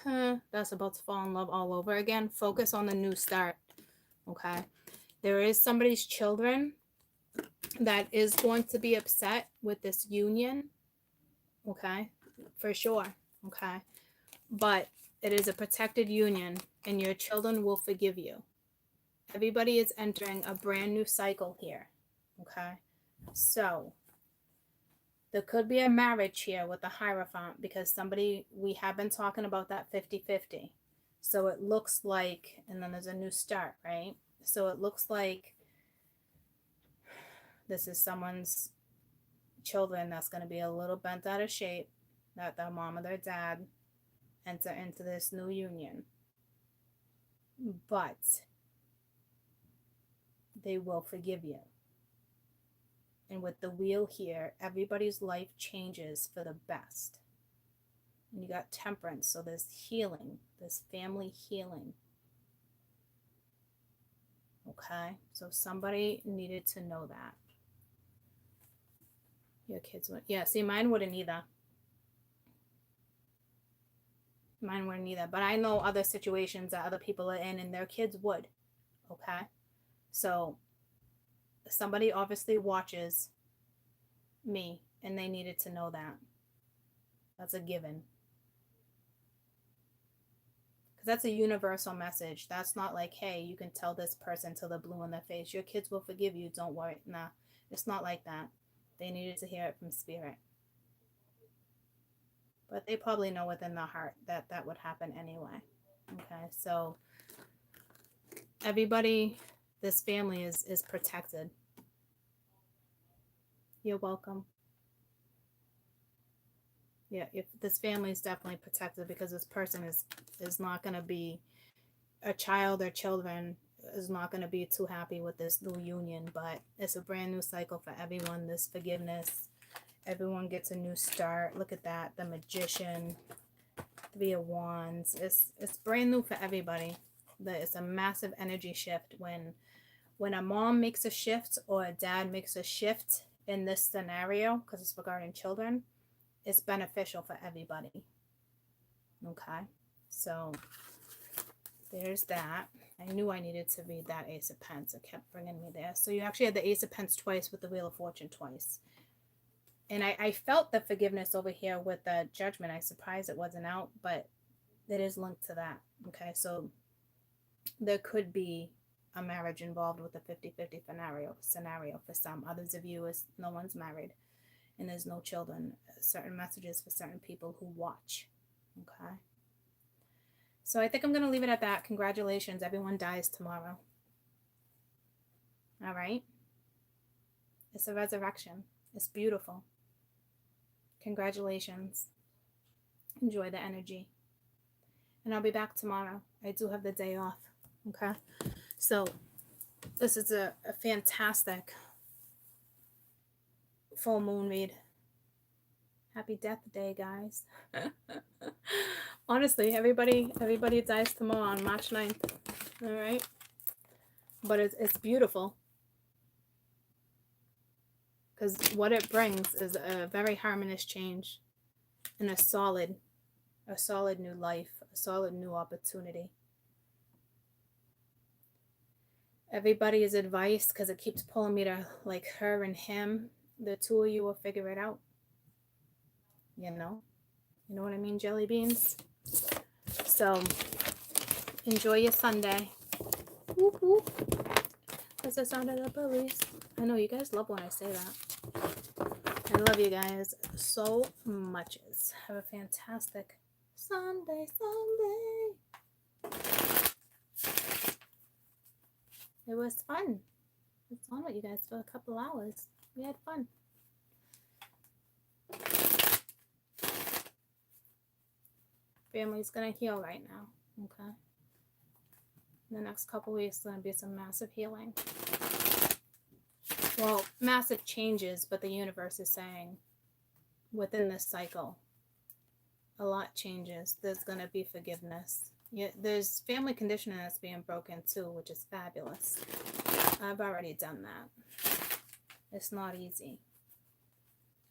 that's about to fall in love all over again, focus on the new start, okay? There is somebody's children that is going to be upset with this union, okay? For sure, okay? But it is a protected union and your children will forgive you. Everybody is entering a brand new cycle here, okay? So there could be a marriage here with the Hierophant because we have been talking about that 50-50. So it looks like, and then there's a new start, right? So it looks like this is someone's children that's going to be a little bent out of shape, that their mom or their dad enter into this new union. But they will forgive you. And with the wheel here, everybody's life changes for the best. And you got temperance, so there's healing, there's family healing. Okay, so somebody needed to know that. Your kids would, yeah, see, mine wouldn't either. Mine wouldn't either. But I know other situations that other people are in and their kids would. Okay, so somebody obviously watches me and they needed to know that. That's a given. Because that's a universal message. That's not like, hey, you can tell this person till they're blue in their face, your kids will forgive you, don't worry. Nah, it's not like that. They needed to hear it from spirit. But they probably know within their heart that that would happen anyway. Okay, so everybody, this family is protected. You're welcome. Yeah, if this family is definitely protected, because this person is not going to be, a child or children is not going to be too happy with this new union, but it's a brand new cycle for everyone. This forgiveness, everyone gets a new start. Look at that, the Magician, Three of Wands. It's brand new for everybody. It's a massive energy shift when a mom makes a shift or a dad makes a shift in this scenario, because it's regarding children. It's beneficial for everybody. Okay, so there's that. I knew I needed to read that Ace of Pence. It kept bringing me there. So you actually had the Ace of Pence twice with the Wheel of Fortune twice. And I felt the forgiveness over here with the Judgment. I'm surprised it wasn't out, but it is linked to that. Okay, so there could be a marriage involved with a 50-50 scenario for some. Others of you is no one's married and there's no children. Certain messages for certain people who watch. Okay. So I think I'm going to leave it at that. Congratulations. Everyone dies tomorrow. All right. It's a resurrection. It's beautiful. Congratulations. Enjoy the energy. And I'll be back tomorrow. I do have the day off. Okay. So this is a fantastic full moon read. Happy Death Day, guys. Honestly, everybody dies tomorrow on March 9th. All right. But it's beautiful. Because what it brings is a very harmonious change and a solid new life, a solid new opportunity. Everybody's advice, because it keeps pulling me to like her and him, the two of you will figure it out. You know what I mean, jelly beans? So enjoy your Sunday. Whoop, whoop. That's the sound of the police. I know you guys love when I say that. I love you guys so much. Have a fantastic Sunday. It was fun. I was on with you guys for a couple hours. We had fun. Family's gonna heal right now. Okay. In the next couple weeks, there's gonna be some massive healing. Well, massive changes, but the universe is saying within this cycle, a lot changes. There's gonna be forgiveness. Yeah, there's family conditioning that's being broken too, which is fabulous. I've already done that. It's not easy.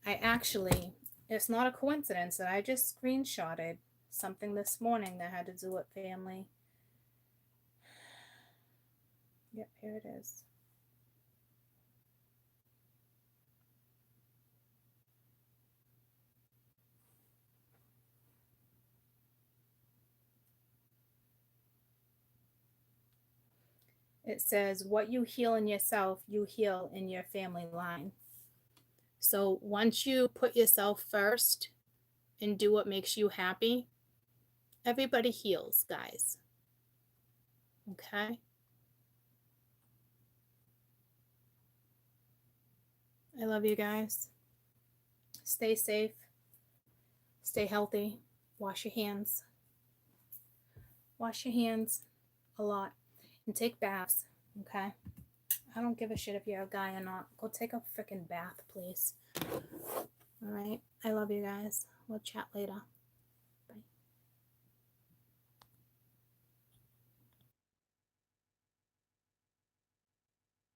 It's not a coincidence that I just screenshotted something this morning that had to do with family. Yep, here it is. It says, what you heal in yourself, you heal in your family line. So once you put yourself first and do what makes you happy, everybody heals, guys. Okay? I love you guys. Stay safe. Stay healthy. Wash your hands. Wash your hands a lot and take baths, okay? I don't give a shit if you're a guy or not. Go take a freaking bath, please. All right. I love you guys. We'll chat later.